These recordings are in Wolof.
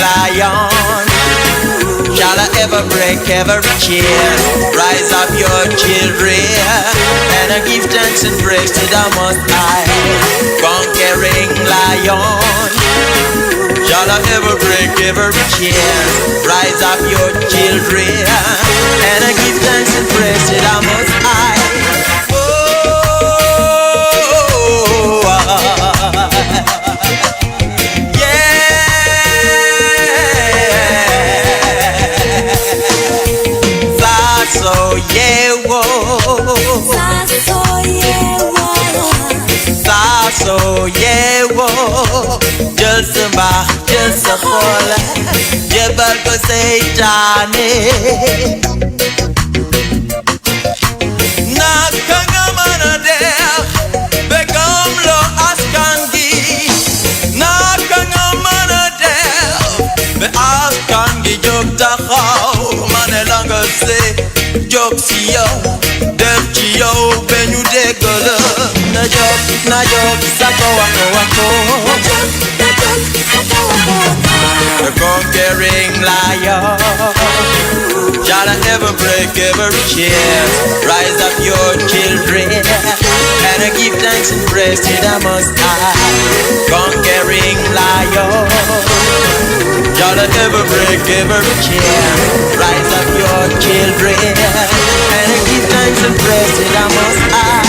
lion. Shall I ever break every chain? Rise up your children and give thanks and praise to the Most High. Conquering lion. Shall I ever break every chain? Rise up your children and give thanks and praise to the Most High. So yeah, whoa. So yeah, whoa. Just a bar, just a hole. Jebal ko say Johnny. Nakangamana der, begam lo askangi. Nakangamana der, be askangi jog tahaw. Manelanga say. Jokesiyo, Defchiyo, Benyu Degolo. Na jok, Sako Wako Wako. The conquering lion. Shall I ever break every chain? Rise up your children and give thanks and praise to the Most High. Conquering lion. Shall I ever break every chain? Rise up your children and give thanks and praise to the Most High.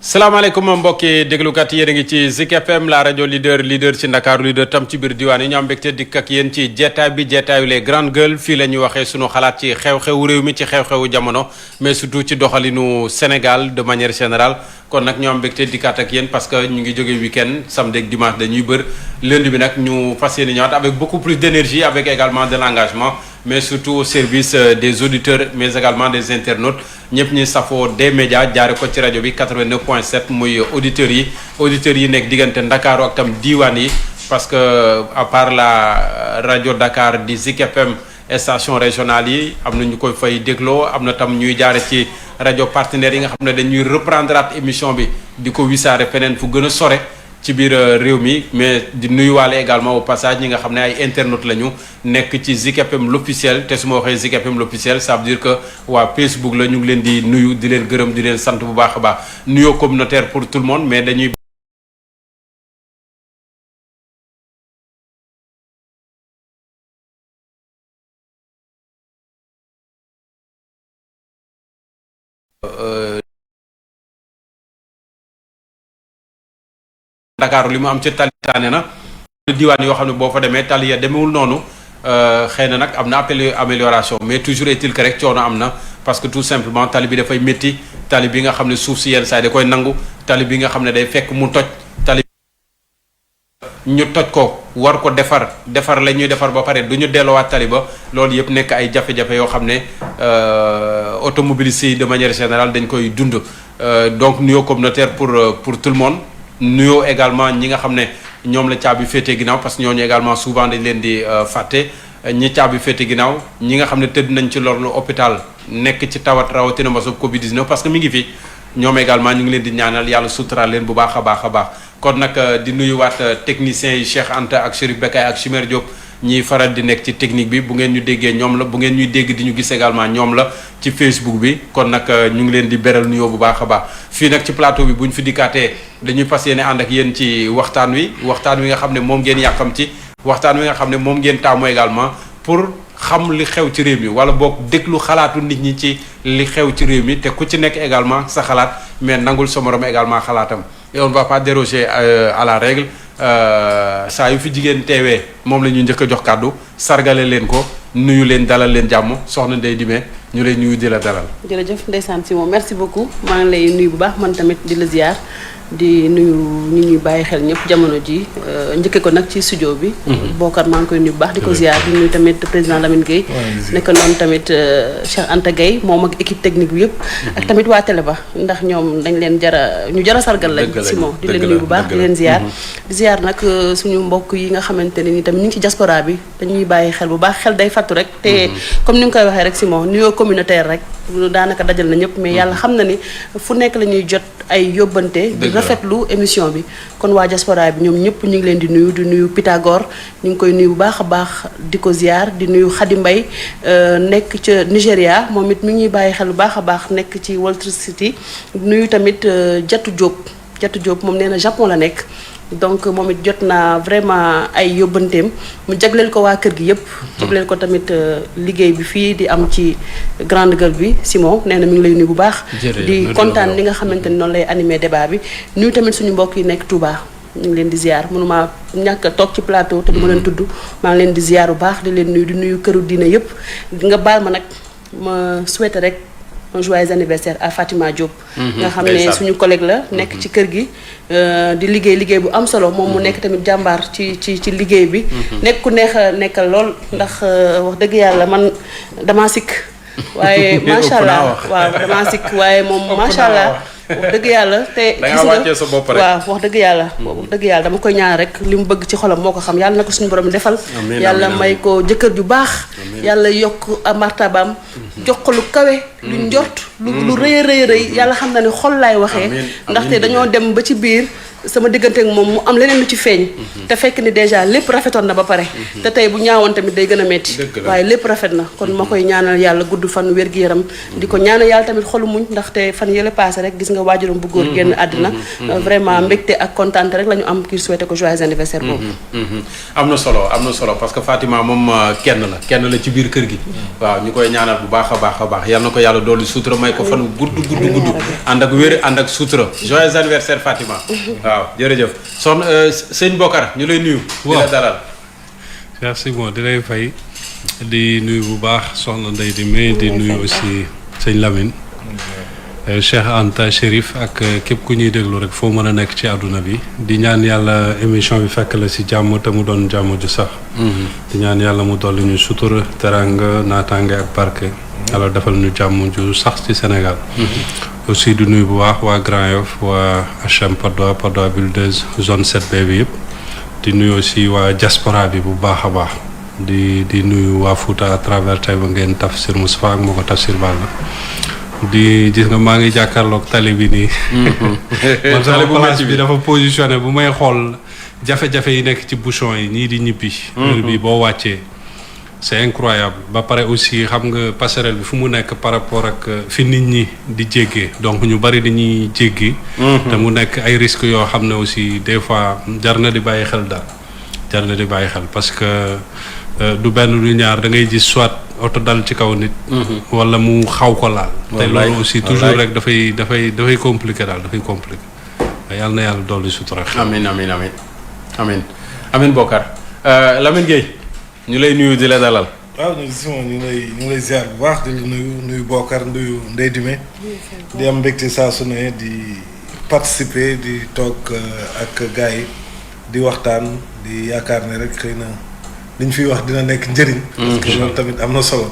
salaamaaleykum mbokki déglukat yéen a ngi ci Zik FM la rajo leader ci Ndakaaru leader tam ci biir diwaan yi ñu am mbégte dikk ak yéen ci jeetaay bi jeetaayu les grandes gueules fii la ñuy waxee sunu xalaat ci xew-xewu réew mi ci xew-xewu jamono mais surtout ci doxalinu Sénégal de manière générale kon nag ñu am mbégte dikkaat ak yéen parce que ñu ngi jóge week-end samedi ak dimanche dañuy bër lundi bi nag ñu fas yéene ñëwaat avec beaucoup plus d'énergie avec également de l'engagement mais surtout au service des auditeurs mais également des internautes ñëpp ñi safoo des médias jaare ko ci rajo bi 89.7 muy auditeurs yi nekk diggante Ndakaaru ak tam diiwaan yi parce que à part la rajo Dakar di Zik FM station régionale yi am na ñu koy fay dégloo am na tam ñuy jaare ci rajo partenaires yi nga xam ne dañuy reprendre at émission bi di ko wisaare feneen fu gën a sore ci biir réew mi mais di nuyuwaale également au passage ñi nga xam ne ay internautes lañu nekk ci Zik FM l'officiel te su ma waxee Zik FM l'officiel ça veut dire que waa Facebook la ñu ngi leen di nuyu di leen gërëm di leen sant bu baax a baax nuyoo communautaire pour tout le monde mais dañuy Dakar li mu am ci tali taane na diwaan yoo xam ne boo fa demee tali ya demewul noonu xëy na nag am na amélioration mais toujours est-il que rek coono am na parce que tout simplement tali bi dafay métti tali bi nga xam ne suuf si yenn saa yi da koy nangu tali bi nga xam ne day fekk mu toj tali ñu toj ko war ko defar la ñuy defar ba pare du ñu delloowaat tali ba loolu yëpp nekk ay jafe-jafe yoo xam ne automobilistes yi de manière générale dañ koy dund donc nuyoo communautaire pour tout le monde nuyoo également ñi nga xam ne ñoom la caabi féete ginnaaw parce que ñooñu également souvent dañ leen di fàtte ñi caabi féete ginnaaw ñi nga xam ne tëdd nañ ci loolu hôpital nekk ci tawat rawatina mbasub Covid 19 parce que mi ngi fi ñoom également ñu ngi leen di ñaanal yàlla suturaal leen bu baax a baax kon nag di nuyuwaat techniciens yi Cheikh Anta ak Chérif Bekay ak Chimère Diop ñiy faral di nekk ci technique bi bu ngeen ñu déggee ñoom la bu ngeen ñuy dégg di ñu gis également ñoom la ci Facebook bi kon nag ñu ngi leen di beral nuyoo bu baax a baax fii nag ci plateau bi bu ñu fi dikkaatee dañuy fas yéene ànd ak yéen ci waxtaan wi nga xam ne moom ngeen yàkkam ci waxtaan wi nga xam ne moom ngeen taamu également pour xam li xew ci réew mi wala boog déglu xalaatu nit ñi ci li xew ci réew mi te ku ci nekk également sa xalaat mais nangul sa morom également xalaatam et on ne va pas déroger à la règle saa yu fi jigéen teewee moom la ñuy njëkk a jox kàddu sargale leen ko nuyu leen dalal leen jàmm soxna Ndeye Dime ñu lay nuyu di la dalal. jërëjëf ndeysaan Simon merci beaucoup maa ngi lay nuyu bu baax man tamit di la ziar di nuyu ñi ñuy bàyyi xel ñëpp jamono ji njëkke ko nag ci studio bi. Bokar maa ngi koy nuyu bu baax di ko ziar di nuyu tamit président Lamine Gueye. nekk noonu tamit Cheikh Anta Gueye moom ak équipe technique bi yëpp. ak tamit waa télé ba ndax ñoom dañ leen ñu jara sargal lañ. Simon di leen nuyu bu baax di leen ziar. di ziar nag suñu mbokk yi nga xamante ne ni tamit ñu ngi ci diaspora bi dañuy bàyyi xel bu baax xel day fattu rek. te comme ni nga koy waxee rek Simon nuyoo communautaire rek daanaka dajal na ñëpp mais yàlla xam na ni fu nekk la ñuy jot ay yóbbante di rafetlu émission bi kon waa diaspora bi ñoom ñëpp ñu ngi leen di nuyu Pythagore ñu ngi koy nuyu bu baax a baax di ko ziar di nuyu Khady Mbaye nekk ca Nigéria moom it mi ngi bàyyi xel bu baax a baax nekk ci Walter City nuyu tamit Jatu Diop moom nee na Japon la nekk donc moom it jot naa vraiment ay yóbbanteem mu jagleel ko waa kër gi yëpp jagleel ko tamit liggéey bi fii di am ci grande gueule bi Simon nee na mi ngi lay nuyu bu baax di kontaan li nga xamante ni noonu lay animé débat bi nuyu tamit suñu mbokk yi nekk Touba ñu ngi leen di ziar mënuma ñàkk a toog ci plateau te du ma leen tudd maa ngi leen di ziar bu baax di leen nuyu di nuyu këru diina yëpp nga baal ma nag ma souhaité rek un joyeux anniversaire à Fatima Diop nga xam ne suñu collègue la nekk ci kër gi di liggéey bu am solo moom mu nekk tamit jàmbaar ci liggéey bi nekk ku neex a nekkal lool ndax wax dëgg yàlla man damaa sikk waaye macha allah waaw damaa sikk waaye moom macha allah wax dëgg yàlla te da nga wàccee sa bopp rek waaw wax dëgg yàlla dama koy ñaan rek li mu bëgg ci xolam moo ko xam yàlla na ko suñu borom defal yàlla may ko jëkkër ju baax yàlla yokk martabaam jox ko lu kawe lu njort lu rëy yàlla xam na ne xol laay waxee ndaxte dañoo dem ba ci biir sama diggante ak moom mu am leneen lu ci feeñ. te fekk ni déjà lépp rafetoon na ba pare. te tey bu ñaawoon tamit day gën a metti waaye lépp rafet na kon ma koy ñaanal yàlla gudd fan wér-gu-yaram di ko ñaanal yàlla tamit xolu muñ ndaxte fan yële passé rek gis nga waajuram bu góor génn àddina vraiment mbégte ak kontaante rek la ñu am kii souhaité ko joyeux anniversaire boobu. am na solo parce que Fatima moom kenn la ci biir kër gi. waaw ñu koy ñaanal bu baax a baax yal na ko yàlla dolli sutura may ko fan gudd ànd ak wér ànd ak sutura joyeux anniversaire Fatima. waaw jërëjëf sëñ Bokar ñu lay nuyu. di la dalal. merci bon di lay fay di nuyu bu baax soxna Ndeye Dime di nuyu aussi sëñ Lamine. Cheikh Anta Chérif ak képp ku ñuy déglu rek foo mën a nekk ci àdduna bi di ñaan yàlla émission bi fekk la si jàmm te mu doon jàmm ju sax. di ñaan yàlla mu dolli ñu sutura teranga naataange ak barke. yàlla defal ñu jàmm ju sax ci Sénégal. aussi di nuyu bu baax waa Grand Yoff waa HM Patte d'Oie Buldeuse zone 7B bi yëpp. di nuyu aussi waa diaspora bi bu baax a baax. di nuyu waa Fouta à travers tey ba ngeen Tafsir Moustapha ak moo ko Tafsir Balla. di gis nga maa ngi jàkkaarloog tali bi nii. man sama place bi dafa positionné bu may xool jafe-jafe yi nekk ci bouchon yi ñii di ñibbi. heure bi boo wàccee c'est incroyable ba pare aussi xam nga passerelle bi fu mu nekk par rapport ak fi nit ñi di jéggee donc ñu bari dañuy jéggi. te mu nekk ay risques yoo xam ne aussi des fois jar na di bàyyi xel daal jar na di bàyyi xel parce que du benn du ñaar da ngay gis soit. oto dal ci kaw nit. wala mu xaw ko laal. te loolu aussi toujours rek dafay compliqué daal dafay compliqué. yàlla na yàlla dolli sutura. amiin Bokar Lamine Gueye ñu lay nuyu di la dalal. waaw ñu ngi lay ziar bu baax di la nuyu Bokar nuyu Ndeye Dime di am mbégte saa su ne di participer di toog ak gars yi di waxtaan di yaakaar ne rek xëy na. li ñu fiy wax dina nekk njëriñ. parce que loolu tamit am na solo.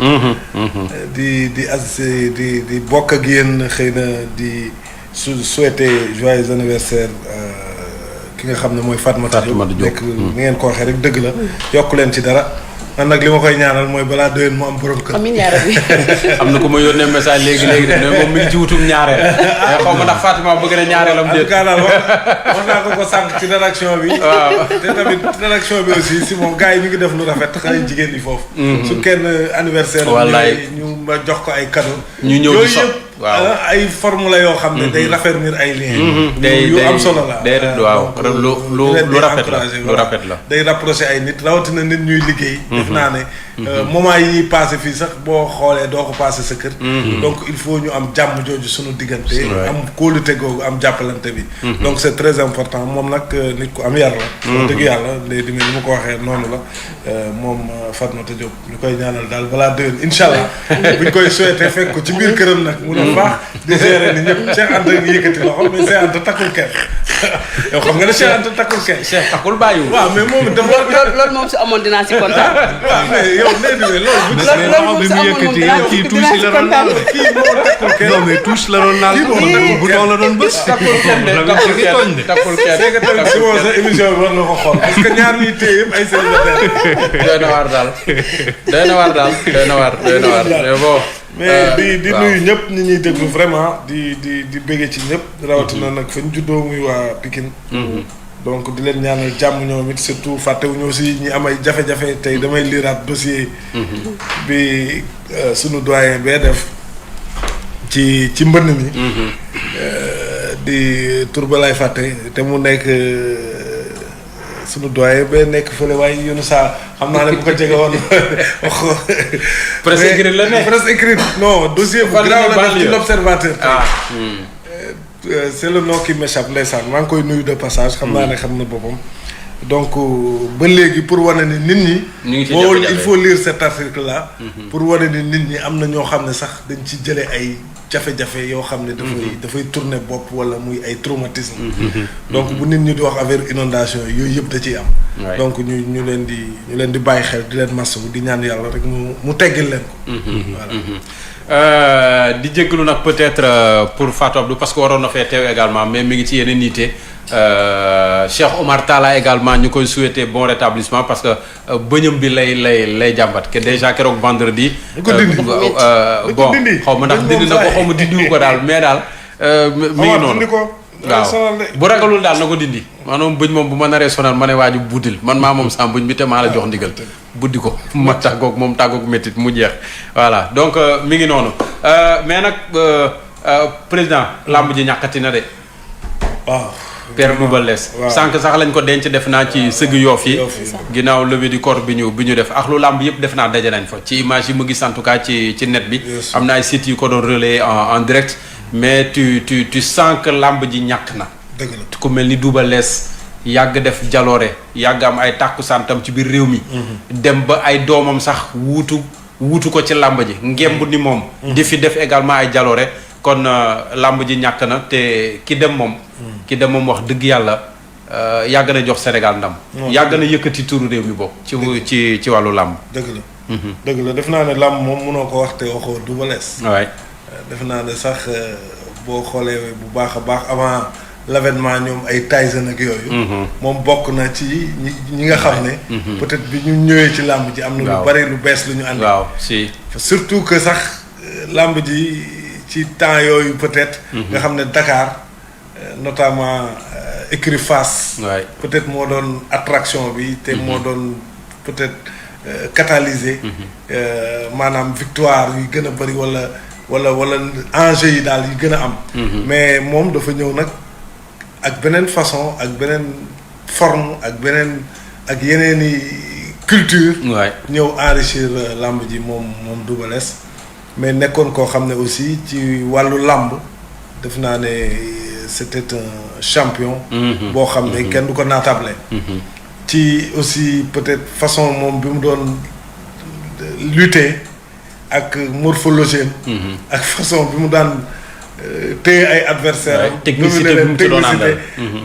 di bokk ak yéen xëy na di souhaiter joyeux anniversaire ki nga xam ne mooy Fatmata Diop nekk ni ngeen ko waxee rek dëgg la yokk leen ci dara. man nag li ma koy ñaanal mooy balaa déwén mu am borom kër. amiin yaa rabbi. am na ko ma yónnee message léegi de ne moom mi ngi ci wutum ñaareel. xaw ma ndax Fatima bëgg na ñaareelam déet. en tout cas daal wax naa ko sànq ci rédaction bi. waaw te tamit rédaction bi aussi si moom gars yi mi ngi def lu rafet xale jigéen ñi foofu. su kenn anniversaire. wallaay ñu ma jox ko ay cadeau. ñu ñëw di so waaw ay formule yoo xam ne day raffermir ay liens. yu am solo la. day waaw lu rafet la. day rapprocher ay nit rawatina nit ñuy liggéey. def naa ne moment yi ñuy passé fii sax boo xoolee doo ko passé sa kër. donc il faut ñu am jàmm jooju suñu diggante. am kóolute googu am jàppalante bi. donc c'est très important moom nag nit ku am yar la. dëgg yàlla léegi dimi ni ma ko waxee noonu la moom Fatmata Diop ñu koy ñaanal daal balaa déwén incha allah buñ koy souhaité fekk ko ci biir këram nag mu doon baax di gérer ni ñëpp Cheikh Anta ngi yëkkati loxo mais Cheikh Anta takkul kenn yow xam nga ne Cheikh Anta takkul kenn. Cheikh takkul bàyyiwul. waaw mais moom dafa loolu moom su amoon dinaa si kontaan. waaw mais yow nee na loolu. loolu moom su amoon moom kii tuuti la doon laal kii moo takkul kenn. non mais tuuti la doon laal bouton la doon bës. takkul kenn de takkul kenn c'est que tamit si moom sa émission bi war nga ko xool parce que ñaar ñuy téye yëpp ay célibataire. doy na waar daal mais bon. mais di nuyu ñëpp ñi ñuy déglu vraiment di bëggee ci ñëpp rawatina nag fa ñu juddoo muy waa Pikine. donc di leen ñaanal jàmm ñoom it surtout fàttewuñu aussi ñi am ay jafe-jafe tey damay liiraat dossier. bi sunu doyen bee def ci mbënn mi. di tur ba lay fàtte te mu nekk sunu doyen bee nekk fële waaye yoonu saa xam naa ne bu ko jege woon wax ko. presse écrite la ne presse écrite non dossier bu grave la def ci l'observateur c'est le nom qui m'échappe ndeysaan maa ngi koy nuyu de passage xam naa ne xam na boppam donc ba léegi pour wane ni nit ñi il faut lire cet article là pour wane ni nit ñi am na ñoo xam ne sax dañ ci jëlee ay jafe-jafe yoo xam ne dafay tourner bopp wala muy ay traumatisme donc bu nit ñi di wax affaire inondation yooyu yëpp da ciy am donc ñu leen di bàyyi xel di leen masawu di ñaan yàlla rek mu teggil leen ko voilà di jégalu nag peut-être pour Fatou Abdou parce que waroon na fee teew également mais mi ngi ci yeneen yitte Cheikh Omar Talla également ñu koy souhaiter bon rétablissement parce que bëñëm bi lay jàmbat que déjà keroog vendredi. bon xaw ma ndax dindi na ko xaw ma dindiwu ko daal mais daal. mi ngi noonu waaw bu ragalul daal na ko dindi maanaam bëñ moom bu ma naree sonal ma ne waaju buddil man maa moom sam bëñ bi te maa la jox ndigal buddi ko ma tàggoog moom tàggoog méttit mu jeex voilà donc mi ngi noonu mais nag président làmb ji ñàkkati na de waaw Père Double Less sànq sax lañ ko denc def naa ci sëgg yoof yi ginnaaw levée du corps bi ñu def ak lu làmb yëpp def naa daje nañ fa ci image yi mu gis en tout cas ci net bi am na ay sites yu ko doon relayer en direct mais tu sens que làmb ji ñàkk na dëgg la ku mel ni Double Less yàgg def jaloore yàgg am ay tàkku santam ci biir réew mi dem ba ay doomam sax wuutu ko ci làmb ji ngemb ni moom di fi def également ay jaloore kon làmb ji ñàkk na te ki dem moom wax dëgg yàlla yàgg na jox Sénégal ndam yàgg na yëkkati turu réew mi bokk ci wàllu làmb dëgg la def naa ne làmb moom mënoo ko wax te waxoo Double Less waay def naa ne sax boo xoolee bu baax a baax avant l'avènement ñoom ay Tyson ak yooyu moom bokk na ci ñi nga xam ne peut-être bi ñu ñëwee ci làmb ji am na lu bari lu bees lu ñu àndi waaw si surtout que sax làmb ji ci temps yooyu peut-être nga xam ne Dakar notamment écurie Fass peut-être moo doon attraction bi te moo doon peut-être catalyser maanaam victoire yu gën a bari wala enjeu yi daal yi gën a am mais moom dafa ñëw nag ak beneen façon ak beneen forme ak yeneeni culture ñëw enrichir làmb ji moom Double Less mais nekkoon koo xam ne aussi ci wàllu làmb def naa ne c'était un champion boo xam ne kenn du ko naatable ci aussi peut-être façon moom bi mu doon lutter ak morphologie ak façon bi mu daan téye ay adversaires technicité bi mu ci doon àndal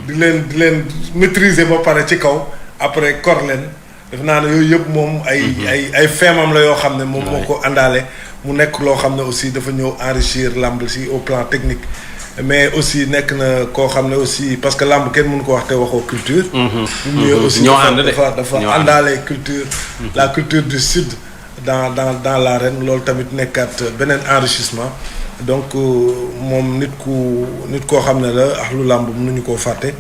di leen maîtriser ba pare ci kaw après kor leen def naa ne yooyu yëpp moom ay feemam la yoo xam ne moom moo ko àndaale mu nekk loo xam ne aussi dafa ñëw enrichir lamb si au plan technique mais aussi nekk na koo xam ne aussi parce que lamb kenn mënu ko wax te waxoo culture ñu ñëwee aussi dafa àndaale culture la culture du sud dans l'arène loolu tamit nekkaat beneen enrichissement donc moom nit koo xam ne la ahlu lamb mënuñu koo fàtte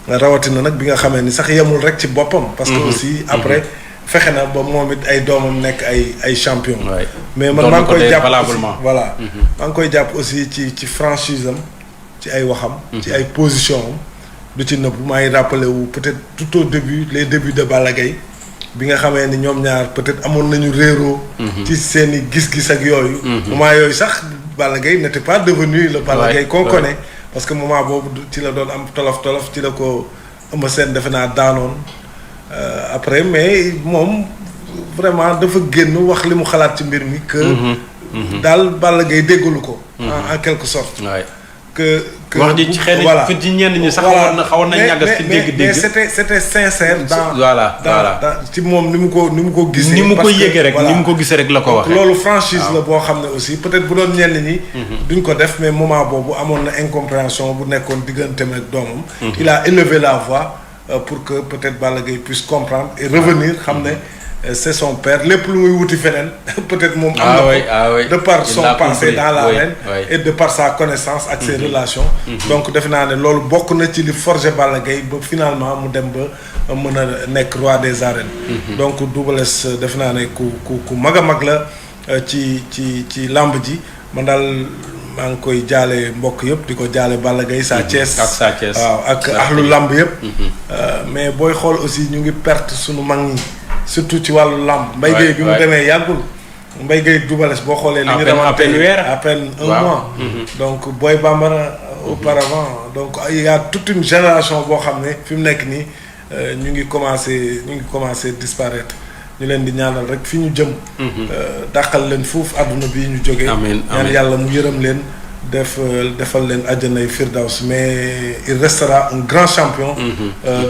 rawatina nag bi nga xamee ni sax yemul rek ci boppam parce que aussi après fexe na ba moom it ay doomam nekk ay champion mais man maa ngi koy jàpp voilà maa ngi koy jàpp aussi ci franchise am ci ay waxam ci ay position am du ci nëbb maa ngi rappelé wu peut-être tout au début les débuts de Balla Gaye bi nga xamee ni ñoom ñaar peut-être amoon nañu réeroo ci seen i gis-gis ak yooyu moment yooyu sax Balla Gaye n'était pas devenu le Balla Gaye qu'on connaît parce que moment boobu ci la doon am tolof ci la ko Eumeu Sène defe naa daanoon après mais moom vraiment dafa génn wax li mu xalaat ci mbir mi que daal Balla Gaye déggalu ko en quelque sorte que wax ji ci xëy na ci ñenn ñi sax xawoon na ñàggas ci dégg-dégg mais c'était sincère dans voilà ci moom ni mu ko gisee ni mu ko yëgee rek ni mu ko gisee rek la ko waxee loolu franchise la boo xam ne aussi peut-être bu doon ñenn ñi duñ ko def mais moment boobu amoon na incompréhension bu nekkoon digganteem ak doomam il a élevé la voix pour que peut-être Balla Gaye puisse comprendre et revenir xam ne c'est son père lépp lu muy wuti feneen peut-être moom am na ko de par son passé dans l'arène et de par sa connaissance ak ses relations donc defe naa ne loolu bokk na ci li forger Balla Gaye ba finalement mu dem ba mën a nekk roi des arènes donc Double Less defe naa ne ku mag a mag la ci lamb ji man daal maa ngi koy jaale mbokk yëpp di ko jaale Balla Gaye Sa Thiès waaw ak ahlu lamb yëpp mais booy xool aussi ñu ngi perte suñu mag ñi surtout ci wàllu lamb Mbaye Gueye bi mu demee yàggul Mbaye Gueye Double Less boo xoolee li ñu demante à peine un mois donc Boy Bambara auparavant donc il y a toute une génération boo xam ne fi mu nekk nii ñu ngi commencé disparaître ñu leen di ñaanal rek fi ñu jëm dàqal leen foofu àdduna bi ñu jógee ñaan yàlla mu yërëm leen defal leen àjjanay firdaws mais il restera un grand champion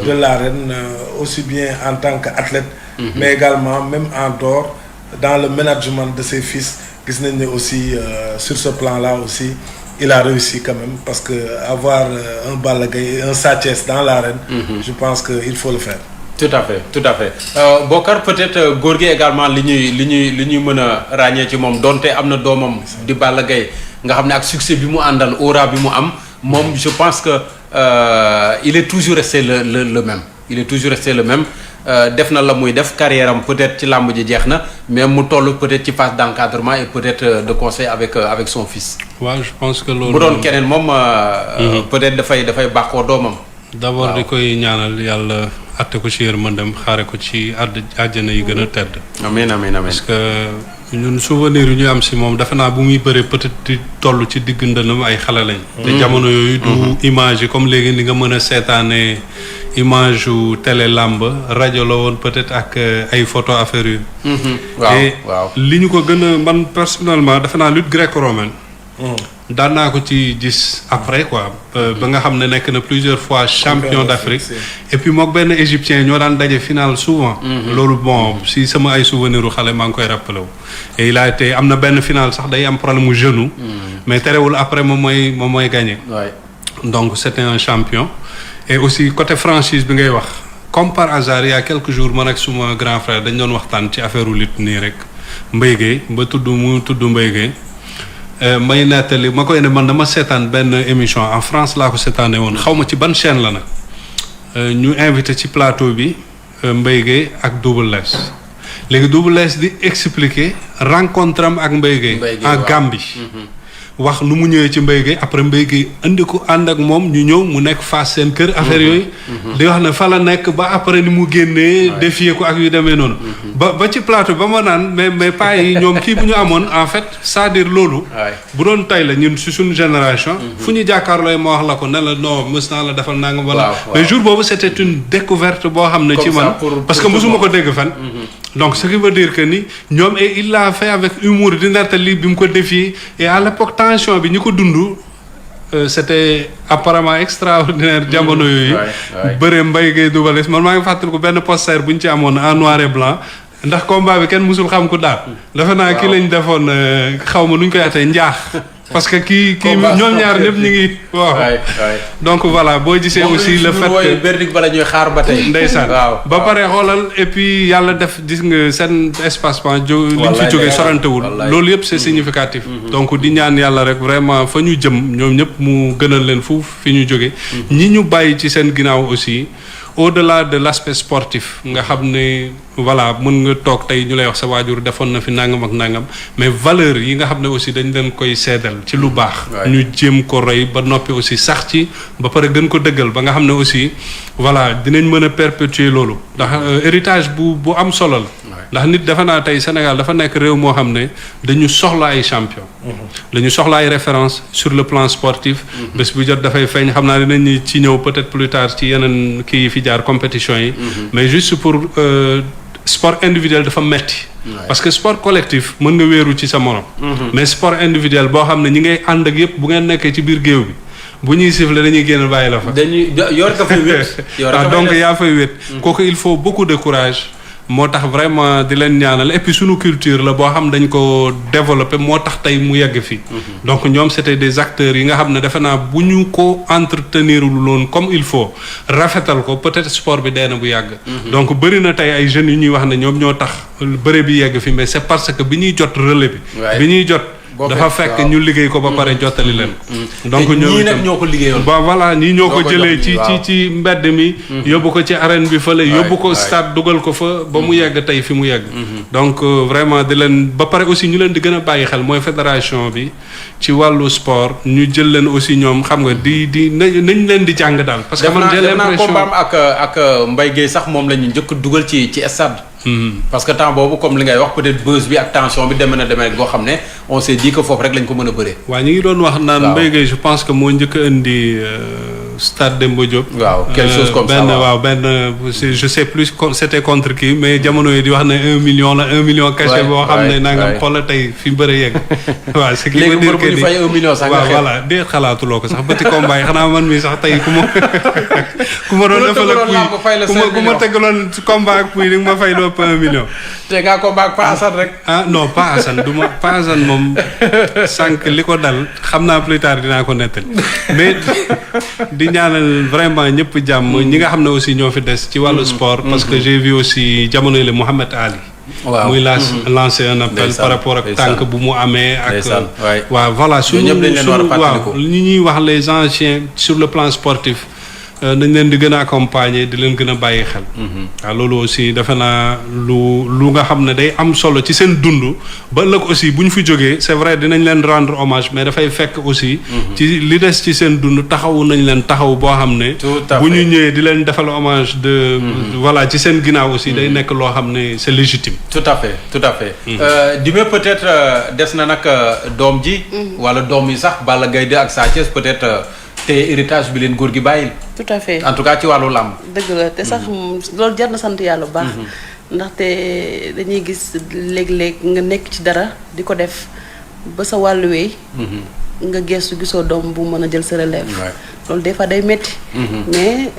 de l'arène aussi bien en tant qu'athlète mais également même en dehors dans le management de ses fils gis nañ ne aussi sur ce plan-là aussi il a réussi quand même parce que avoir un Balla Gaye un Sa Thiès dans l'arène je pense que il faut le faire tout à fait Bokar peut-être góor gi également li ñuy mën a ràññee ci moom donte am na doomam di Balla Gaye nga xam ne ak succès bi mu àndal aura bi mu am moom je pense que il est toujours resté le même il est toujours resté le même def na la muy def carrière am peut-être ci làmb ji jeex na mais mu toll peut-être ci phase d'encadrement et peut-être de conseil avec son fils. waaw je pense que loolu. bu doon keneen moom. peut-être dafay bàqoo doomam. d'abord di koy ñaanal yàlla atte ko ci yërmandem xaare ko ci àjjana yi gën a tedd. amiin amiin amiin. parce que ñun souvenir yu ñu am si moom defe naa bu muy bëree peut-être di toll ci digg ndënam ay xale lañ. te jamono yooyu du image yi comme léegi ni nga mën a seetaanee image yu télé làmb rajo la woon peut-être ak ay photo affaire yu. waaw li ñu ko gën a man personnellement defe naa lutte gréco-romaine. daan naa ko ci gis après quoi ba nga xam ne nekk na plusieurs fois champion d'Afrique et puis mook benn égyptien ñoo daan daje finale souvent. loolu bon si sama ay souvenirs u xale maa ngi koy rappelé wu. et il a été am na benn finale sax day am problème mu genou. mais terewul après moom mooy gagné. donc c'était un champion. et aussi côté franchise bi ngay wax comme par hasard il y a quelques jours man ak suma grand frère dañ doon waxtaan ci affaire lutte nii rek Mbaye Guèye ba tudd Mbaye Guèye. may nettali ma koy ne man dama seetaan benn émission en France laa ko seetaanee woon xaw ma ci ban chaîne la nag ñu invité ci plateau bi Mbaye Guèye ak Double Less léegi Double Less di expliquer rencontre am ak Mbaye Guèye en Gambie. wax nu mu ñëwee ci Mbaye Guèye après Mbaye Guèye indi ko ànd ak moom ñu ñëw mu nekk face seen kër affaire yooyu. di wax ne fa la nekk ba après ni mu génnee. défier ko ak yu demee noonu. ba ci plateau ba ma naan mais pas yi ñoom kii bu ñu amoon en fait c'est-à-dire loolu. bu doon tey la ñun si suñu génération. fu ñu jàkkaarloo ma wax la ko ne la non mës naa la defal nangam wala. mais jour boobu c'était une découverte boo xam ne ci man. parce que mosuma ko dégg fan. donc ce qui veut dire que ni ñoom et il l'a fait avec humour di nettali bi mu ko défier et à l'époque tension bi ñu ko dund c'était apparemment extraordinaire jamono yooyu. bëre Mbaye Guèye Double Less man maa ngi fàttaliku benn poster bu ñu ci amoon en noir et blanc ndax combat bi kenn musul xam ku daal. dafa naa ki lañ defoon xaw ma nu ñu koy atee njaax. parce que kii ñoom ñaar ñëpp ñu ngi waaw. donc voilà boo gisee aussi le fait que verdict bala ñuy xaar ba tey. ndeysaan ba pare xoolal et puis yàlla def gis nga seen espacement liñ fi jógee sorantewul loolu yëpp c'est significatif. donc di ñaan yàlla rek vraiment fa ñu jëm ñoom ñëpp mu gënal leen fuuf fi ñu jóge ñi ñu bàyyi ci seen ginnaaw aussi au-delà de l'aspect sportif nga xam ne voilà mën nga toog tey ñu lay wax sa waajur defoon na fi nangam ak nangam mais valeur yi nga xam ne aussi dañ leen koy seedal ci lu baax. ñu jéem ko roy ba noppi aussi sax ci ba pare gën ko dëggal ba nga xam ne aussi voilà dinañ mën a perpétuer loolu ndax héritage bu am solo la. ndax nit dafa naa tey Sénégal dafa nekk réew moo xam ne dañu soxla ay champion dañu soxla ay références sur le plan sportif. bés bu jot dafay feeñ xam naa dinañ ci ñëw peut-être plus tard ci yeneen kii yi fi jaar compétition yi. mais juste pour sport individuel dafa metti parce que sport collectif mën nga wéeru ci sa morom. mais sport individuel boo xam ne ñi ngay ànd ak yëpp bu ngeen nekkee ci biir géew bi bu ñuy siffler dañuy génn bàyyi la fa. dañuy yor ka fay wét. donc yaa fay wét. kooku il faut beaucoup de courage. moo tax vraiment di leen ñaanal et puis sunu culture la boo xam dañ ko développer moo tax tey mu yegg fii. donc ñoom c'était des acteurs yi nga xam ne defe naa bu ñu ko entretenir loon comme il faut rafetal ko peut-être sport bi dee na bu yàgg. donc bëri na tey ay jeunes yu ñuy wax ne ñoom ñoo tax bëre bi yegg fi mais c'est parce que bi ñuy jot relais bi. bi ñuy jot. dafa fekk ñu liggéey ko ba pare jottali leen ko. donc ñii nag ñoo ko liggéeyoon. ba voilà ñii ñoo ko jëlee ci mbedd mi. yóbbu ko ci arène bi fële yóbbu ko stade dugal ko fa ba mu yegg tey fi mu yegg. donc vraiment di leen ba pare aussi ñu leen di gën a bàyyi xel mooy fédération bi ci wàllu sport ñu jël leen aussi ñoom xam nga nañ leen di jàng daal. parce que man j'ai l'impression combat ak Mbaye Guèye sax moom la ñu njëkk dugal ci stade. parce que temps boobu comme li ngay wax peut-être buzz bi ak tension bi demee na boo xam ne on s'est dit que foofu rek lañ ko mën a bëree. waaw ñu ngi doon wax naan Mbaye Guèye je pense que moo njëkk a indi stade Demba Diop. waaw quelque chose comme ça benn je sais plus c'était contre qui mais jamono yi di wax ne 1 million la 1 million cachet boo xam ne nangam xoolal tey fi bëre yegg. waaw ce qui veut dire que léegi fay 1 million sax nga xeeb voilà déet xalaatuloo ko sax ba ci combat yi xanaa man mii sax tey ku ma doon defal ak ku ma tegaloon combat ak puy di nga ma fay loo 1 million. te ngaa combat ak Pa Assane rek. non Pa Assane du ma Pa Assane moom sànq li ko dal xam naa plus tard dinaa ko nettali mais di ñaanal vraiment ñëpp jàmm ñi nga xam ne aussi ñoo fi des ci wàllu sport. parce que j'ai vu aussi jamono yi la Mohamed Ali. muy lancer un appel par rapport ak tànk bu mu amee ak waaw voilà suñu waaw ñi ñuy wax les anciens sur le plan sportif nañ leen di gën a accompagner di leen gën a bàyyi xel waaw loolu aussi defe naa lu nga xam ne day am solo ci seen dund ba ëllëg aussi bu ñu fi jógee c'est vrai dinañ leen rendre hommage mais dafay fekk aussi ci li des ci seen dund taxawu nañ leen taxaw boo xam ne bu ñu ñëwee di leen defal hommage de voilà ci seen ginnaaw aussi day nekk loo xam ne c'est légitime tout à fait Dime peut-être des na nag doom ji wala doom yi sax Balla Gaye 2 ak Sa Thiès peut-être te héritage bi leen góor gi bàyyil. tout à fait en tout cas ci wàllu làmb. dëgg la te sax loolu jar na sant yàlla bu baax. ndaxte dañuy gis léeg-léeg nga nekk ci dara di ko def ba sa wàllu wéy. nga gestu gisoo doom bu mën a jël sa relève. loolu des fois day métti. mais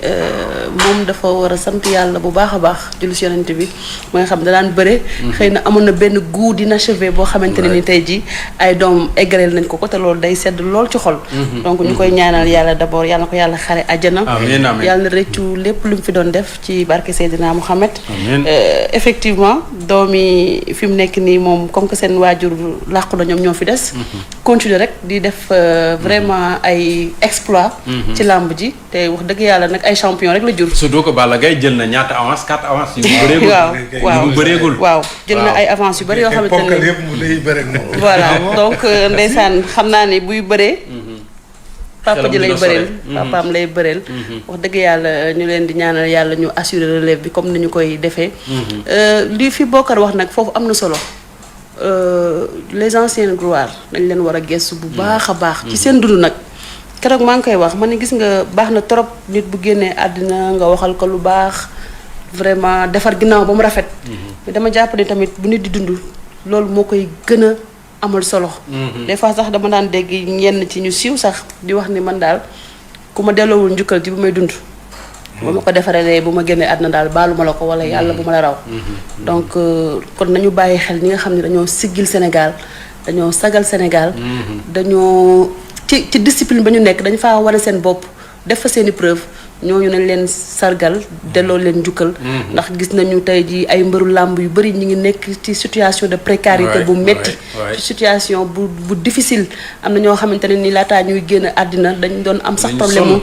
moom dafa war a sant yàlla bu baax a baax julli si yonent bi mooy xam da daan bëre. xëy na amoon na benn goût d'inachevé boo xamante ne ni tey jii ay doom eggaleel nañ ko te loolu day sedd lool ci xol. donc ñu koy ñaanal yàlla d'abord yàlla na ko yàlla xare àjjana. amiin amiin yàlla na rëccu lépp lu mu fi doon def ci barke Seydina Mouhamed. effectivement doom yi fi mu nekk nii moom comme que seen waajur làqu na ñoom ñoo fi des. continuer rek di def vraiment ay exploit ci làmb ji te wax dëgg yàlla nag ay champion rek la jur. surtout que Balla Gaye jël na ñaata avance 4 avance yu bëreegul. waaw jël na ay avance yu bëri yoo xamante ne voilà donc ndeysaan xam naa ni buy bëree. papa ji lay bëreel papaam lay bëreel. wax dëgg yàlla ñu leen di ñaanal yàlla ñu assurer relève bi comme ni ñu koy defee. li fi Bokar wax nag foofu am na solo. Les anciennes gloires dañ leen war a gëstu bu baax a baax. ci seen dund nag. keroog maa ngi koy wax ma ne gis nga baax na trop nit bu génnee àddina nga waxal ko lu baax vraiment defar ginnaaw ba mu rafet. mais dama jàpp ne tamit bu nit di dund loolu moo koy gën a amal solo. des fois sax dama daan dégg ñenn ci ñu siiw sax di wax ni man daal ku ma delloowul njukkal ji bu may dund. ba ma ko defaree bu ma génnee àddina daal baalu ma la ko wala yàlla bu ma la raw. donc kon nañu bàyyi xel ñi nga xam ne dañoo siggil Sénégal dañoo sagal Sénégal. dañoo. ci discipline ba ñu nekk dañ faa wane seen bopp def fa seeni preuve ñooñu nañ leen sargal delloo leen njukkal. ndax gis nañu tey ji ay mbëru làmb yu bëri ñu ngi nekk ci situation de précarité bu metti ci situation bu difficile am na ñoo xamante ne ni laataa ñuy génn àddina dañ doon am sax problème mu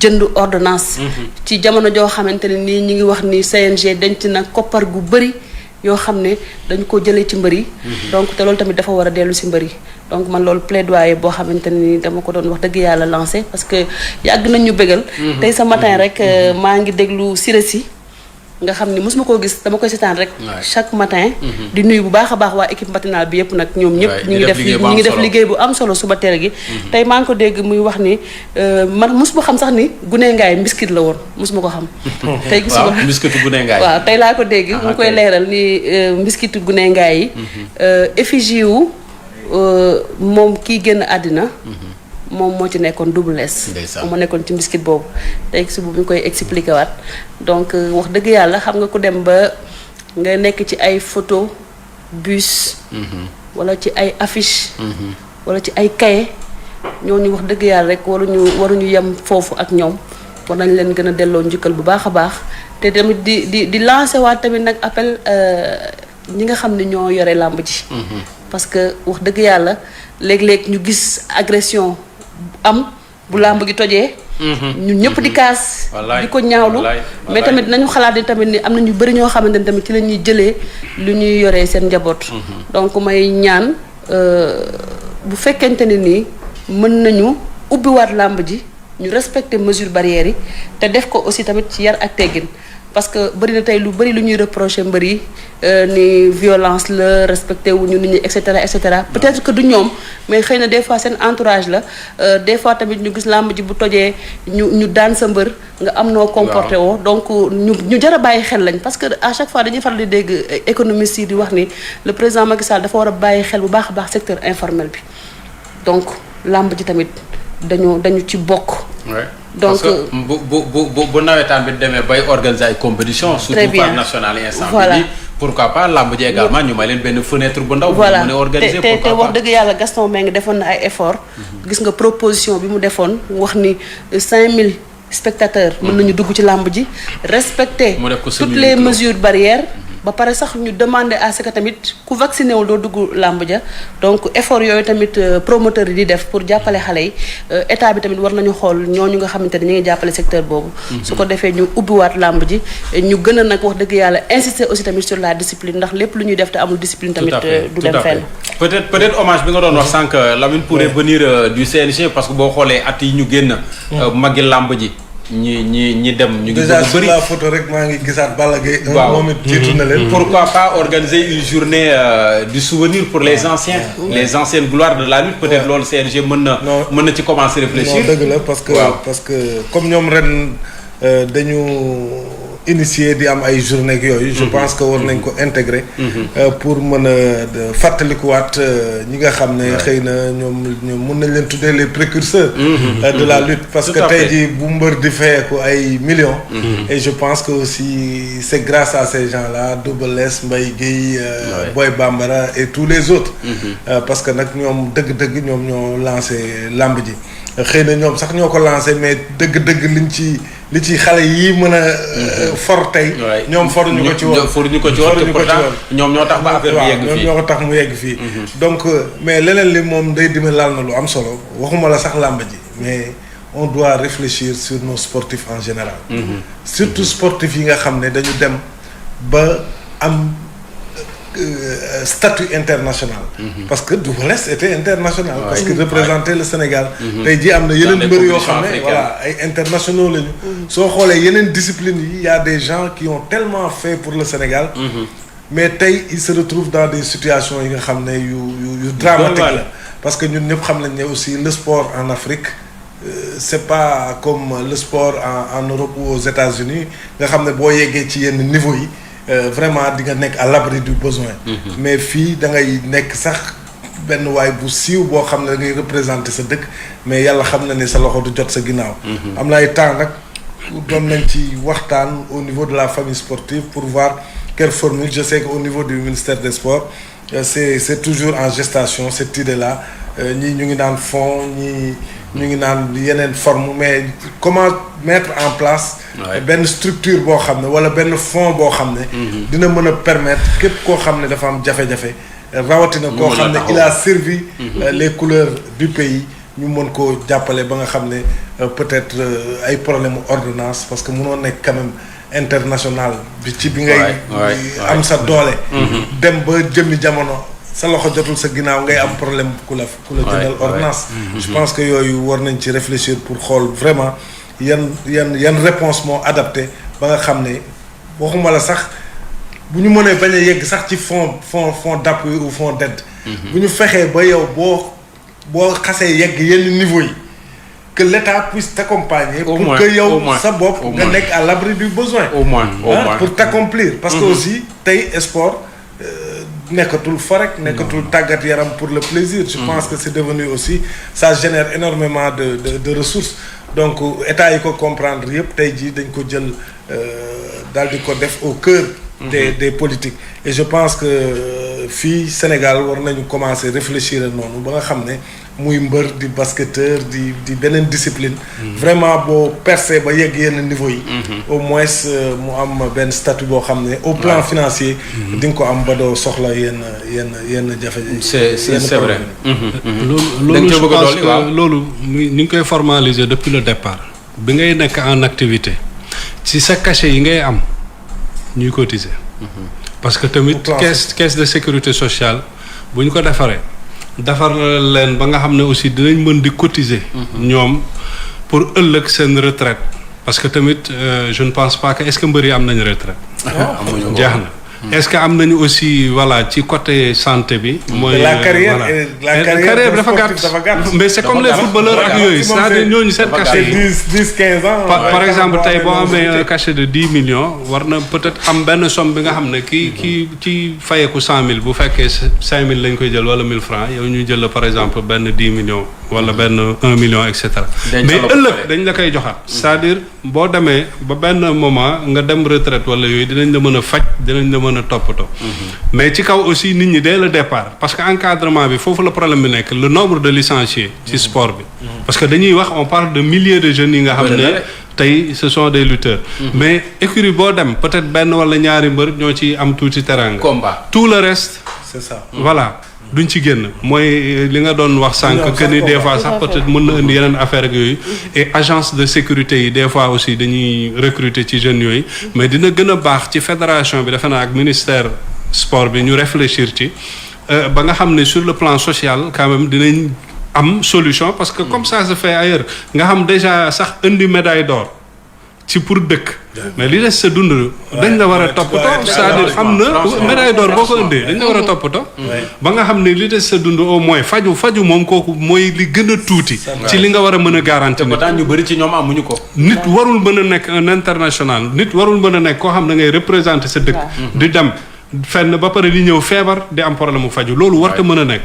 jënd ordonnance. ci jamono joo xamante ne nii ñu ngi wax ni CNG denc na koppar gu bëri yoo xam ne dañ ko jëlee ci mbër yi. donc te loolu tamit dafa war a dellu si mbër yi. donc man loolu plaidoyer boo xamante ni dama ko doon wax dëgg yàlla lancé parce que yàgg nañ ñu bégal. tey sa matin rek maa ngi déglu Siré nga xam ni mosuma koo gis dama koy seetaan rek. chaque matin. di nuyu bu baax a baax waa équipe matinale bi yëpp nag ñoom ñëpp. ñu ngi def liggéey bu am solo suba teel gi. tey maa ngi ko dégg muy wax ni man mosuma xam sax ni Gune Ngaay mbiskit la woon mosuma ko xam. tey gisuma waaw mbiskitu Gune Ngaay. waaw tey laa ko dégg mu koy leeral ni mbiskitu Gune Ngaay yi. effigie wu moom kii génn àddina. moom moo ci nekkoon Double Less moom moo nekkoon ci mbiskit boobu tey suba bi ñu koy expliqué waat donc wax dëgg yàlla xam nga ku dem ba nga nekk ci ay photo bus wala ci ay affiche wala ci ay cahier ñooñu wax dëgg yàlla rek waruñu yem foofu ak ñoom war nañ leen gën a delloo njukkal bu baax a baax te tamit di lancer waat tamit nag appel ñi nga xam ne ñoo yore làmb ji parce que wax dëgg yàlla léeg-léeg ñu gis agression am bu làmb gi tojee ñun ñëpp di kaas di ko ñaawlu mais tamit nañu xalaat ni tamit ni am na ñu bëri ñoo xamante ni tamit ci la ñuy jëlee lu ñuy yoree seen njaboot donc may ñaan bu fekkente ne nii mën nañu ubbiwaat làmb ji ñu respecter mesures barrières yi te def ko aussi tamit ci yar ak teggin parce que bëri na tey lu bëri lu ñuy reprocher mbër yi ni violence la respecté wuñu nit ñi et cetera peut-être que du ñoom mais xëy na des fois seen entourage la des fois tamit ñu gis làmb ji bu tojee ñu daan sa mbër nga am noo comporté woo donc ñu jar a bàyyi xel lañ parce que à chaque fois dañuy faral di dégg économistes yi di wax ni le président Macky Sall dafa war a bàyyi xel bu baax a baax secteur informel bi donc làmb ji tamit dañu ci bokk. parce donc que bu nawetaan bi demee bay organiser ay compétition surtout phase nationale yi instant bi pourquoi pas làmb ji également ñu may leen benn fenêtre bu ndaw. voilà bu mën a organiser te wax dëgg yàlla Gaston Mbengue defoon na ay effort. gis nga proposition bi mu defoon wax ni 5000 spectateurs. mën nañu dugg ci làmb ji respecter toutes les mesures barrières. ba pare sax ñu demander à ce que tamit ku vacciné wul doo dugg làmb ja donc effort yooyu tamit promoteur yi di def pour jàppale xale yi état bi tamit war nañu xool ñooñu nga xamante ne ñu ngi jàppale secteur boobu su ko defee ñu ubbiwaat làmb ji ñu gën a nag wax dëgg yàlla insister aussi tamit sur la discipline ndax lépp lu ñuy def te amul discipline tamit du dem fenn peut-être hommage bi nga doon wax sànq Lamine pourrait venir du CNG parce que boo xoolee at yi ñu génn magi làmb ji ñi dem ñu ngi déjà sur la photo rek maa ngi gisaat Balla Gaye moom it jiitu na leen pourquoi pas organiser une journée du souvenir pour les anciens les anciennes gloires de la lutte peut-être loolu CNG mën na ci commencer réfléchir non dëgg la parce que comme ñoom ren dañu initier di am ay journée ak yooyu je pense que war nañ ko intégrer pour mën a fàttalikuwaat ñi nga xam ne xëy na ñoom mën nañ leen tuddee les précurseurs de la lutte parce que tey jii bu mbër di fayeeku ay millions et je pense que aussi c'est grâce à ces gens-là Double Less Mbaye Guèye Boy Bambara et tous les autres parce que nag ñoom dëgg-dëgg ñoom ñoo lancé lamb ji xëy na ñoom sax ñoo ko lancé mais dëgg-dëgg li ci xale yii mën a for tey ñoom foruñu ko ci woon pourtant ñoom ñoo tax ba affaire bi yegg fii ñoo ko tax mu yegg fii donc mais leneen li moom day dime laal na lu am solo waxuma la sax làmb ji mais on doit réfléchir sur nos sportifs en général surtout sportifs yi nga xam ne dañu dem ba am statut international parce que Double Less était international parce que représentait le Sénégal tey jii am na yeneen mbër yoo xam ne voilà ay internationaux lañu soo xoolee yeneen disciplines yi y a des gens qui ont tellement fait pour le Sénégal mais tey ils se retrouvent dans des situations yi nga xam ne yu dramatique la parce que ñun ñëpp xam nañ ne aussi le sport en Afrique c'est pas comme le sport en Europe ou aux États-Unis nga xam ne boo yeggee ci yenn niveau yi vraiment di nga nekk à l'abri du besoin mais fii da ngay nekk sax benn waay bu siiw boo xam ne da ngay représenter sa dëkk mais yàlla xam na ne sa loxo du jot sa ginnaaw am na ay temps nag doon nañ ci waxtaan au niveau de la famille sportive pour voir quelle formule je sais que au niveau du ministère des sports c'est toujours en gestation cette idée-là ñii ñu ngi naan fonds ñii ñu ngi naan yeneen forme mais comment mettre en place benn structure boo xam ne wala benn fonds boo xam ne dina mën a permettre képp koo xam ne dafa am jafe-jafe rawatina koo xam ne il a servi les couleurs du pays ñu mën koo jàppale ba nga xam ne peut-être ay problème ordonnance parce que mënoo nekk quand même international bi ci bi ngay am sa doole dem ba jëmmi jamono sa loxo jotul sa ginnaaw ngay am problème ku la jëndal ordonnance je pense que yooyu war nañ ci réfléchir pour xool vraiment yan réponse moo adapté ba nga xam ne waxuma la sax bu ñu mënee bañ a yegg sax ci fonds d'appui ou fonds d'aide bu ñu fexee ba yow boo xasee yegg yenn niveau yi que l'État puisse t'accompagner pour que yow sa bopp nga nekk à l'abri du besoin au moins pour t'accomplir parce que aussi tey sport nekkatul fa rek nekkatul tàggat yaram pour le plaisir je pense que c'est devenu aussi ça génère énormément de ressources donc état yi ko comprendre yëpp tey jii dañ ko jël daal di ko def au cœur des politiques et je pense que fii Sénégal war nañu commencer réfléchir noonu ba nga xam ne muy mbër di basketteur di beneen discipline vraiment boo percé ba yegg yenn niveau yi au moins mu am benn statut boo xam ne au plan financier di nga ko am ba doo soxla yenn jafe c'est vrai loolu je pense que loolu ni ngi koy formaliser depuis le départ bi ngay nekk en activité ci sa cachet yi ngay am ñuy cotiser parce que tamit caisse de sécurité sociale bu ñu ko defar leen ba nga xam ne aussi dinañ mën di cotiser ñoom pour ëllëg seen retraite parce que tamit je ne pense pas que est-ce que mbër yi am nañu retraite jeex na est-ce que am nañu aussi voilà ci côté santé bi mooy la carrière bi dafa gàtt mais c'est comme les footballeurs ak yooyu c'est-à-dire ñooñu seen cachet yi 10-15 ans par exemple tey boo amee un cachet de 10 millions war na peut-être am benn somme bi nga xam ne kii fayeeku 100 000 bu fekkee 5 000 lañ koy jël wala 1000 francs yow ñu jël la par exemple benn 10 millions wala benn 1 million et cetera mais ëllëg dañ la koy joxaat c'est-à-dire boo demee ba benn moment nga dem retraite wala yooyu dinañ la mën a faj dinañ la mën mën a toppatoo. mais ci kaw aussi nit ñi dès le départ parce que encadrement bi foofu la problème bi nekk le nombre de licenciés ci sport bi. parce que dañuy wax on parle de milliers de jeunes yi nga xam ne tey ce sont des lutteurs. mais écurie boo dem peut-être benn wala ñaari mbër ñoo ci am tuuti teranga. combat tout le reste. c'est ça. voilà duñ ci génn mooy li nga doon wax sànq que ni des fois sax peut-être mën na indi yeneen affaire ak yooyu. et agence de sécurité yi des fois aussi dañuy recruter ci jeunes yooyu. mais dina gën a baax ci fédération bi defe naa ak ministère sport bi ñu réfléchir ci ba nga xam ne sur le plan social quand même dinañ am solution parce que comme ça se fait ailleurs nga xam déjà sax indi médaille d'or ci pour dëkk. mais li des sa dund dañ la war a toppatoo c'est-à-dire am na médaille d'or boo ko indee dañ la war a toppatoo ba nga xam ne li des sa dund au moins faju moom kooku mooy li gën a tuuti ci li nga war a mën a garantir nit ñu bëri ci ñoom amuñu ko nit warul mën a nekk un international nit warul mën a nekk koo xam da ngay représenter sa dëkk di dem fenn ba pare di ñëw feebar di am problème mu faju loolu warta mën a nekk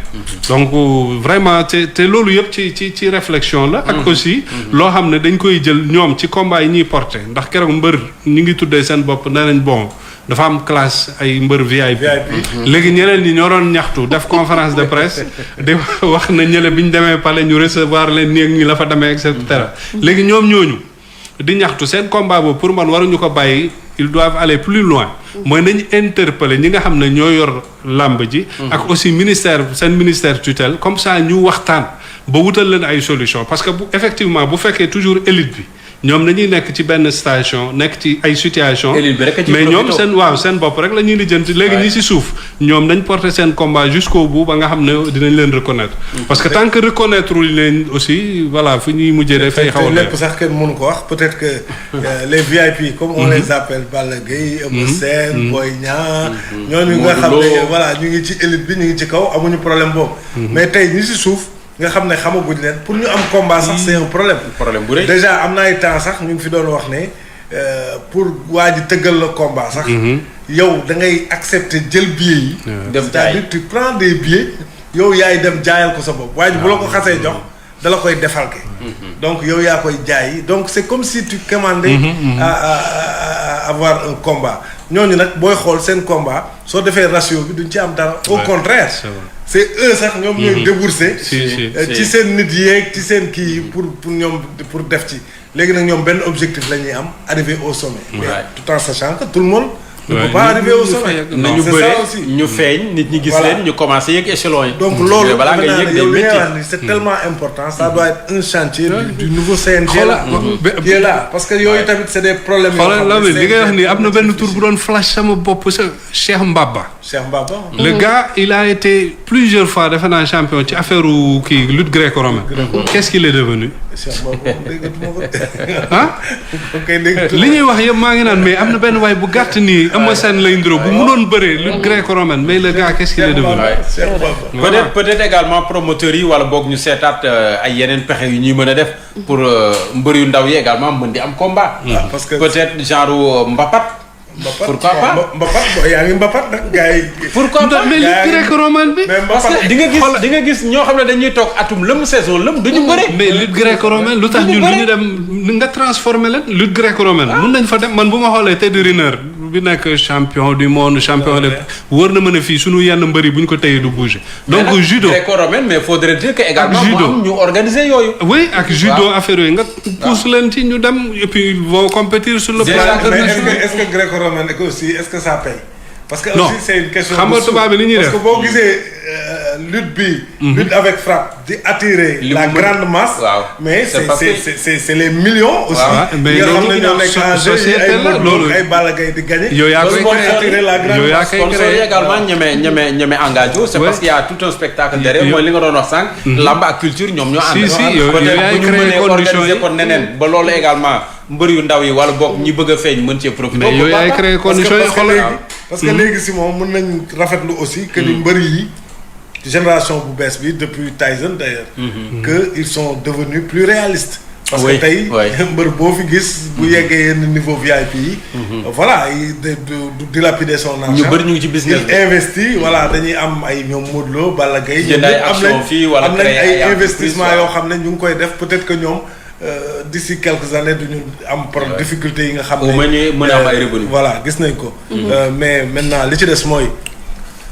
donc vraiment te loolu yëpp ci réflexion la ak aussi loo xam ne dañ koy jël ñoom ci combat yi ñuy porter ndax keroog mbër ñu ngi tuddee seen bopp nee nañ bon dafa am classe ay mbër VIP léegi ñeneen ñi ñoo doon ñaxtu def conférence de presse di wax na ñële bi ñu demee palais ñu recevoir leen nii ak ñi la fa demee et cetera léegi ñoom ñooñu di ñaxtu seen combat boobu pour man waruñu ko bàyyi ils doivent aller plus loin mooy nañu interpeller ñi nga xam ne ñoo yor làmb ji ak aussi seen ministère tutelle comme ça ñu waxtaan ba wutal leen ay solution parce que effectivement bu fekkee toujours élite bi ñoom dañuy nekk ci benn station nekk ci ay situation mais ñoom seen bopp rek la ñuy lijjanti léegi ñi ci suuf ñoom dañ porter seen combat jusqu'au bout ba nga xam ne dinañ leen reconnaître parce que tant que reconnaître luñ leen aussi voilà fu ñuy mujjee dafay xaw a lépp sax kenn mënu ko wax peut-être que les VIP comme on les appelle Balla Gaye Eumeu Sène Boy Niang ñooñu nga xam ne voilà ñu ngi ci élite bi ñu ngi ci kaw amuñu problème boobu mais tey ñi ci suuf nga xam ne xamaguñ leen pour ñu am combat sax c'est un problème bu rëy déjà am na ay temps sax ñu ngi fi doon wax ne pour waa ji tëggal la combat sax yow da ngay accepter jël billets yi c'est-à-dire tu prends des billets yow yaay dem jaayal ko sa bopp waa ji bu la ko xasee jox dala koy defalke donc yow yaa koy jaay donc c'est comme si tu commandais à avoir un combat ñooñu nag booy xool seen combat soo defee ratio bi duñ ci am dara au contraire c'est eux sax ñoom ñooy débourser ci seen nit yeeg ci seen kii pour ñoom pour def ci léegi nag ñoom benn objectif la ñuy am arriver au sommet mais tout en sachant que tout le monde ne peut pas arriver au sommet nañu bëre ñu feeñ nit ñi gis leen ñu commencé yëg échelon yi donc loolu balaa nga yëg yow li ngay wax ni c'est tellement important ça doit être un chantier du nouveau CNG là qui est là parce que yooyu tamit c'est des problèmes xoolal la li ngay wax ni am na benn tour bu doon flash sama bopp sa Cheikh Mbaba le gars il a été plusieurs fois defe naa champion ci affaire kii lutte gréco-romaine qu'est-ce qu'il est devenu ah li ñuy wax yëpp maa ngi naan mais am na benn waay bu gàtt nii Eumeu Sène lay ndiro bu mënoon bëree lutte gréco-romaine mais le gars qu'est-ce qu'il est devenu peut-être également promoteurs yi wala boog ñu seetaat ay yeneen pexe yu ñuy mën a def pour mbër yu ndaw yi également mën di am combat parce que peut-être genre mbapat pourquoi pas mbapat yaa ngi mbapat nag gars yi pourquoi pas mais lutte gréco-romaine bi parce que di nga gis ñoo xam ne dañuy toog atum lëm saison lëm duñu bëre mais lutte gréco-romaine lu tax ñun duñu dem nga transformer leen lutte gréco-romaine mun nañ fa dem man bu ma xoolee Teddy Riner bi nekk champion du monde champion de wër na mën a fii suñu yenn mbëri bu ñu ko téyee du bouger donc judo gréco-romaine mais faudrait dire que également mu am ñu organiser yooyu oui ak judo affaire yooyu nga pousse leen ci ñu dem et puis ils vont compétir sur le plan international est-ce que gréco-romaine aussi est-ce que ça paye parce que non aussi c'est une question xam nga tubaab bi li ñuy def parce que boo gisee lutte bi lutte avec frappe di attirer la grande masse mais c'est les millions aussi mais nga xam ne ñoo nekk en jeu ay loolu ay Balla Gaye di gagner yow yaa koy attirer la grande masse sponsor yi également ñeme engagé c'est parce qu'il y a tout un spectacle derrière mooy li nga doon wax sànq lamb ak culture ñoom ñoo ànd peut-être bu ñu mënee organiser ko neneen ba loolu également mbër yu ndaw yi wala boog ñi bëgg a feeñ mën cee profiter mais yow yaay créé condition yi xoolal parce que léegi si moom mën nañ rafetlu aussi que ni mbër yi génération bu bees bi depuis Tyson d'ailleurs que ils sont devenus plus réalistes parce que tey mbër boo fi gis bu yeggee yenn niveau VIP yi voilà du dilapider son argent ñu bëri ñu ngi ci business il investit voilà dañuy am ay ñoom Modou Lo Balla Gaye jënd ay action fii wala am nañ ay investissement yoo xam ne ñu ngi koy def peut-être que ñoom d'ici quelques années duñu am problème difficulté yi nga xam au moins ñu mën a am ay revenu. voilà gis nañ ko. mais maintenant li ci des mooy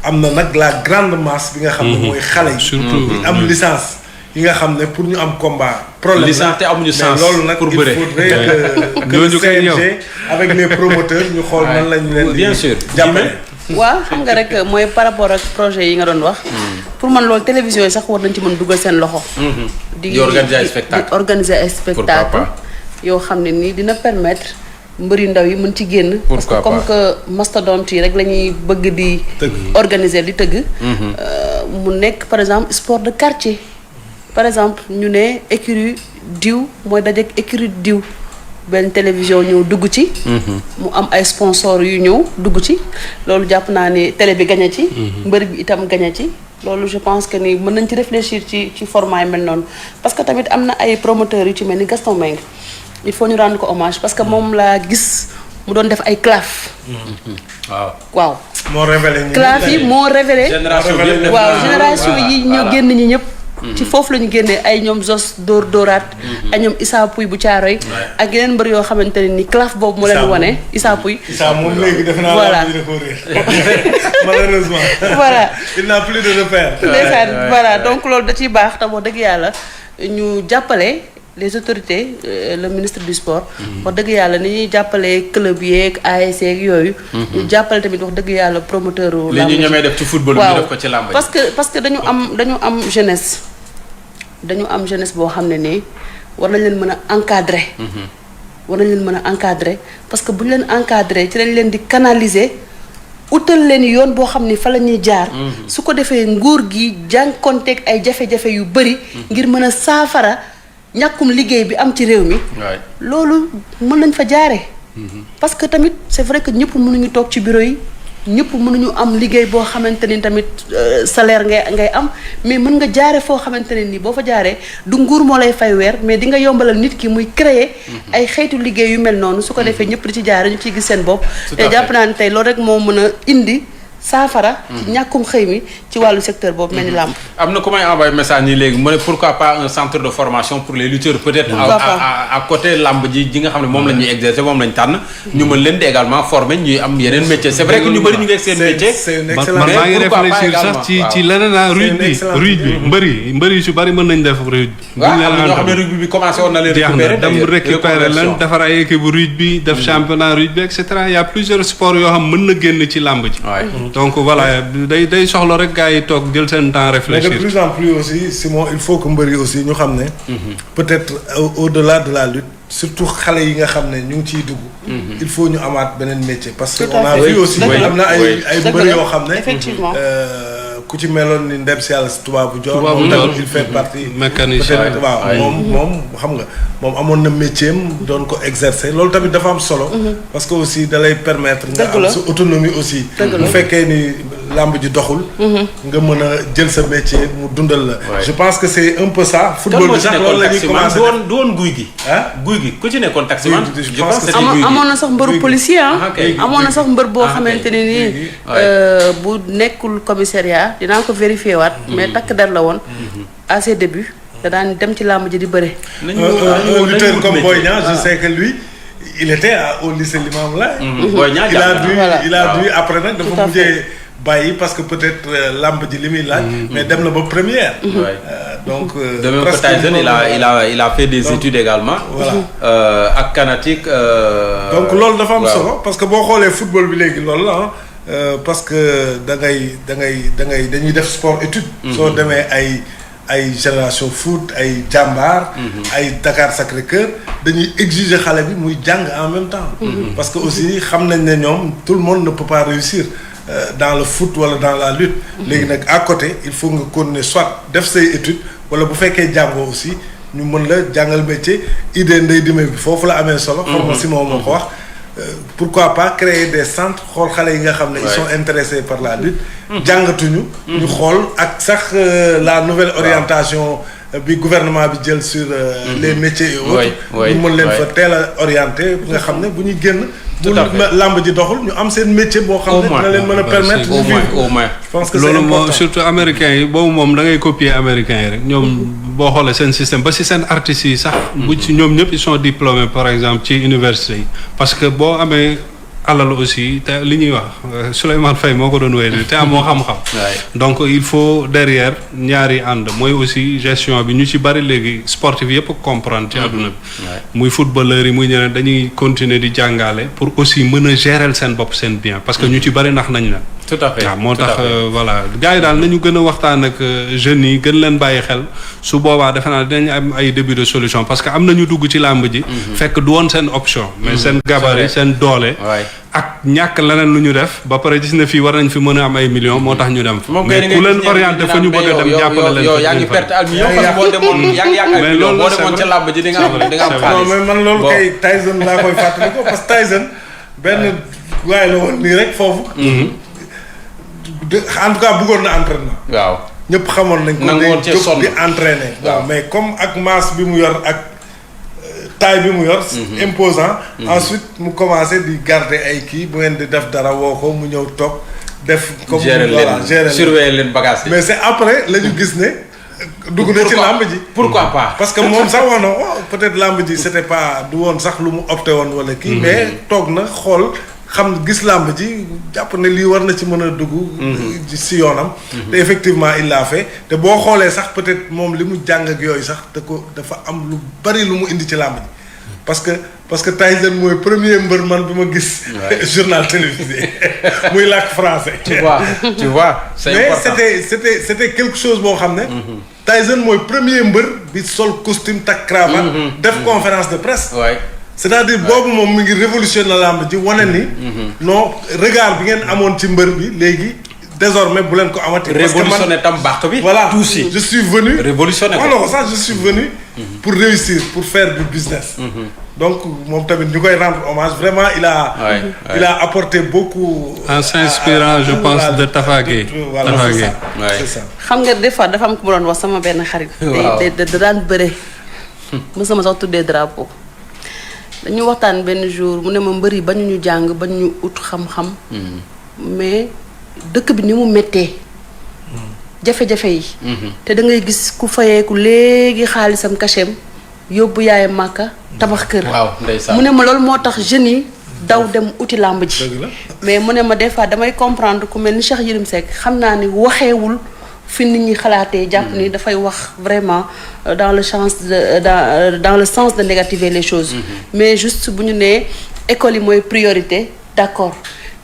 am na nag la grande masse bi nga xam ne mooy xale yi. surtout am licence yi nga xam ne pour ñu am combat. problème licence te amuñu sens loolu nag il faudrait que le CNG avec les promoteurs ñu xool nan lañu leen di. bien sûr jàppale. waaw xam nga rek mooy par rapport ak projet yi nga doon wax. pour man loolu télévision yi sax war nañ ci mën dugal seen loxo. di organiser ay spectacle di organiser ay spectacle yoo xam ne nii dina permettre mbëri ndaw yi mën ci génn. parce que comme que mastodonte yi rek la ñuy bëgg di. organiser di tëgg. mu nekk par exemple sport de quartier. par exemple ñu ne écurie diw mooy dajeek écurie diw. benn télévision ñëw dugg ci. mu am ay sponsors yu ñëw dugg ci. loolu jàpp naa ne télé bi gañe ci. mbër bi itam gañe ci. loolu je pense que ni mën nañ ci réfléchir ci format yi mel noonu parce que tamit am na ay promoteurs yu ci mel ni Gaston Mbengue il faut ñu rendre ko hommage parce que moom laa gis mu doon def ay claf. waaw. moo révélé claf yi moo révélé. génération yi ñu génn ñi ñëpp. ci foofu la ñu génnee ay ñoom Zos Dóoraat ay ñoom Issa Pouye bu Caaroy ak yeneen mbër yoo xamante ne ni claf boobu moo leen wane Issa Pouye. Issa moom léegi defe naa la dina ko réer malheureusement. voilà il n'a plus de repères. ndeysaan voilà donc loolu da ciy baax te wax dëgg yàlla ñu jàppale les autorités le ministre du sport. wax dëgg yàlla ni ñuy jàppale club yeeg ASC yeeg yooyu. ñu jàppale tamit wax dëgg yàlla promoteur u li ñu ñemee def ci football bi ñu def ko ci làmb parce que dañu am jeunesse. dañu am jeunesse boo xam ne nii war nañ leen mën a encadrer. war nañ leen mën a encadrer parce que bu ñu leen encadrer ci lañ leen di canaliser utal leen yoon boo xam ni fa la ñuy jaar. su ko defee nguur gi jànkonteeg ay jafe-jafe yu bëri. ngir mën a saafara ñàkkum liggéey bi am ci réew mi. loolu mën nañ fa jaare parce que tamit c'est vrai que ñëpp mënuñu toog ci bureau yi. ñëpp mënuñu am liggéey boo xamante ni tamit salaire ngay am mais mën nga jaare foo xamante ne ni boo fa jaaree du nguur moo lay fay weer mais di nga yombalal nit ki muy créer ay xeetu liggéey yu mel noonu su ko defee ñëpp di ci jaare ñu ciy gis seen bopp te jàpp naa ne tey loolu rek moo mën a indi saafara ci ñàkkum xëy mi ci wàllu secteur boobu mel ni làmb am na ku may envoyé message nii léegi mu ne pourquoi pas un centre de formation pour les lutteurs peut-être à côté làmb ji nga xam ne moom la ñuy exercer moom lañ tànn ñu mën leen di également former ñuy am yeneen métier c'est vrai que ñu bëri ñu ngi ak seen métier man maa ngi réfléchir sax ci leneen rugby mbër yi su bëri mën nañ def rugby waaw am na ñoo xam ne rugby bi commencé woon na leen récupérer leen defar ay équipe rugby def championnat rugby et cetera il y a plusieurs sports yoo xam mën na génn ci làmb ji donc voilà day soxla rek gars yi toog jël seen temps réfléchir. mais de plus en plus aussi Simon il faut que mbër yi aussi ñu xam ne. peut-être au-delà de la lutte surtout xale yi nga xam ne ñu ngi ciy dugg. il faut ñu amaat beneen métier. parce que on a vu aussi am na ay mbër yoo xam ne. effectivement ku ci meloon ni ndem si yàlla si tubaabu joor moom tamit il fait partie mécanicien peut-être waaw moom xam nga moom amoon na métier am doon ko exercer loolu tamit dafa am solo parce que aussi da lay permettre nga am sa autonomie aussi bu fekkee ni làmb ji doxul nga mën a jël sa métier mu dundal la je pense que c'est un peu ça football bi sax loolu la ñuy commencer du woon guy gi guy gi ku ci nekkoon taximan je pense que amoon na sax mbëru policier amoon na sax mbër boo xamante ne nii bu nekkul commissariat dinaa ko vérifier waat mais takk der la woon à ses débuts da daan dem ci làmb ji di bëre un lutteur comme Boy Niang je sais que lui il était au lycée Limamoulaye il a dû après nag dafa mujjee bàyyi parce que peut-être lamb ji li muy laaj mais dem na ba première donc de même que Tyson il a fait des études également voilà ak Kanatik donc loolu dafa am solo parce que boo xoolee football bi léegi loolu la parce que dañuy def sport étude soo demee ay génération foot ay jàmbaar ay Dakar Sacré-Cœur dañuy exiger xale bi muy jàng en même temps parce que aussi xam nañ ne ñoom tout le monde ne peut pas réussir dans le foot wala dans la lutte léegi nag à côté il faut nga continuer soit def say études wala bu fekkee jàngoo aussi ñu mën la jàngal métier idée ndey dime bi foofu la amee solo xam nga si moom moo ko wax pourquoi pas créer des centres xool xale yi nga xam ne ils sont intéressés par la lutte jàngatuñu ñu xool ak sax la nouvelle orientation bi gouvernement bi jël sur les métiers et autres ñu mën leen fa teel a orienté bi nga xam ne bu ñuy génn bu làmb ji doxul ñu am seen métier boo xam ne dina leen mën a permettre au moins je pense que loolu moom surtout américains yi boobu moom da ngay copier américains yi rek ñoom boo xoolee seen système ba si seen artistes yi sax. bu ci ñoom ñëpp ils sont diplômés par exemple ci université yi parce que boo amee. alal aussi te li ñuy wax Souleymane Faye moo ko doon wéy te amoo xam-xam. donc il faut derrière ñaari ànd mooy aussi gestion bi ñu ci bari léegi sportif yëpp comprendre ci àdduna bi. muy footballeur yi muy ñeneen dañuy continuer di jàngale pour aussi mën a gérer seen bopp seen bien parce que ñu ci bari nax nañ la. tout à fait waaw moo tax voilà gars yi daal nañu gën a waxtaan ak jeunes yi gën leen bàyyi xel su boobaa defe naa dinañ am ay début de solution parce que am nañu dugg ci làmb ji. fekk du woon seen option. mais seen gabarit seen doole. ak ñàkk leneen lu ñu def ba pare gis na fii war nañ fi mën a am ay millions moo tax ñu dem fa. mais ku leen orienté fa ñu bëgg a dem jàppale leen. yow yaa ngi perte al million parce que boo demoon yaa ngi yaakaar million boo demoon ca làmb ji di nga am xaalis. mais man loolu kay Tyson laa koy fàttali ko parce que Tyson benn waaye la woon nii rek foofu. en tout cas bëggoon na entraînement. waaw ñëpp xamoon nañ ko. nangoon cee sonn di entraîner. waaw mais comme ak masse bi mu yor ak taille bi mu yor. imposant. ensuite mu commencé di garder ay kii bu ngeen di def dara woo ko mu ñëw toog def. comme gérer leen surveiller leen bagage yi. mais c'est après la ñu gis ne. dugg na ci làmb ji. pourquoi pas. parce que moom sax wax na peut-être làmb ji c'était pas du woon sax lu mu opté woon wala kii. mais toog na xool. xam gis làmb ji jàpp ne lii war na ci mën a dugg. si yoonam. te effectivement il l'a fait te boo xoolee sax peut-être moom li mu jàng ak yooyu sax dafa am lu bari lu mu indi ci làmb ji. parce que Tyson mooy premier mbër man bi ma gis. journal télévisé muy làkk français. tu vois c'est important mais c'était quelque chose boo xam ne. Tyson mooy premier mbër bi sol costume takk cravate. def conférence de presse. c'est-à-dire boobu moom mi ngi révolutionner làmb ji wane ni. non regard bi ngeen amoon ci mbër bi léegi désormais bu leen ko amati. parce que révolutionner tam baax bi. voilà tout si je suis venu. révolutionner ko voilà ça je suis venu. pour réussir pour faire du business. donc moom tamit ñu koy rendre hommage vraiment il a apporté beaucoup. en s'inspirant je pense de Tafa Gueye. voilà c'est ça. xam nga des fois dafa am ku ma doon wax sama benn xarit. waaw da daan bëre. mos ma sax tuddee drapeau. dañu waxtaan benn jour mu ne ma mbër yi bañu ñu jàng bañu ñu ut xam-xam. mais dëkk bi ni mu méttee. jafe-jafe yi. te da ngay gis ku fayeeku léegi xaalisam cachet yóbbu yaayam màkka tabax kër. waaw ndeysaan mu ne ma loolu moo tax jeunes yi daw dem uti làmb ji. mais mu ne ma des fois damay comprendre ku mel ni Cheikh Yérim Seck xam naa ni waxeewul. fi nit ñi xalaatee jàpp ni dafay wax vraiment dans le sens de négativer les choses. mais juste bu ñu nee école yi mooy priorité d'accord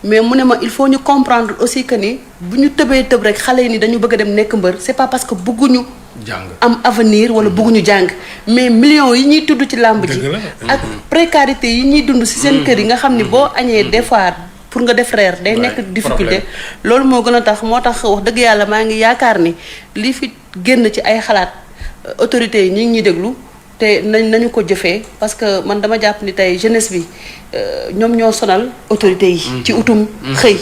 mais mu ne ma il faut ñu comprendre aussi que ni bu ñu tëbee tëb rek xale yi ni dañu bëgg a dem nekk mbër c'est pas parce que bëgguñu jàng am avenir wala bëgguñu jàng mais millions yi ñuy tudd ci làmb ji ak précarité yi ñuy dund ci seen kër yi nga xam ni boo añee des fois pour nga def reer day nekk difficulté loolu moo gën a tax moo tax wax dëgg yàlla maa ngi yaakaar ni lii fi génn ci ay xalaat autorités yi ñu ngi ñuy déglu te nañu ko jëfee parce que man dama jàpp ni tey jeunesse bi ñoom ñoo sonal autorités yi ci utum xëy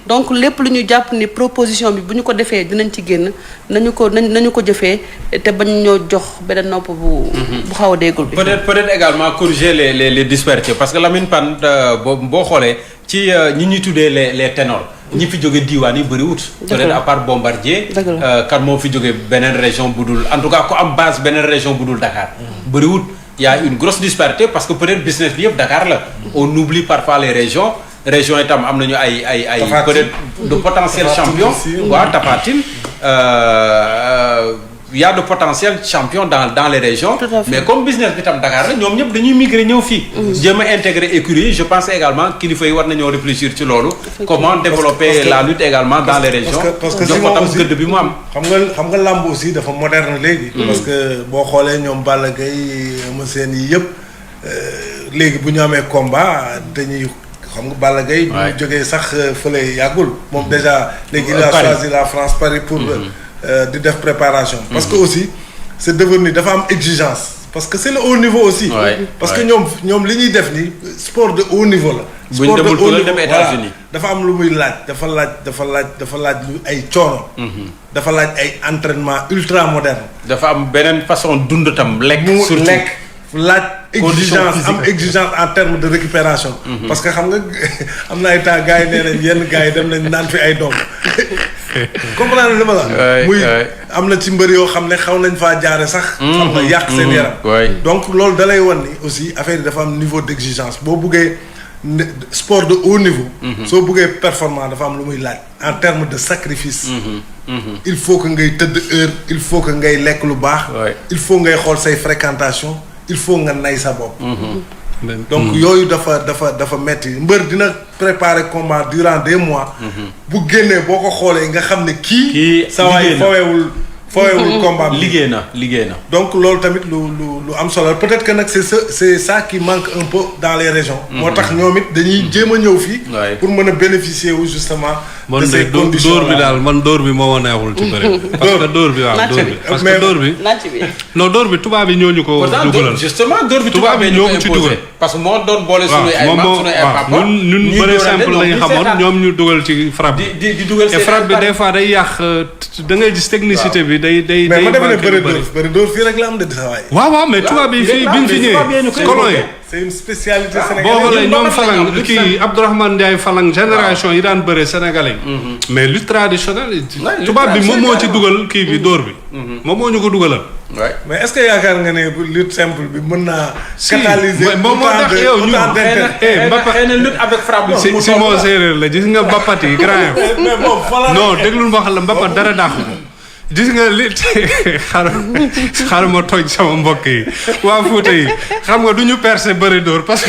donc lépp lu ñu jàpp ni proposition bi bu ñu ko defee dinañ ci génn nañu ko jëfee te bañ ñoo jox beneen nopp bu xaw a déggul bi peut-être également corriger les disparités parce que Lamine Pane boo xoolee ci ñi ñuy tuddee les ténors ñi fi jóge diiwaan yi bëriwut peut-être à part Bombardier kan moo fi jóge beneen région bu dul en tout cas ku am base beneen région bu dul Dakar bëriwut y a une grosse disparité parce que peut-être business bi yëpp Dakar la on oublie parfois les régions itam am nañu ay peut-être de potentiel champion waaw Tapha Tine y a de potentiel champion dans les régions mais comme business bi tam Dakar la ñoom ñëpp dañuy migrer ñëw fii jéem a intégrer écurie je pense également kilifa yi war nañoo réfléchir ci loolu comment développer la lutte également dans les régions parce que jox ko tam gëdd bi mu am xam nga làmb aussi dafa moderne léegi parce que boo xoolee ñoom Balla Gaye ama seen yi yëpp léegi bu ñu amee combat dañuy xam nga Balla Gaye bu ñu jógee sax fële yàggul moom déjà léegi il a choisi la France Paris pour di def préparation parce que aussi c'est devenu dafa am exigence parce que c'est le haut niveau aussi parce que ñoom li ñuy def ni sport de haut niveau la sport de haut niveau voilà dafa am lu muy laaj dafa laaj lu ay coono dafa laaj ay entraînement ultra moderne dafa am beneen façon dund tam lekk surtout laaj exigence en termes de récupération parce que xam nga am na ay temps gars yi nee nañ yenn gars yi dem nañ naan fi ay doom comprendre li ma la. muy am na ci mbër yoo xam ne xaw nañ faa jaare sax. xam nga yàq seen yaram. donc loolu da lay wan ni aussi affaire yi dafa am niveau d'exigence boo buggee sport de haut niveau. soo buggee performant dafa am lu muy laaj en termes de sacrifice. il faut que ngay tëdd heure il faut que ngay lekk lu baax. il faut ngay xool say fréquentation il faut nga nay sa bopp. donc yooyu dafa metti mbër dina préparer combat durant des mois. bu génnee boo ko xoolee nga xam ne kii. sa waay fooyewul combat liggéey na. donc loolu tamit lu am solo peut-être que nag c'est ça qui manque un peu dans les régions. moo tax ñoom it dañuy jéem a ñëw fii. pour mën a bénéficier wu justement. de ces conditions dóor bi daal man dóor bi moo ma neexul ci bëri. parce que dóor bi waaw dóor bi. parce que dóor bi. non dóor bi tubaab yi ñoo ñu ko dugalal. justement dóor bi tubaab yi ñoo ko ci dugal. parce que moo doon boole suñuy ay maam suñuy ay papa. ñun bëri simple lañu xamoon ñoom ñu dugal ci frappe bi. di dugal et frappe bi des fois day yàq da ngay gis technicité bi day mais ma demee bëri dóor fii rek la am de sa waay. waaw mais tubaab yi fii biñ fi ñëwee colon yi. c'est une spécialité sénégalaise. boo xoolee ñoom Falang kii Abdourahmane Ndiaye Falang génération yi daan bëre sénégalais. mais lutte traditionnelle. tubaab bi moom moo ci dugal kii bi dóor bi. moom moo ñu ko dugalal. mais est-ce que yaakaar nga ne lutte simple bi mën naa. catalyser moom moo tax yow ñu xëy na lutte avec frappe si moo séeréer la gis nga mbapat yi grand non déglul ma xam la mbapat dara dàqu ko. gis nga li xaaral ma toj sama mbokk yi waa Fouta yi xam nga du ñu percer bëri dóor parce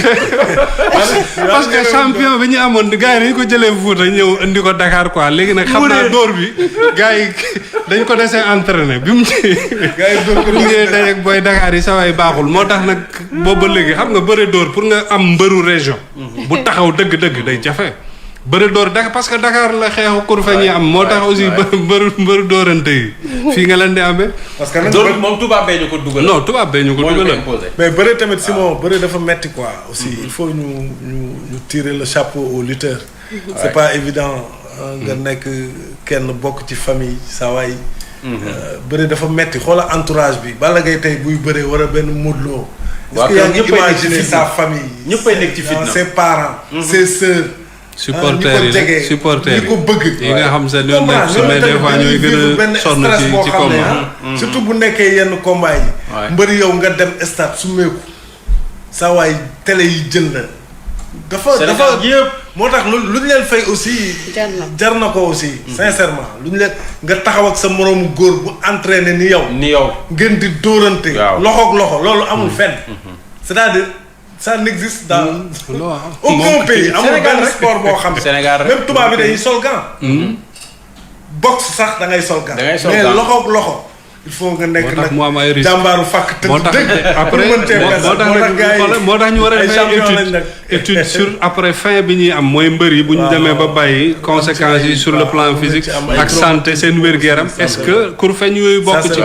que champion bi ñu amoon gars yi dañu ko jëlee Fouta ñëw indi ko Dakar quoi léegi nag xam naa dóor bi gars yi dañ ko desee entraîné bi mu ñëwee dajeeg booy Dakar yi sa waay baaxul moo tax nag boobu ba léegi xam nga bëri dóor pour nga am mbëru région bu taxaw dëgg-dëgg day jafe bëri door Dakar parce que Dakar la xeexu kur fa ñuy am moo tax aussi mbëru dóorante yi fii nga leen di amee. parce que nag moom tubaab bee ñu ko dugal. non tubaab bee ñu ko dugal. mais bëri tamit Simon bëri dafa metti quoi. aussi il faut ñu tirer le chapeau aux lutteurs. c'est pas évident nga nekk kenn bokk ci famille saa waay. bëri dafa metti xoola entourage bi Balla Gaye tey buy bëree war a benn Modou Lo. est-ce que yaa ngi imaginer sa famille. ñëppay nekk ci fitna ses parents. ses sœurs. supporters yi ko bëgg. yi nga xam seen yoon nekk su mais des fois ñooy gën a sonn ci combat. surtout bu nekkee yenn combat yi. mbëri yow nga dem stade su meeku saa waay télé yi jël na. dafa yëpp moo tax lu ñu leen fay aussi. jar na ko aussi. sincèrement lu ñu leen nga taxaw ak sa moroomu góor bu entraîné ni yow. ngeen di dóorante. loxoog loxo loolu amul fenn. c'est-à-dire. ça n'existe dans aucun pays amul benn sport boo xam ne même tubaab bi dañuy sol gant. boxe sax da ngay sol gant. mais loxoog loxo. il faut nga nekk nag jàmbaaru fàkk moo tax après moo tax ñu war a def étude sur après fin bi ñuy am mooy mbër yi bu ñu demee ba bàyyi conséquences yi sur le plan physique ak santé seen wér-gu-yaram est-ce que kur feñ yooyu bokk ci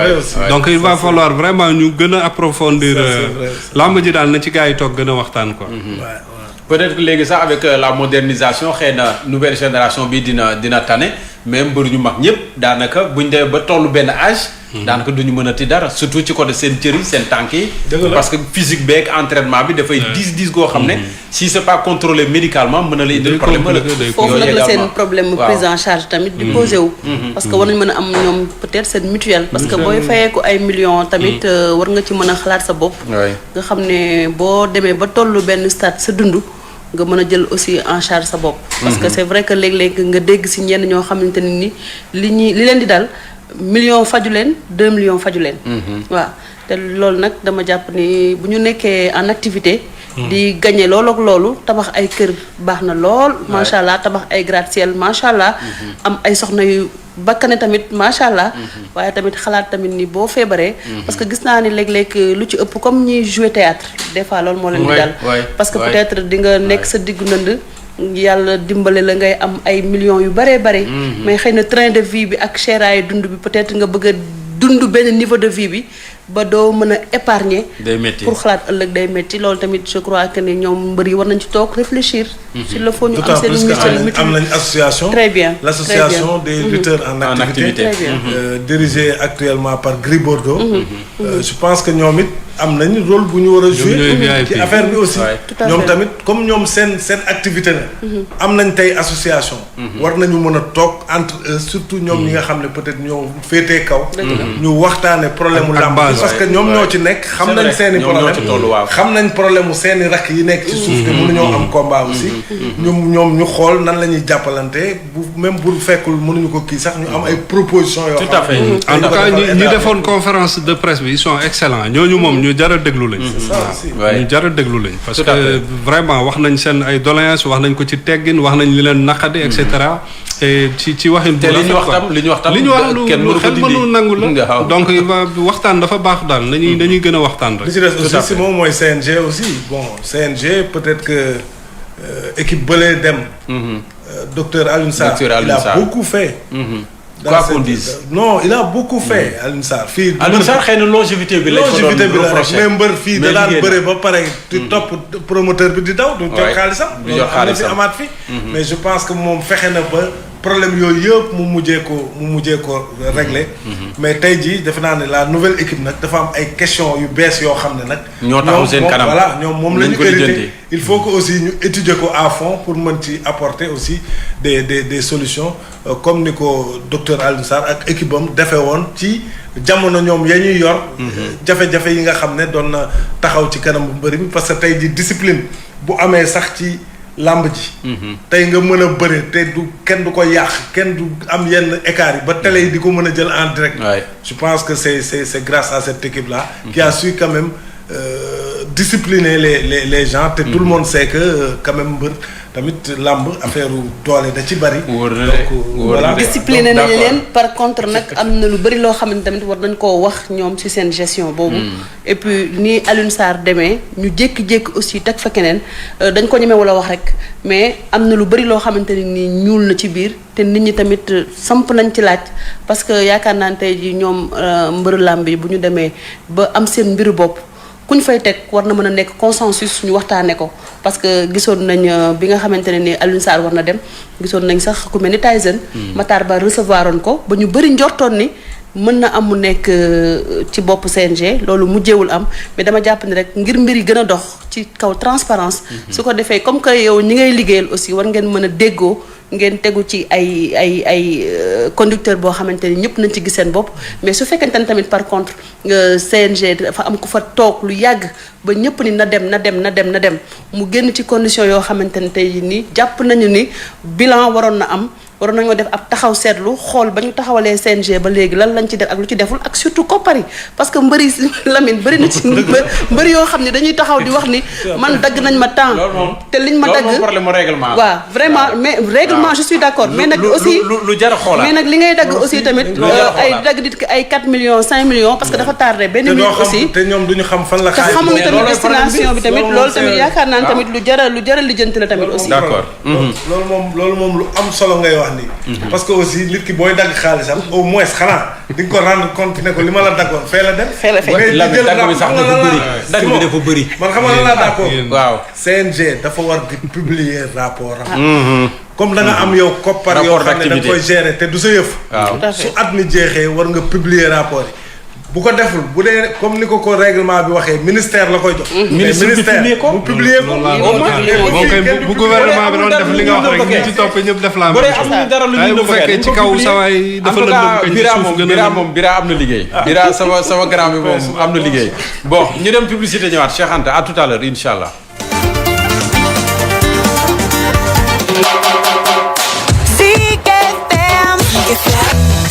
donc il va falloir vraiment ñu gën a approfondir lamb ji daal na ci gars yi toog gën a waxtaan quoi. peut-être que léegi sax avec la modernisation xëy na nouvelle génération bi dina tane mais mbër ñu mag ñëpp daanaka buñ demee ba tollu benn âge. daanaka duñu mën a ti dara surtout ci côté seen cër yi seen tànk yi. parce que physique beeg entraînement bi dafay diis goo xam ne. si c'est pas contrôlé médicalement mën na la indil problème foofu nag la seen problème prise en charge tamit di posé wu. parce que war nañ mën a am ñoom peut-être seen mutuelle. parce que booy fayee ko ay millions tamit war nga ci mën a xalaat sa bopp. nga xam ne boo demee ba tollu benn stade sa dund. nga mën a jël aussi en charge sa bopp. parce que c'est vrai que léeg-léeg nga dégg ci ñenn ñoo xamante ne ni li leen di dal million faju leen 2 millions faju leen. waaw te loolu nag dama jàpp ni bu ñu nekkee en activité. di gagner loolu ak loolu tabax ay kër baax na lool. macha allah tabax ay gratte-ciel macha allah. am ay soxna yu bakkane tamit macha allah. waaye tamit xalaat tamit ni boo feebaree. parce que gis naa ni léeg-léeg lu ci ëpp comme ñuy jouer théâtre des fois loolu moo leen di dal. parce que peut-être di nga nekk sa diggu ndënd. yàlla dimbale la ngay am ay millions yu baree bare. mais xëy na train de vie bi ak chéraay dund bi peut-être nga bëgg a dund benn niveau de vie bi ba doo mën a épargner. day métti pour xalaat ëllëg day métti loolu tamit je crois que ni ñoom mbër yi war nañ ci toog réfléchir. s'il le faut ñu am seen mutuelle am nañ association. très bien l'association des lutteurs en activité. dirigée actuellement par Gris Bordeaux. je pense que ñoom it am nañ rôle bu ñu war a jouer ci affaire bi aussi ñoom tamit comme ñoom seen activité la am nañ tey association war nañu mën a toog entre eux surtout ñoom ñi nga xam ne peut-être ñoo féetee kaw ñu waxtaane problème mu làmb parce que ñoom ñoo ci nekk xam nañ seeni problème xam nañ problème mu seeni rakk yi nekk ci suuf te mënuñoo am combat aussi ñoom ñu xool nan la ñuy jàppalante bu même bu fekkul mënuñu ko kii sax ñu am ay propositions yoo xam ne en tout cas ñi defoon conférence de presse bi ils sont excellents ñooñu moom ñu jar a déglu lañ ñu jar a déglu lañ parce que vraiment wax nañ seen ay doléances wax nañ ko ci teggin wax nañ li leen naqadi et cetera et ci waxin bu li ñu wax tam li ñu wax lu xel mënu nangu la donc waxtaan dafa baax daal dañuy gën a waxtaan rek li ci des aussi si moom mooy CNG aussi bon CNG peut-être que équipe bëlee dem docteur Alioune Sarr il a beaucoup fait quoi qu'on dise non il a beaucoup fait Alioune Sarr fii Alioune Sarr xëy na longévité bi la mais mbër fii da daan bëre ba pare di topp promoteur bi di daw du jot xaalisam am na fi amaat fi mais je pense que moom fexe na ba problème yooyu yëpp mu mujjee ko régler mais tey jii defe naa ne la nouvelle équipe nag dafa am ay questions yu bees yoo xam ne nag ñoo taxaw seen kanam voilà ñoom moom la ñu hérité il faut que aussi ñu étudier ko à fond pour mën ci apporter aussi des solutions comme ni ko docteur Alioune Sarr ak équipe am defee woon ci jamono ñoom ya ñuy yor jafe-jafe yi nga xam ne doon na taxaw ci kanam bu mbëri bi parce que tey jii discipline bu amee sax ci làmb ji tey nga mën a bëre te kenn du ko yàq kenn du am yenn écart yi ba télé yi di ko mën a jël en direct je pense que c'est grâce à cette équipe là qui a su quand même discipliner les gens te tout le monde sait que quand même mbër tamit làmb affaire doole da ci bari. voilà discipliné nañ leen par contre nag am na lu bari loo xamante tamit war nañ koo wax ñoom ci seen gestion boobu. et puis ni Alioune Sarr demee ñu jékki-jékki aussi teg fa keneen dañ ko ñeme wala wax rek mais am na lu bari loo xamante ni ñuul na ci biir te nit ñi tamit samp nañ ci laaj parce que yaakaar naa ne tey jii ñoom mbëru làmb yi bu ñu demee ba am seen mbiru bopp. kuñ fay teg war na mën a nekk consensus ñu waxtaane ko parce que gisoon nañ bi nga xamante ne ni Alioune Sarr war na dem gisoon nañ sax ku mel ni Tyson Matar Ba recevoir oon ko ba ñu bëri njortoon ni mën na am mu nekk ci bopp CNG loolu mujjeewul am mais dama jàpp ni rek ngir mbir yi gën a dox ci kaw transparence su ko defee comme que yow ñi ngay liggéeyal aussi war ngeen mën a déggoo ngeen tegu ci ay conducteur boo xamante ni ñëpp nañ ci gis seen bopp mais su fekkente ne tamit par contre CNG dafa am ku fa toog lu yàgg ba ñëpp ni na dem mu génn ci condition yoo xamante ne tey nii jàpp nañu ni bilan waroon na am waroon nañoo def ab taxaw seetlu xool ba ñu taxawalee CNG ba léegi lan lañ ci def ak lu ci deful ak surtout koppari parce que mbëri Lamine bëri na ci mbëri yoo xam ne dañuy taxaw di wax ni man dagg nañ ma temps te liñ ma dagg waaw vraiment mais règlement je suis d'accord mais nag aussi lu jar a xoolaat mais nag li ngay dagg aussi tamit ay dagg dit ay 4 millions 5 millions parce que dafa tardé benn minute aussi te ñoom duñu xam fan la te xamuñu tamit destination bi tamit loolu tamit yaakaar naa tamit lu jar a lijjanti la tamit aussi d'accord loolu moom lu am solo ngay wax parce que aussi nit ki booy dagg xaalisam au moins xanaa di nga ko rendre compte ne ko li ma la daggoon fee la dem. dagg bi sax dafa bëri man xam nga lan laa d'accord waaw CNG dafa war di publier rapport am. comme da nga am yow koppar yoo xam ne da nga koy gérer te du sa yëf. su at mi jeexee war nga publier rapport yi. bu ko deful bu dee comme ni ko règlement bi waxee ministère la koy jox. ministère mu publier ko. bu gouvernement bi doon def li nga wax rek ñi ci topp ñëpp def la. bu fekkee ci kaw sawaay dafa lëndëm ko ci suuf gën a Bira am na liggéey. Bira sama grand bi moom am na liggéey. bon ñu dem publicité ñëwaat Cheikh Anta à tout à l'heure inchallah.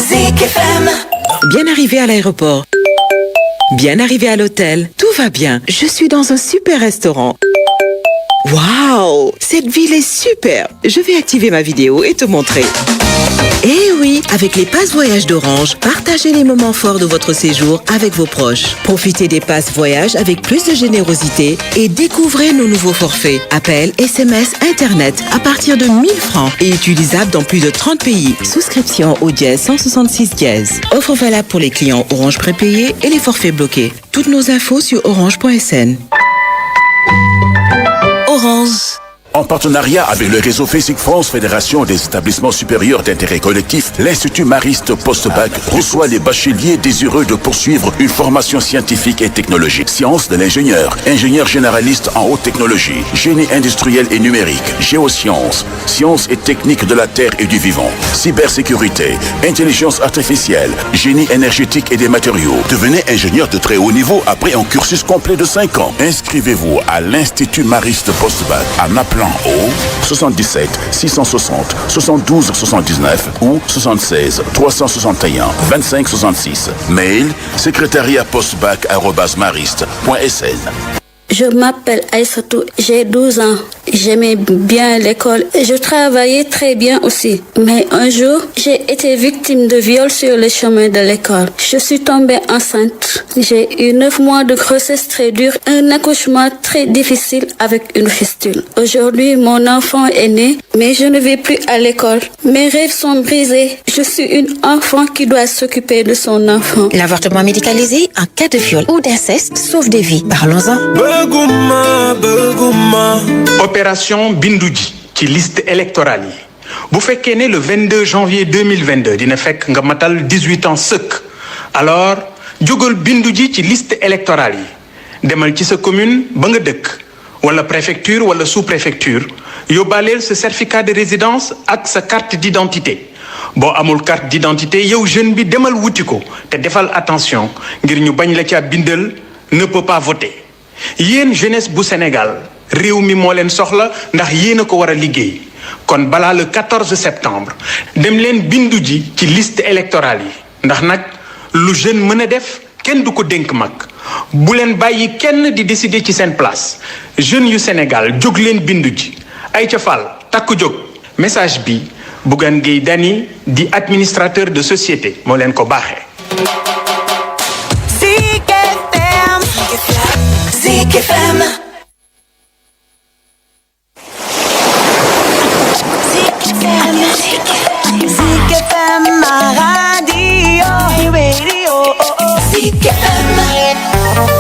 Zik FM. Bien arrivé à l'aéroport. Bien arrivé à l'hôtel. Tout va bien. Je suis dans un super restaurant. Waouh! Cette ville est super. Je vais activer ma vidéo et te montrer. Eh oui, avec les passes voyage d'Orange, partagez les moments forts de votre séjour avec vos proches. Profitez des passes voyage avec plus de générosité et découvrez nos nouveaux forfaits. Appels, SMS, Internet à partir de 1000 francs et utilisables dans plus de 30 pays. Souscription au dièse 166 dièse. Offre valable pour les clients Orange prépayés et les forfaits bloqués. Toutes nos infos sur orange.sn. Orange. En partenariat avec le réseau FESIC France, Fédération des établissements supérieurs d'intérêt collectif, l'Institut Mariste Post-Bac reçoit les bacheliers désireux de poursuivre une formation scientifique et technologique. Sciences de l'ingénieur, ingénieur généraliste en haute technologie, génie industriel et numérique, géosciences, sciences et techniques de la terre et du vivant, cybersécurité, intelligence artificielle, génie énergétique et des matériaux. Devenez ingénieur de très haut niveau après un cursus complet de 5 ans. Inscrivez-vous à l'Institut Mariste Post-Bac en appelant au 77 660 72 79 ou 76 361 25 66. Mail secrétariatpostbac@mariste.sn. Je m'appelle Aïssatou, j'ai 12 ans. J'aimais bien l'école et je travaillais très bien aussi. Mais un jour, j'ai été victime de viol sur le chemin de l'école. Je suis tombée enceinte. J'ai eu 9 mois de grossesse très dure, un accouchement très difficile avec une fistule. Aujourd'hui, mon enfant est né, mais je ne vais plus à l'école. Mes rêves sont brisés. Je suis une enfant qui doit s'occuper de son enfant. L'avortement médicalisé en cas de viol ou d'inceste sauve des vies. Parlons-en. Opération bindu ji ci liste électorale yi bu fekkee ne le 22 janvier 2022 dina fekk nga matal 18 ans sëkk alors jógal bindu ji ci liste électorale yi demal ci sa commune ba nga dëkk wala préfecture wala sous-préfecture yóbbaaleel sa certificat de résidence ak sa carte d'identité boo amul carte d'identité yow jeune bi demal wuti ko te defal attention ngir ñu bañ la ca bindal ne peut pas voter. yéen jeunesse bu Sénégal réew mi moo leen soxla ndax yéen a ko war a liggéey kon balaa le 14 septembre dem leen bindu ji ci liste électorale yi ndax nag lu jeune mën a def kenn du ko dénk mag bu leen bàyyi kenn di décider ci seen place jeunes yu Sénégal jóg leen bindu ji ay ca Fall takku jóg message bi Bougane Gueye Dany di administrateur de société moo leen ko baaxee. Zik FM. Zik FM, ma radio. Zik FM.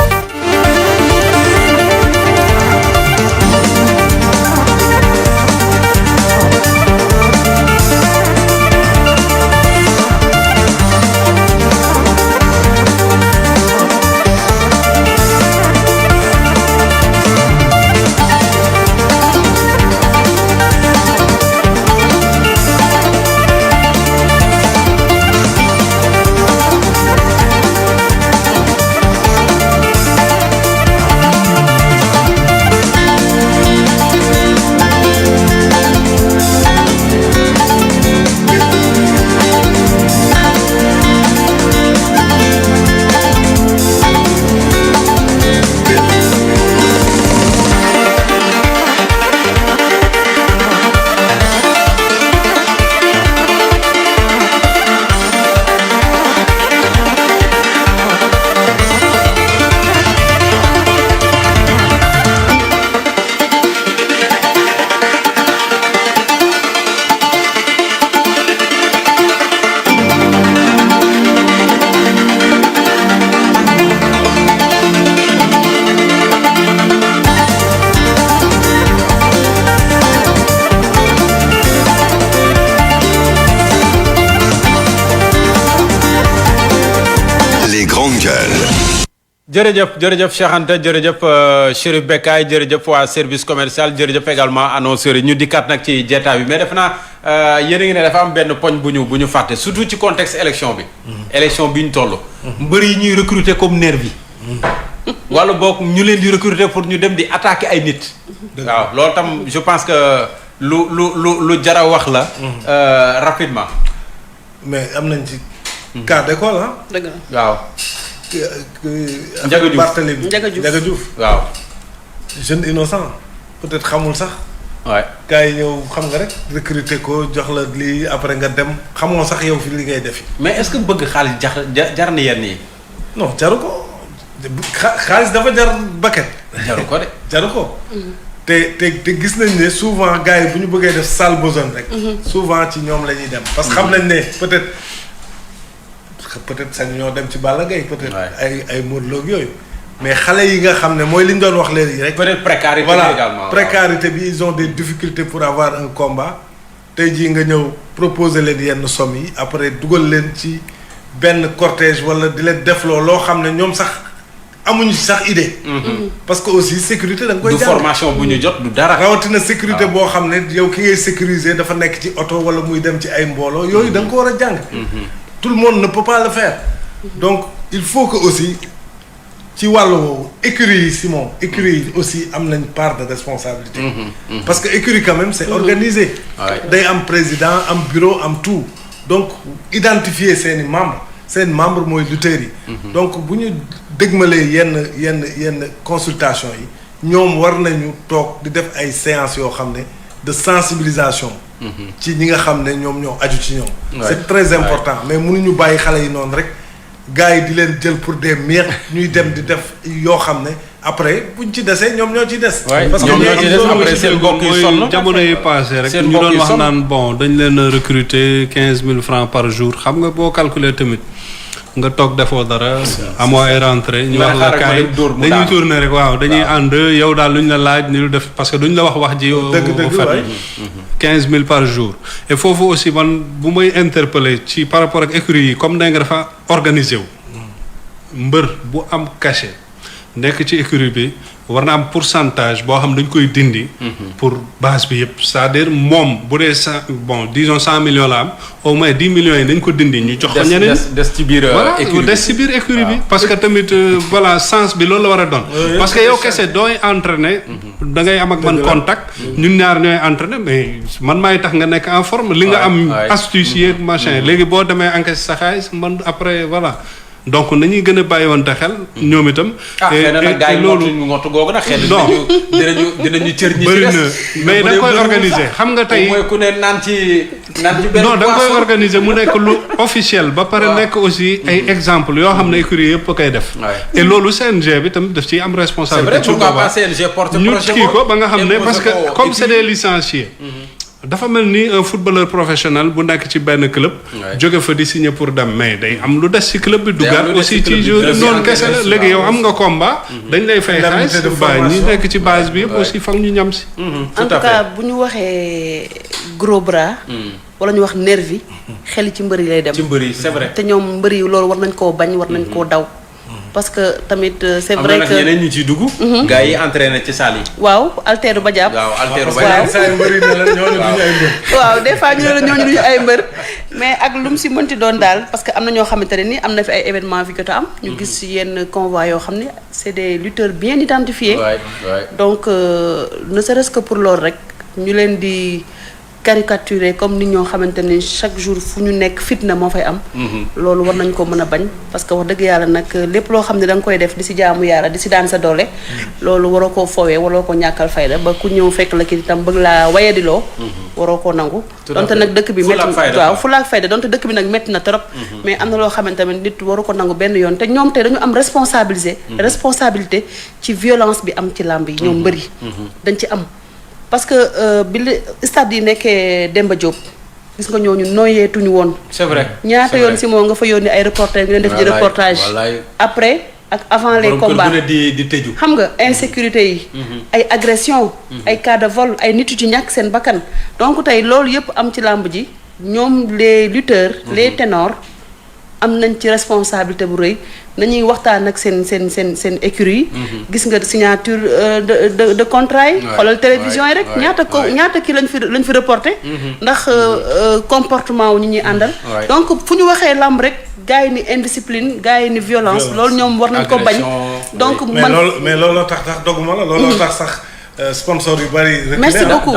jërëjëf Cheikh Anta jërëjëf Chérif Bekkaay jërëjëf waa service commercial jërëjëf également annonceurs yi ñu dikkaat nag ci jeeta bi mais def naa yéen a ngi ne dafa am benn poñ bu ñu fàtte surtout ci contexte élection bi. élection bi ñu toll. mbër yi ñuy recruter comme nervi wala boog ñu leen di recruter pour ñu dem di attaquer ay nit. waaw loolu tam je pense que lu jara wax la. rapidement. mais am nañ ci cas d'école ah. dëgg la waaw. Ndiaga Diouf Barthélémy Ndiaga Diouf waaw. jeune innocent peut-être xamul sax. waay gars yi ñëw xam nga rek recruter ko jox la lii après nga dem xamoo sax yow fi li ngay defi. mais est-ce que bëgg xaalis jar na yenn yi. non jaru ko xaalis dafa jar baket. jaru ko de. jaru ko. te gis nañ ne souvent gars yi bu ñu bëggee def sale besoin rek. souvent ci ñoom la ñuy dem. parce que xam nañ ne peut-être sañ ñoo dem ci Balla Gaye peut-être ay Modou Lo yooyu mais xale yi nga xam ne mooy li ñu doon wax léegi rek. peut-être précarité voilà également. précarité bi ils ont des difficultés pour avoir un combat tey jii nga ñëw proposer leen yenn somme yi après dugal leen ci benn cortège wala di leen defloo loo xam ne ñoom sax amuñu sax idée. parce que aussi sécurité da nga koy jàng. du formation bu ñu jot du dara. rawatina sécurité boo xam ne yow ki ngay sécuriser dafa nekk ci oto wala muy dem ci ay mbooloo yooyu da nga ko war a jàng. tout le monde ne peut pas le faire. donc il faut que aussi ci wàllu woowu écurie yi Simon écurie yi aussi am nañ part de responsabilité. parce que écurie quand même c'est organisé. day am président am bureau am tout donc identifier seeni membres seen membre mooy lutteurs yi. donc bu ñu dégmalee yenn consultation yi ñoom war nañu toog di def ay séances yoo xam ne de sensibilisation. ci ñi nga xam ne ñoom ñoo aju ci ñoom. c'est très important mais mënuñu bàyyi xale yi noonu rek. gars yi di leen jël pour des miettes ñuy dem di def yoo xam ne après buñ ci desee ñoom ñoo ci des. parce que ñoom ñoo ci des après seen mbokk yi sonn jamono yi passé rek ñu doon wax naan bon dañ leen a recruter 15 000 francs par jour xam nga boo calculer tamit nga toog defoo dara. amoo ay rentrée ñu wax la kaay dañuy tourner rek waaw dañuy ànd yow daal lu ñu la laaj ni lu def parce que duñ la wax ji. dëgg fait 15 000 par jour. et foofu aussi man bu may interpeller ci par rapport ak écurie yi comme da nga dafa organiser wu. mbër bu am cachet nekk ci écurie bi war na am pourcentage boo xam dañ koy dindi. pour base bi yëpp c'est-à-dire moom bu dee disons 100 millions la am au moins 10 millions yi dañ ko dindi ñu jox ko ñeneen. des ci biir écurie bi des ci biir écurie bi. parce que tamit voilà sens bi loolu la war a doon. parce que yow kese dooy entraîner. da ngay am ak man contact. ñun ñaar ñooy entraîner mais man maay tax nga nekk en forme. li nga am astuce yeeg machin léegi boo demee encaisse sa xaalis man après voilà. donc nañuy gën a bàyyi woon te xel. ñoom itam. xëy na nag gars yi ngootu googu nag xëy na dinañu cër ñi ci des. mais da nga koy organiser xam nga tey. mooy ku ne naan ci benn non da nga koy organiser mu nekk lu officiel. ba pare nekk aussi ay exemple yoo xam ne écurie yëpp koy def. et loolu CNG bi tamit daf ciy am responsabilité. c'est vrai pourquoi pas CNG porte projet ñu kii ko ba nga xam ne parce que comme c'est des licenciés. dafa mel ni un footballeur professionnel bu nekk ci benn club. jóge fa di signer pour dem mais day am lu des ci club bi. duggaat aussi ci jour noonu kese la léegi yow am nga combat. dañ lay fay xaalis ba ñi nekk ci base bi yëpp aussi foog ñu ñam si. en tout cas bu ñu waxee gros bras. wala ñu wax nervi xel ci mbër yi lay dem. ci mbër yi c'est vrai. te ñoom mbër yi loolu war nañ koo bañ war nañ koo daw. parce que tamit c'est vrai que am na nag ñeneen ñu ciy dugg. gars yi entraîné ci salle yi. waaw alteeru ba jàpp. waaw alteeru ba jàpp waaw des fois ñu ne la ñooñu duñu ay mbër. mais ak lu mu si mënti doon daal parce que am na ñoo xamante ne ni am na fi ay événements fi jot a am. ñu gis yenn convois yoo xam ne c'est des lutteurs bien identifiés. donc ne serait-ce que pour loolu rek ñu leen di caricaturer comme nit ñoo xamante ne chaque jour fu ñu nekk fitna moo fay am. loolu war nañ ko mën a bañ parce que wax dëgg yàlla nag lépp loo xam ne da nga koy def di si jaamu yàlla di si daan sa doole. loolu waroo koo foowee waroo ko ñàkkal fayda ba ku ñëw fekk la ki itam bëgg laa wayadiloo. waroo koo nangu. donte nag dëkk bi métti waaw fulaak fayda donte dëkk bi nag métti na trop. mais am na loo xamante ne nit waru ko nangu benn yoon te ñoom tey dañu am responsabilité ci violence bi am ci làmb yi ñoom mbëri dañ ci am. parce que bi stade yi nekkee Demba Diop gis nga ñooñu noyeetuñu woon. c'est vrai ñaata yoon si moo nga fa yónni ay reporter nga leen def ci reportage. après ak avant les combats di tëju. xam nga insécurité yi. ay agression ay cas de vol ay nit yu ci ñàkk seen bakkan. donc tey loolu yëpp am ci làmb ji ñoom les lutteurs. les ténors am nañ ci responsabilité bu rëy nañuy waxtaan ak seen écurie yi. gis nga signature de contrat yi. xoolal télévision yi rek ñaata kii lañ fi reporté. ndax comportement wu ñi ñuy àndal. donc fu ñu waxee làmb rek gars yi ni indiscipline gars yi ni violence loolu ñoom war nañ ko bañ. donc man mais looloo tax doguma la looloo tax sax. sponsor yu bari. merci beaucoup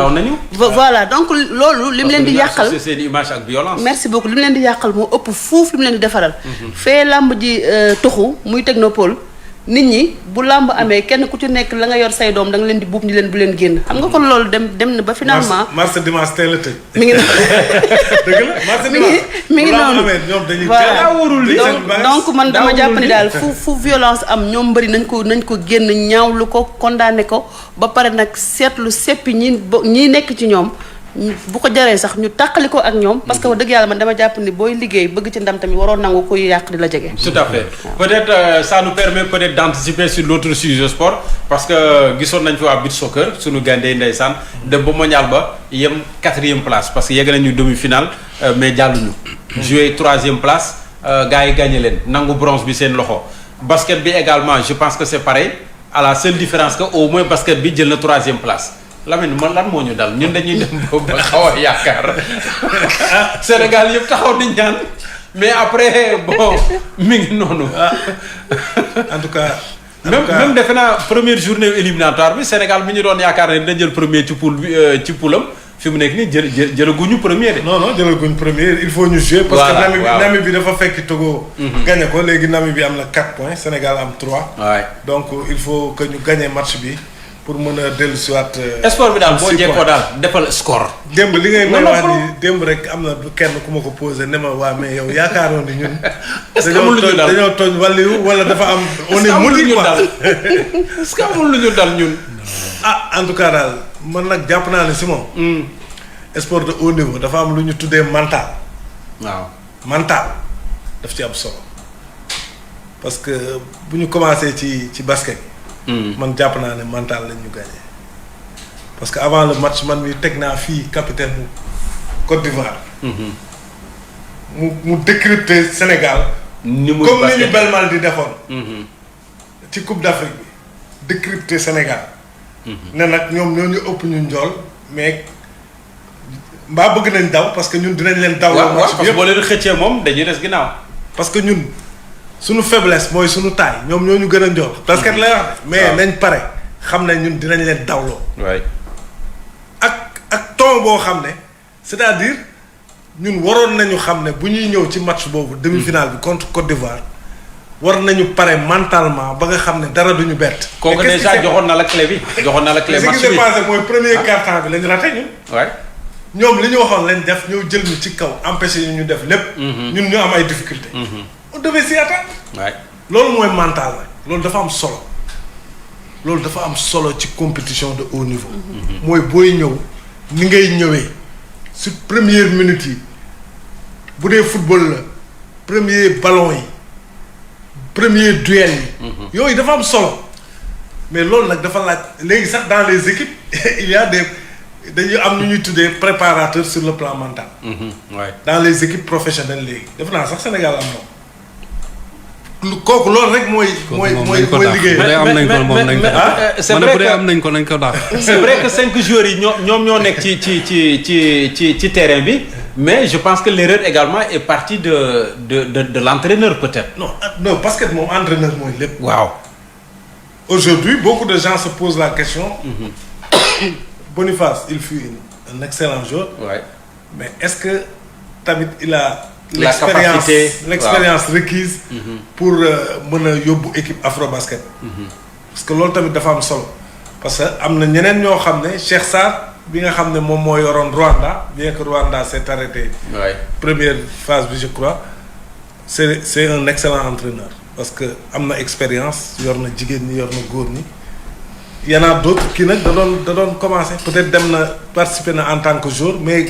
voilà donc loolu lim leen di yàqal seen image ak violence. merci beaucoup lim leen di yàqal moo ëpp fuuf lim leen di defaral. fee làmb ji tuxu muy technopole nit ñi bu làmb amee kenn ku ci nekk la nga yor say doom da nga leen di buub ni leen bu leen génn xam nga kon loolu dem na ba finalement. marché dimanche tey la tëj. mi ngi noonu dëgg la marché dimanche. mi ngi noonu ñoom dañuy voilà donc man dama jàpp ni daal fu violence am ñoom mbëri nañ ko génn ñaawlu ko condamné ko ba pare nag seetlu seppi ñi nekk ci ñoom bu ko jaree sax ñu tàqali ko ak ñoom. parce que dëgg yàlla man dama jàpp ni booy liggéey bëgg ci ndam tamit waroo nangu kuy yàq di la jege. tout à fait peut-être ça nous permet peut-être d'anticiper sur l'autre sujet sport parce que gisoon nañ fi waa beach soccer suñu gàndee ndeysaan dem ba mondial ba yem 4e place parce que yegg nañu demi-finale mais jàlluñu. joué 3e place gars yi gagné leen nangu bronze bi seen loxo basket bi également je pense que c'est pareil à la seule différence que au moins basket bi jël na 3e place. Lamine man lan moo ñu dal ñun dañuy dem ba xaw a yaakaar Sénégal yëpp taxaw di ñaan mais après bon mi ngi noonu. en tout cas. même defe naa première journée éliminatoire bi Sénégal mi ñu doon yaakaar ne dina jël premier ci poule bi ci poulam fi mu nekk nii jëlaguñu premier de. non jëlaguñu premier il faut ñu jouer. parce que Namibie bi dafa fekk Togo. gagné ko léegi Namibie bi am na 4 points Sénégal am 3. waay donc il faut que ñu gagné match bi. pour mën a dellu si waat. sport bi daal boo jekkoo daal defal score. démb li ngay may wax ni démb rek am na kenn ku ma ko posé ne ma waa mais yow yaakaaroon ni ñun. est-ce que amul lu ñu dal dañoo tooñ wàllu wala dafa am. on est maudit quoi est-ce que amul lu ñu dal ñun. en tout cas daal man nag jàpp naa ne Simon. sport de haut niveau dafa am lu ñu tuddee mental. waaw mental daf ci am solo parce que bu ñu commencé ci basket. man jàpp naa ne mental lañ ñu gagné parce que avant le match man mi teg naa fii capitaine bu Côte d'Ivoire. mu décrypter Sénégal. ni muy comme ni ñu Belmadi defoon. ci Coupe d'Afrique bi décrypter Sénégal. ne nag ñoom ñoo ñu ëpp ñu njool mais mbaa bëgg nañ daw parce que ñun dinañ leen daw. waaw parce que boo leen xëccee moom dañuy des ginnaaw. parce que ñun. suñu faiblesse mooy suñu taille ñoom ñoo ñu gën a njool. parce que lay wax mais nañ pare xam ne ñun dinañ leen dawloo. waay ak ton boo xam ne c'est-à-dire ñun waroon nañu xam ne bu ñuy ñëw ci match boobu demi-finale bi contre Côte d'Ivoire war nañu pare mentalement ba nga xam ne dara duñu bett. kooku déjà joxoon na la clé bi. joxoon na la clé match bi ce qui s'est passé mooy premier quart-temps bi lañu raté ñun. waay ñoom li ñu waxoon lañ def ñëw jël ñu ci kaw empêché ñu def lépp. ñun ñu am ay difficultés. on devait s'y attendre. waay loolu mooy mental la loolu dafa am solo loolu dafa am solo ci compétition de haut niveau. mooy booy ñëw ni ngay ñëwee sur première minute yi bu dee football la premier ballon yi premier duel yi. yooyu dafa am solo mais loolu nag dafa laaj léegi sax dans les équipes il y a dañuy am nu ñuy tuddee préparateur sur le plan mental. dans les équipes professionnelles léegi def naa sax Sénégal am na. kooku loolu rek mooy liggéey. am nañ ko moom nañ ko c'est vrai que am nañ ko nañ ko daax. c'est vrai que 5 joueurs yi ñoom ñoo nekk ci terrain bi mais je pense que l'erreur également est partie de l'entraîneur peut-être. non basket moom entraîneur mooy lépp. waaw. aujourd'hui beaucoup de gens se posent la question. Boniface il fut un excellent joueur. Ouais. mais est-ce que tamit il a. l'expérience requise pour mën a yóbbu équipe Afrobasket. parce que loolu tamit dafa am solo parce que am na ñeneen ñoo xam ne Cheikh Sarr bi nga xam ne moom moo yoroon Rwanda bien que Rwanda s'est arrêté. première phase bi je crois c'est un excellent entraîneur parce que am na expérience yor na jigéen ñi yor na góor ñi y en a d'autres kii nag da doon commencer peut-être dem na participer na en tant que joueur mais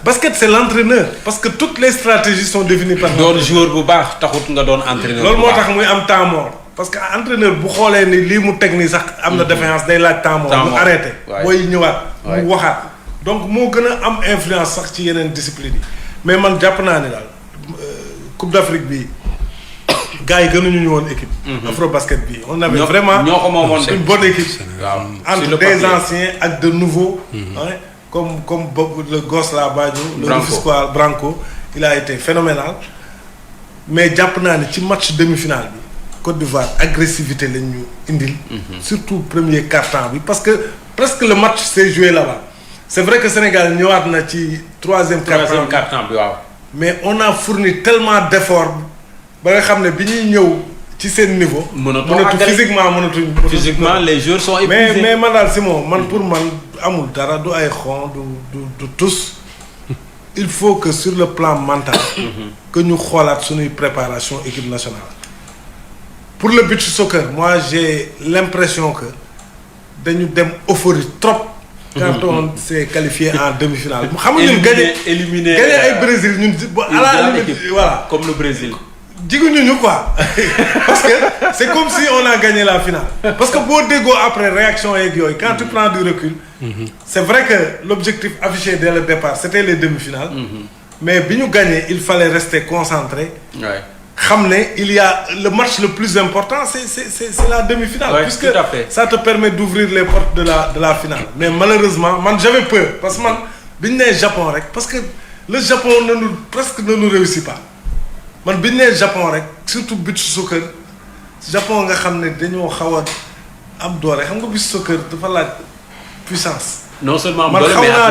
basket c'est l'entraîneur parce que toutes les stratégies sont définies par. doon joueur bu baax taxut nga doon entraîneur. loolu moo tax muy am temps mort parce que entraîneur bu xoolee ni lii mu teg nii sax am na défaillance day laaj temps mort. mu arrêté booy ñëwaat. mu waxaat donc moo gën a am influence sax ci yeneen discipline yi mais man jàpp naa ni daal Coupe d'Afrique bi gars yi gënuñu ñu woon équipe. Afrobasket bi on avait vraiment ñoo ko moomoon une bonne équipe. waaw entre des anciens ak de nouveaux. comme le gosse là Badio. le Rufisquois Branco il a été phénoménal mais jàpp naa ne ci match demi-finale bi Côte d'Ivoire agressivité lañ ñu indil. surtout premier quart-temps bi parce que presque le match s'est joué là-bas c'est vrai que Sénégal ñëwaat na ci troisième quart-temps bi waaw. mais on a fourni tellement d'efforts ba nga xam ne bi ñuy ñëw ci seen niveau. physiquement les joueurs sont épuisés. mais man daal Simon man pour man amul dara du ay xon du tous il faut que sur le plan mental. que ñu xoolaat suñuy préparation équipe nationale. pour le beach soccer moi j'ai l'impression que dañu dem euphorie trop. quand on s'est qualifié en demi-finale. xam nga ñun gagné ay Brésil ñun à la limite voilà comme le Brésil. jiguñu ñu quoi parce que c'est comme si on a gagné la finale. parce que boo déggoo après réaction yeeg yooyu quand tu prends du recul. c'est vrai que l'objectif affiché dès le départ c'était les demi-finales. mais bi ñu gagné il fallait rester concentré. xam ne il y a le match le plus important c'est la demi-finale. Ouais, puisque ça te permet d'ouvrir les portes de la finale. mais malheureusement man j'avais peur parce que man bi ñu nee Japon rek parce que le Japon presque ne nous réussit pas man bi ñu nee Japon rek surtout beach soccer Japon nga xam ne dañoo xaw a am doole xam nga beach soccer dafa laaj puissance. non seulement man doole xaw mais naa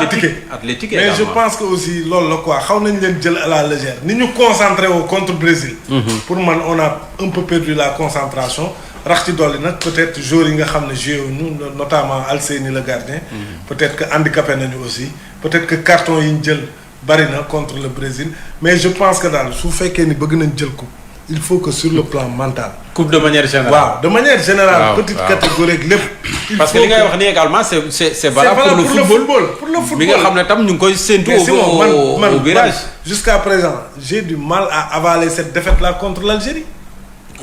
athlétique mais je pense que aussi loolu la quoi xaw nañ leen jël à la légère ni ñu concentré woo contre Brésil. pour man on a un peu perdu la concentration. rax ci dolli nag peut-être joueurs yi nga xam ne joué wuñu notamment Alseyni le gardien. peut-être que handicapé nañu aussi peut-être que carton yi ñu jël bari na contre le Brésil mais je pense que daal su fekkee ni bëgg nañ jël coupe il faut que sur le plan mental. coupe de manière générale. waaw de manière générale. petite catégorie ak lépp. parce que li ngay wax ni également c'est valable pour le football. pour le football mi nga xam ne tam ñu ngi koy séntu au virage. jusqu'à présent j'ai du mal à avaler cette défaite là contre l'Algérie.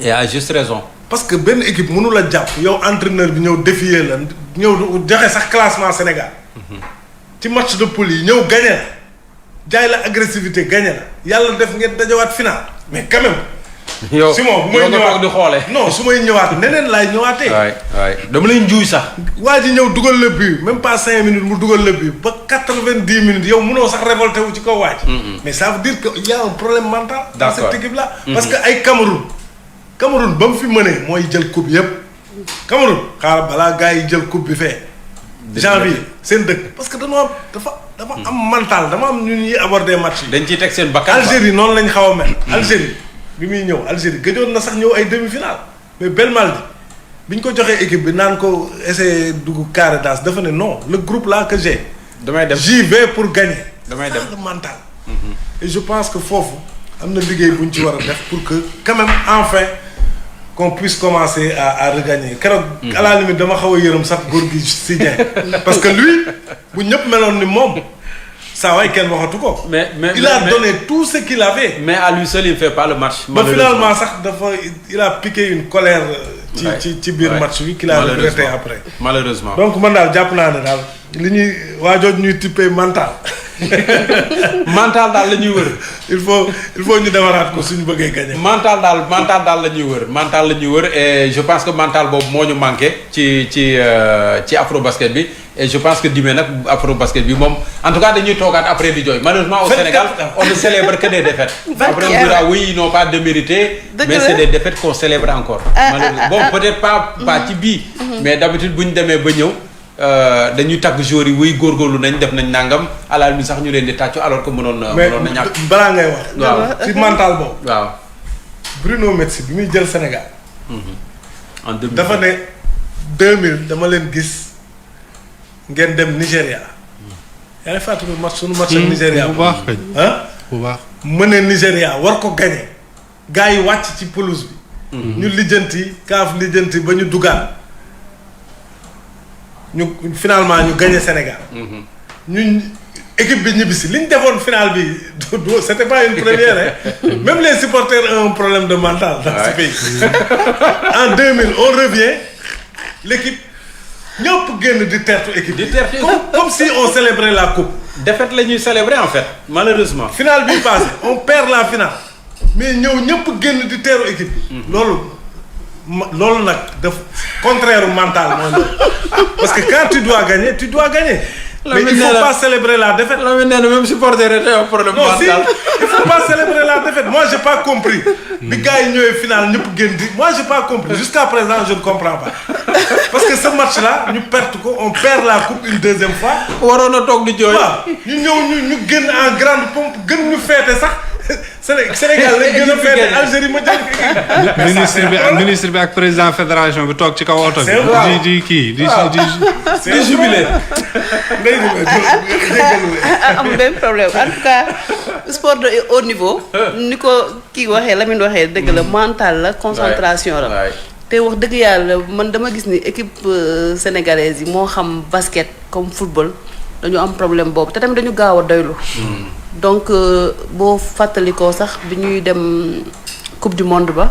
et à juste raison. parce que benn équipe mënu la jàpp yow entraîneur bi ñëw défier la ñëw joxe sax classement Sénégal. ci match de poule yi ñëw gagné la jaay la agressivité gagné la yàlla def ngeen dajawaat final mais quand même. yow Simon bu may ñëwaat di xoole non su may ñëwaat neneen laay ñëwaatee. waay dama lay njuuy sax. waa ji ñëw dugal le but même pas 5 minutes mu dugal le but ba 90 minutes yow mënoo sax révolté wu ci kaw waaj. mais ça veut dire que il y a un problème mental. dans cette équipe là. parce que ay Cameroun ba mu fi mënee mooy jël coupe yépp Cameroun xaaral balaa gars yi jël coupe bi fee. janvier seen dëkk parce que dama am mental dama am ñu ñuy aborder match yi. dañ ciy teg seen bakkan Algérie noonu lañ xaw a mel. Algérie bi muy ñëw Algérie gëjoon na sax ñëw ay demi-finale mais Belmadi bi ñu ko joxee équipe bi naan ko essayer dugg carré d'as dafa ne non le groupe là que j'ai. damay dem j'y vais pour gagner. damay dem le mental. et je pense que foofu am na liggéey bu ñu ci war a def pour que quand même enfin qu'on puisse commencer à regagner keroog. à la limite dama xaw a yërëm sax góor gi si Dieng parce que lui bu ñëpp meloon ni moom. saa waay kenn waxatu ko. mais il a donné tout ce qu'il avait. mais à lui seul il fait pas le match. ba finalement sax il a piqué une colère. ci biir match bi qu'il a regretté après. malheureusement donc man daal jàpp naa ne daal li ñuy waajooj ñuy tippee mental. mental daal la ñuy wër. il faut ñu defaraat ko suñu bëggee gagner. mental daal la ñuy wër et je pense que mental boobu moo ñu manqué ci Afrobasket bi. et je pense que dimee nag Afrobasket bi moom en tout cas dañuy toogaat après di jooy malheureusement au Sénégal on ne célèbre que des défaites. après on dira oui ils n'ont pas démérité. mais c'est des défaites qu'on célèbre encore. bon peut-être pas ci bii. mais d'habitude bu ñu demee ba ñëw dañuy tagg joueurs yi wuy góorgóorlu nañ def nañ nangam à la limite sax ñu leen di tàccu alors que mënoon na ñàkk. balaa ngay wax. waaw ci mental boobu. waaw. Bruno Metsu bi muy jël Sénégal. en 2000 dafa ne 2000 dama leen gis. ngeen dem Nigéria. yaa ngi fàttali sunu match ak Nigéria. bu baax kañ. bu baax mu ne Nigéria war ko gagné. gars yi wàcc ci pelouse bi. ñu lijjanti ba ñu dugaan. ñu finalement ñu gagné Sénégal. ñu équipe bi ñibbisi li ñu defoon final bi c'était pas une première même les supporters ont un problème de mental dans ce pays. En 2000 on revient l'équipe. ñëpp génn di tertu équipe. comme si on célébrait la coupe. défaite la ñuy célébrer en fait malheureusement. finale bi passé on perd la finale mais ñëpp génn di teeru équipe bi. loolu nag def contraire mental mooy parce que quand tu dois gagner mais il faut pas célébrer la défaite. la même même supporter est un problème mental. Si, il faut pas célébrer la défaite moi j'ai pas compris. bi gars yi ñëwee finale ñëpp génn di moi j'ai pas compris jusqu'à présent je ne comprends pas parce que ce match là ñu perte ko on perd la coupe une deuxième fois. waroon na toog di jooy. waaw ñu ñëw ñu génn en grande pompe gën ñu feete sax. Sénégal lañ gën a feete Algérie ma jël. ministre bi ak président fédération bi toog ci kaw oto bi. di kii di jubilé. am benn problème en tout cas sport de haut niveau. ni ko kii waxee Lamine waxee dëgg la mental la concentration la. te wax dëgg yàlla man dama gis ni équipe sénégalaise yi moo xam basket comme football dañu am problème boobu te tamit dañu gaaw a doylu. donc boo fàttalikoo sax bi ñuy dem coupe du monde ba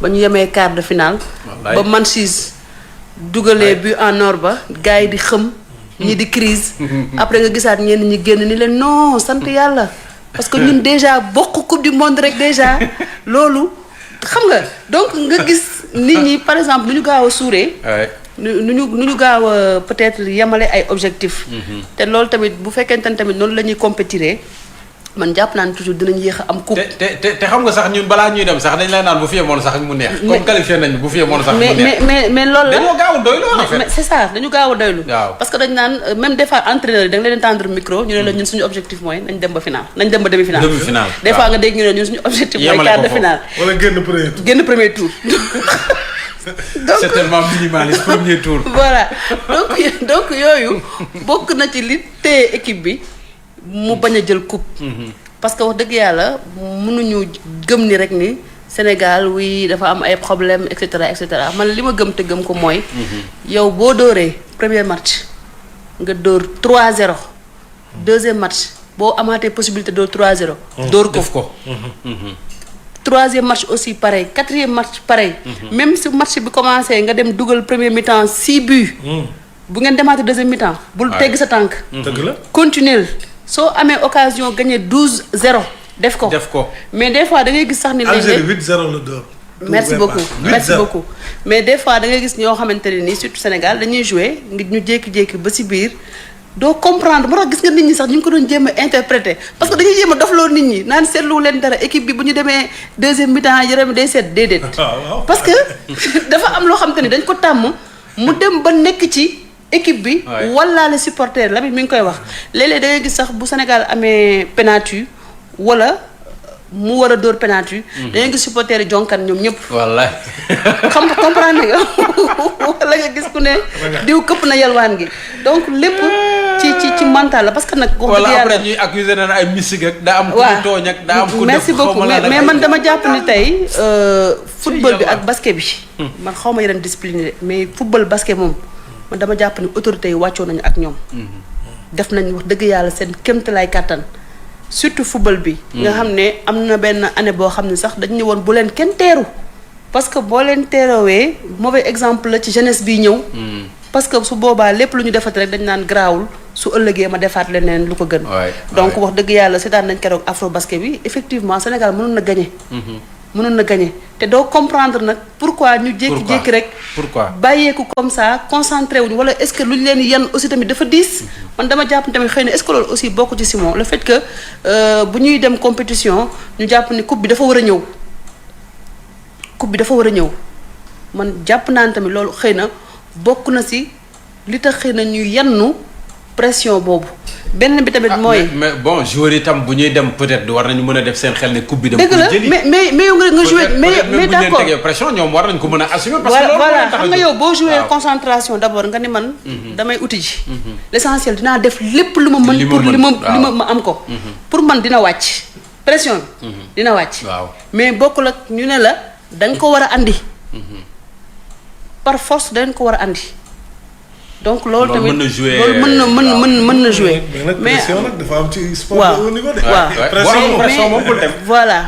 ñu yemee quart de finale. ba Manchis dugalee but en or ba gars yi di xëm. ñi di crise après nga gisaat ñenn ñi génn ni leen non sant yàlla parce que ñun déjà bokk coupe du monde rek déjà loolu xam nga donc nga gis nit ñi par exemple nu ñu gaaw a suuree. nu ñu gaaw a peut-être yemale ay objectifs. te loolu tamit bu fekkente ne tamit noonu la ñuy compétiré man jàpp naa ne toujours dinañ yéex a am coupe. te xam nga sax ñun balaa ñuy dem sax dañ lay naan bu fi yemoon sax mu neex. comme qualifié nañu bu fi yemoon sax mu neex. mais loolu la dañoo gaaw a doylu en fait. c'est ça dañu gaaw a doylu. waaw parce que dañ naan même des fois entraîneur yi da nga leen tendre micro ñu ne la ñun suñu objectif mooy nañ dem ba final nañ dem ba demi final. des fois nga dégg ñu ne ñun suñu objectif mooy quart de finale. wala génn premier tour. c'est tellement minimaliste premier tour. voilà donc yooyu bokk na ci li téye équipe bi mu bañ a jël coupe. parce que wax dëgg yàlla mënuñu gëm ni rek ni Sénégal oui dafa am ay problème et cetera man li ma gëm te gëm ko mooy. yow boo dóoree premier match nga dóor 3-0 deuxième match boo amaatee possibilité dóor 3-0. dóor ko. troisième match aussi pareil quatrième match pareil. même si match bi commencé nga dem dugal premier mi-temps 6 buts. bu ngeen demaatee deuxième mi-temps. bul tegg sa tànk. dëgg la continuer soo amee occasion gagné 12-0 def ko. mais des fois da ngay gis sax ni. Algérie 8-0 la dóor. merci beaucoup mais des fois da ngay gis ñoo xamante ne nii surtout Sénégal dañuy jouer ngir ñu jékki-jékki ba si biir. doo comprendre moo tax gis nga nit ñi sax ñu ngi ko doon jéem a interpréter parce que dañuy jéem a dofloo nit ñi naan seetlu leen dara équipe bi bu ñu demee deuxième mi-temps yaram day seet déedéet. parce que dafa am loo xamante ni dañ ko tàmm mu dem ba nekk ci équipe bi. wala les supporters la mi ngi koy wax. léeg-léeg da ngay gis sax bu Sénégal amee penalty wala mu war a dóor penalty. da ngay gis supporters yi jonkan ñoom ñëpp. wallaay. comprendre nga wala nga gis ku ne diw këpp na yalwaan gi donc lépp. ci mental la parce que nag. wax dëgg yàlla après ñuy accuser na ay mystique ak daa am. ku tooñ ak daa am ku def merci beaucoup mais man dama jàpp ni tey football bi ak basket bi. man xaw ma yeneen discipline mais football basket moom man dama jàpp ni autorités yi wàccoo nañu ak ñoom. def nañ wax dëgg yàlla seen kéemtalaay kàttan surtout football bi. nga xam ne am na benn année boo xam ne sax dañu ne woon bu leen kenn teeru parce que boo leen teeroowee mauvais exemple la ci jeunesse bi ñëw. parce que su boobaa lépp lu ñu defati rek dañ naan garaawul su ëllëgee ma defaat leneen lu ko gën. donc wax dëgg yàlla seetaan nañ keroog afro basket bi effectivement Sénégal mënoon na gagné. mënoon na gagné te doo comprendre nag pourquoi ñu jékki-jékki rek. bàyyeeku comme ça concentré wuñu wala est-ce que lu ñu leen yan aussi tamit dafa diis. man dama jàpp tamit xëy na est-ce que loolu aussi bokk ci Simon le fait que bu ñuy dem compétition ñu jàpp ni coupe bi dafa war a ñëw. coupe bi dafa war a ñëw man jàpp naa ne tamit loolu xëy na. bokk na si li tax xëy na ñu yannu pression boobu benn bi tamit mooy. mais bon joueurs yi tam bu ñuy dem peut-être war nañu mën a def seen xel ne coupe bi. dem dëgg la mais yow nga joué mais d'accord bu ñu leen tegee pression ñoom war nañu ko mën a assumer. parce que loolu voilà xam nga yow boo joué concentration d'abord nga ni man. damay uti ji. l'essentiel dinaa def lépp lu ma mën. pour li ma am ko. pour man dina wàcc pression bi. dina wàcc. mais bokkul ak ñu ne la da nga ko war a andi. par force dañ ko war a andi donc loolu tamit loolu mën na jouer mais pression nag dafa am ci sport de haut niveau de voilà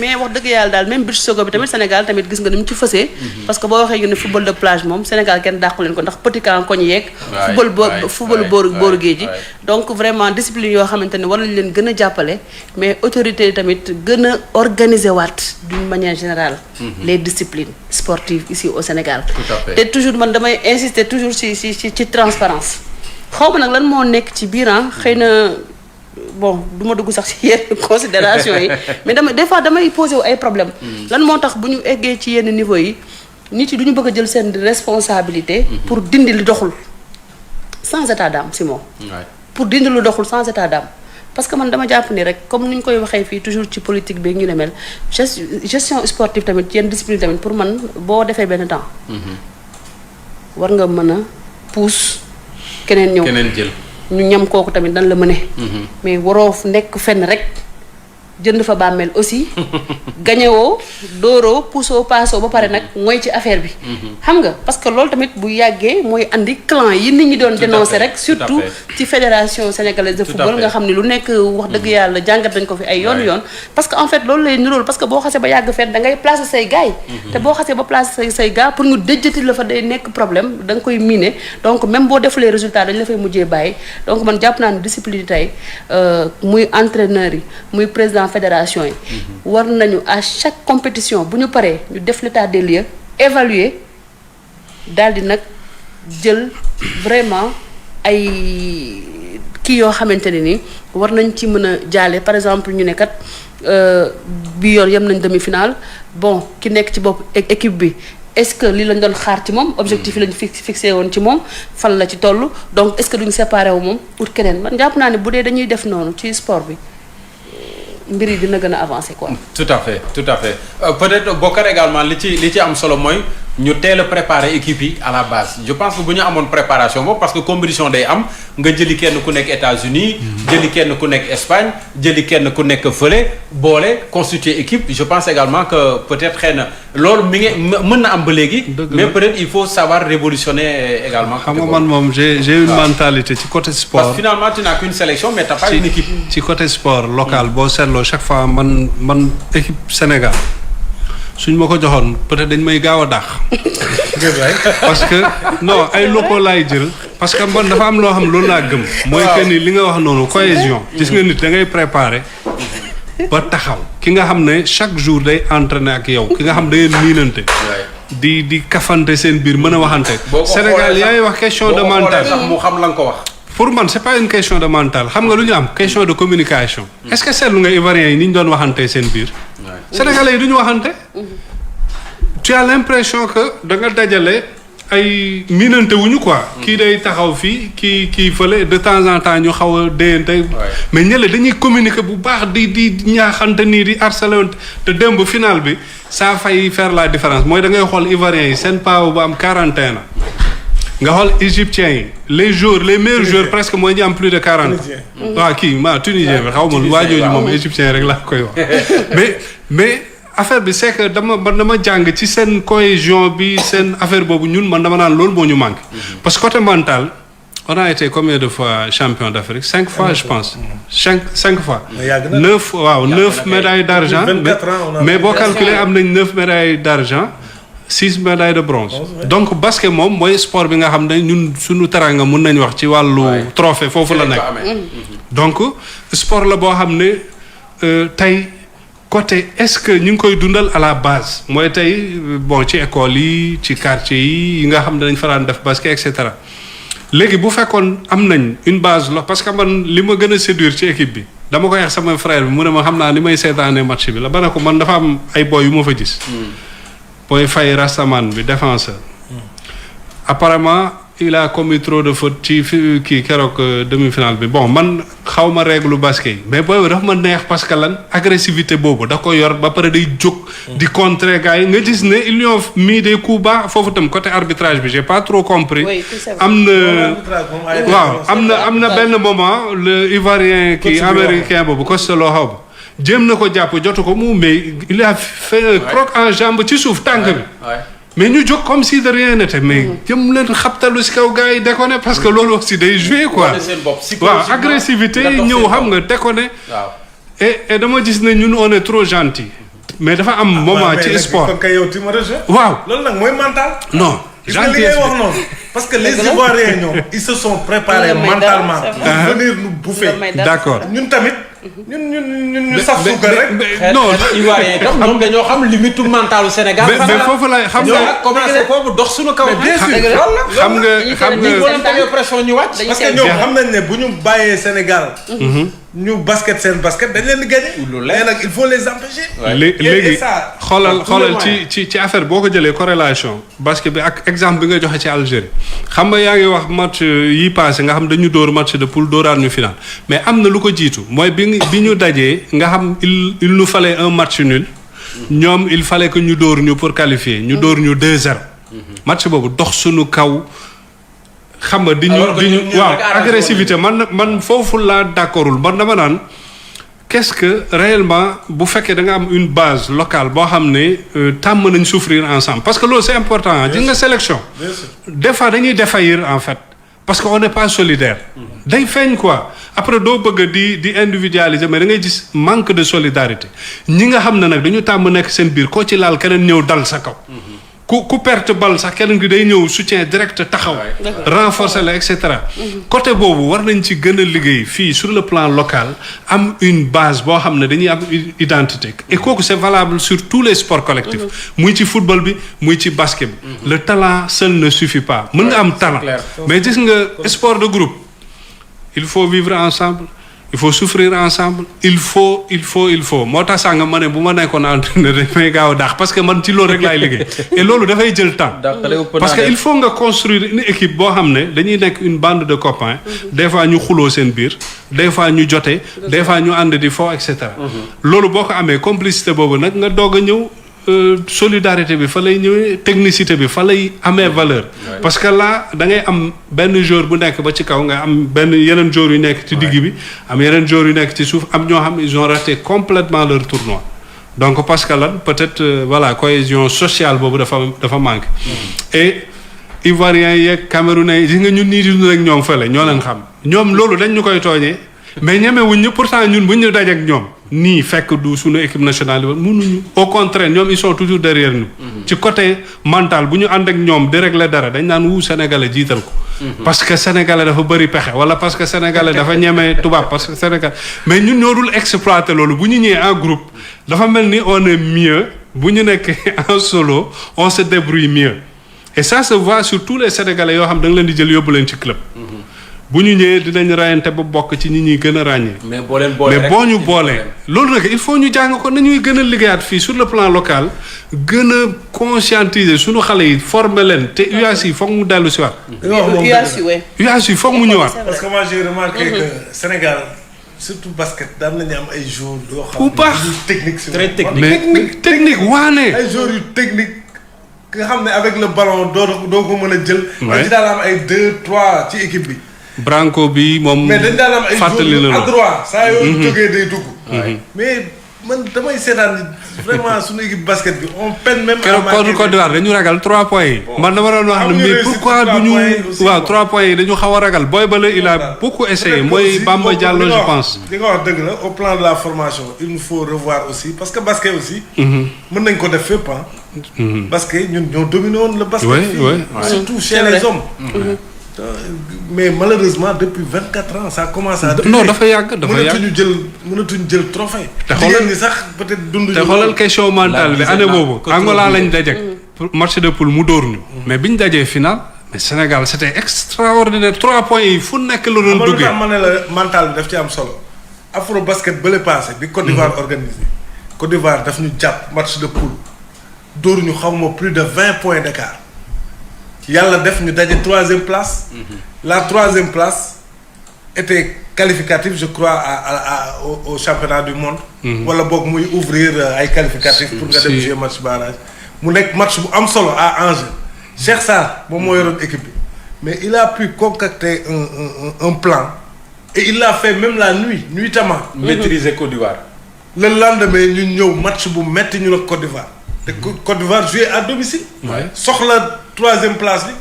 mais wax dëgg yàlla daal même beach soccer bi tamit Sénégal tamit gis nga ni mu ci fësee parce que boo waxee ñu ne football de plage moom Sénégal kenn dàqu leen ko ndax petit camp koñ yeeg football booru géej gi donc vraiment discipline yoo xamante ne war nañ leen gën a jàppale mais autorité yi tamit gën a organiser waat d'une manière générale les disciplines sportives ici au Sénégal te toujours man damay insister toujours ci transparence xaw ma nag lan moo nekk ci biir xëy na bon du ma dugg sax ci yenn considération yi mais des fois damay posé wu ay problème lan moo tax bu ñu eggee ci yenn niveau yi nit yi du ñu bëgg a jël seen responsabilité pour dindi li doxul sans état d'âme Simon pour dindi lu doxul sans état d'âme parce que man dama jàpp ni rek comme ni ñu koy waxee fii toujours ci politique bi ñu ne mel gestion sportive tamit yenn discipline tamit pour man boo defee benn temps war nga mën a pousse keneen ñëw jël ñu ñam kooku tamit dan la mëne mais waroo nekk fenn rek jënd fa bàmmeel aussi gañewoo dóoroo puusoo paasoo ba pare nag mooy ci affaire bi xam nga parce que loolu tamit bu yàggee mooy andi clan yi nit ñi doon dénoncer rek surtout ci fédération sénégalaise de football nga xam ne lu nekk wax dëgg yàlla jàngat dañ ko fi ay yoon parce que en fait loolu lay nirool parce que boo xasee ba yàgg fet da ngay placer say gars te boo xasee ba placer say gars pour ñu déjjati la fa day nekk problème da nga koy miiner donc même boo defulee résultat dañ la fay mujjee bàyyi donc man jàpp naa ne discipline tey muy entraîneurs yi muy président fédération yi war nañu à chaque compétition bu ñu paree ñu def l'état des lieux évaluer daal di nag jël vraiment ay kii yoo xamante ne ni war nañ ci mën a jaale par exemple ñu ne kat bi yoon yem nañ demi-finale bon ki nekk ci bopp équipe bi est-ce que li lañ doon xaar ci moom objectif yi lañ fixé woon ci moom fan la ci toll donc est-ce que duñ séparé wu moom pour keneen man jàpp naa ne bu dee dañuy def noonu ci sport bi mbir yi dina gën a avancer quoi. tout à fait peut-être Bokar également li ci am solo mooy ñu teel a préparer équipe yi à la base je pense que bu ñu amoon préparation boobu parce que compétition day am nga jëli kenn ku nekk États-Unis jëli kenn ku nekk Espagne jëli kenn ku nekk fële boole constituer équipe je pense également que peut-être xëy na loolu mi ngi mën na am ba léegi. mais peut-être il faut savoir révolutionner également. xam nga man moom j'ai une mentalité ci côté sport. parce que finalement tu n'as qu'une sélection mais t'as pas une équipe. ci côté sport local boo seetloo chaque fois man équipe Sénégal. suñ ma ko joxoon peut-être dañ may gaaw a dàq. parce que non ay locaux laay jël. parce que man dafa am loo xam loolu laa gëm. mooy que ni li nga wax noonu cohésion. gis nga nit da ngay préparer. ba taxaw ki nga xam ne chaque jour day entraîner ak yow ki nga xam da ngeen miinante. di kafante seen biir mën a waxante. Sénégal yaay wax question de mental. sax mu xam la nga ko wax. pour man c'est pas une question de mental xam nga lu ñu am question de communication. est-ce que seetlu nga Ivoiriens yi ni ñu doon waxante seen biir. Sénégalais yi du ñu waxante. tu as l'impression que da nga dajale ay miinante wuñu quoi. kii day taxaw fii kii fële de temps en temps ñu xaw a déyante. mais ñële dañuy communiquer bu baax di ñaaxante nii di harceler te démb final bi ça fay faire la différence mooy da ngay xool Ivoiriens yi seen paaw bu am 41 ans. nga xool égyptiens yi les meilleurs joueurs presque mooy ñu am plus de 40. waaw kii tunisien bi xaw ma waa jooju moom égyptien rek laa koy wax. mais affaire bi c'est que dama jàng ci seen cohésion bi seen affaire boobu ñun man dama naan loolu moo ñu manqué. parce que côté mental on a été combien de fois champion d'Afrique 5 fois je pense. 5 fois. 9 médailles d'argent. mais boo calculer am nañ 9 médailles d'argent. 6 médailles de bronze. donc basket moom mooy sport bi nga xam ne ñun suñu teranga mën nañu wax ci wàllu trophée foofu la nekk. donc sport la boo xam ne tey côté est-ce que ñu ngi koy dundal à la base mooy tey bon ci école yi ci quartier yi nga xam ne dañ faraan def basket et cetera léegi bu fekkoon am nañ une base la parce que man li ma gën a séduire ci équipe bi dama koy wax sama frère bi mu ne ma xam naa li may seetaanee match bi la ba ne ko man dafa am ay boy yu ma fa gis. booy fay Rastaman bi défenseur. apparemment il a commis trop de fautes ci kii keroog demi-finale bi bon man xaw ma règle basket yi mais booy dafa ma neex parce que lan agressivité boobu da ko yor ba pare day jóg. di contrer gars yi nga gis ne ils lui ont mis des coups bas foofu tam côté arbitrage bi j'ai pas trop compris. am na benn moment le Ivoirien kii américain boobu Costello xaw ba jéem na ko jàpp jotu ko mu mais il a fait un croc en jambe ci suuf tànk bi. mais ñu jóg comme si de rien n'était mais jëm leen xabtalu si kaw gars yi déconné parce que loolu aussi day jouer quoi. waaw agressivité yi ñëw xam nga déconné. et dama gis ne ñun on est trop gentil. mais dafa am moment ci sport. waaw loolu nag mooy mental. non gentil li ngay wax noonu. parce que les Ivoiriens ñoom ils se sont préparés mentalement. pour venir nous bouffer. d'accord ñun tamit. ñun saf suukar rek. non Ivoiriens itam ñoom dañoo xam limite mentalu Sénégal. mais foofu la xam nga commencé foofu dox suñu kaw. bien sûr xam nga pression ñu wàcc. parce que ñoom xam nañ ne bu ñu bàyyee Sénégal. ñu basket seen basket dañ leen di gagner. mais nag il faut les empêcher. léegi xoolal ci affaire boo ko jëlee corrélation basket bi ak exemple bi nga joxe ci Algérie xam nga yaa ngi wax match yi passé nga xam dañu dóor match de poule dóoraat ñu final mais am na lu ko jiitu mooy bi ñu dajee nga xam il nous fallait un match nul. ñoom il fallait que ñu dóor ñu pour qualifier ñu dóor ñu 2-0. match boobu dox suñu kaw. xam nga di ñu waaw agressivité man foofu laa d'accordul man dama naan qu'est-ce que réellement bu fekkee da nga am une base locale boo xam ne tàmm nañ souffrir ensemble parce que loolu c'est important gis nga sélection des fois dañuy défaillir en fait parce que on n'est pas solidaire day feeñ quoi après doo bëgg di individualiser mais da ngay gis manque de solidarité ñi nga xam ne nag dañu tàmm nekk seen biir koo ci laal keneen ñëw dal sa kaw ku perte bal sax keneen gi day ñëw soutien direct taxaw renforcer la et cetera côté boobu war nañ ci gën a liggéey fii sur le plan local am une base boo xam ne dañuy am identité et kooku c'est valable sur tous les sports collectifs muy ci football bi muy ci basket bi le talent seul ne suffit pas mën nga am talent mais gis nga sport de groupe il faut vivre ensemble il faut souffrir ensemble il faut moo tax sànga ma ne bu ma nekkoon entraîneur dañ may gaaw a daax parce que man ci loolu rek laay liggéey et loolu dafay jël temps parce que il faut nga construire une équipe boo xam ne dañuy nekk une bande de copains des fois ñu xuloo seen biir des fois ñu jote des fois ñu ànd di fo et cetera loolu boo ko amee complicité boobu nag nga doog a ñëw solidarité bi fa lay ñëwee technicité bi fa lay amee valeur parce que là da ngay am benn joueur bu nekk ba ci kaw nga am benn yeneen joueurs yu nekk ci digg bi am yeneen joueurs yu nekk ci suuf am ñoo xam ils ont raté complètement leur tournoi donc parce que lan peut-être voilà cohésion sociale boobu dafa manqué et Ivoiriens yeeg Camerounais yi gis nga ñun nii di dund rek ñoom fële ñoo leen xam ñoom loolu dañ ñu koy tooñee mais ñemewuñ ñu pourtant ñun buñ ñu dajeek ñoom nii fekk du suñu équipe nationale yi mënuñu au contraire ñoom ils sont toujours derrière nous ci côté mental bu ñu ànd ak ñoom di régler dara dañ naan wu sénégalais jiital ko parce que sénégalais dafa bëri pexe wala parce que sénégalais dafa ñeme tubaab parce que sénégalais mais ñun ñoo dul exploiter loolu bu ñu ñëwee en groupe dafa mel ni on est mieux bu ñu nekk en solo on se débrouille mieux et ça se voit sur tous les sénégalais yoo xam da nga leen di jël yóbbu leen ci club bu ñu ñëwee dinañ rayante ba bokk ci ñi ñuy gën a ràññee. mais boo ñu boolee loolu nag il faut ñu jàng ko nañuy gën a liggéeyaat fii sur le plan local gën a conscientiser suñu xale yi former leen te UAS yi foog mu dellu si waat. UAS yi foog mu ñëwaat. parce que moi j'ai remarqué que Sénégal surtout basket daan nañu am ay joueurs yoo xam bu baax technique très technique mais technique waane. ay joueurs yu technique nga xam ne avec le ballon doo ko mën a jël. dañ ci daan am ay 2-3 ci équipe bi. Branco bi moom. mais dañ daan am ay joueurs à droit saa yoo jógee day dugg. mais man damay seetaan vraiment suñu équipe basket bi on peine même. keroog Côte d'Ivoire dañu ragal 3 points yi. man dama doon wax ne mais pourquoi du ñu. waaw 3 points yi dañu xaw a ragal booy ba la il a beaucoup essayé mooy Bamba Diallo je pense. li nga wax dëgg la au plan de la formation il nous faut revoir aussi parce que basket aussi. mën nañ ko def fépp ah. parce que ñun ñoo dominé woon le basket. surtout chez les hommes. mais malheureusement depuis 24 ans ça commence à. non dafa yàgg dafa yàgg mënatuñu jël trophée. te xoolal ni sax peut-être dund. te xoolal question mentale bi année boobu. Angola lañ daje. match de poule mu dóor ñu. mais biñ dajee final. mais Sénégal c'était extraordinaire 3 points yi fu nekk la doon duggee. ma ne la mental bi daf ci am solo. afro basket bële passé bi Côte d'Ivoire organisé. Côte d'Ivoire daf ñu jàpp match de poule. dóor ñu xaw ma plus de 20 points d'écart. yàlla def ñu daje 3e place. La 3e place était qualificative je crois au championnat du monde. wala boog muy ouvrir ay qualificatifs pour nga dem jouer match barrage. mu nekk match bu am solo à Angers. Cheikh Sarr moom moo yoroon équipe bi mais il a pu concocter un plan et il l'a fait même la nuitamment. maîtriser Côte d'Ivoire. le lendemain ñu ñëw match bu metti ñu la Côte d'Ivoire. te Côte d'Ivoire joué à domicile. soxla 3e place bi.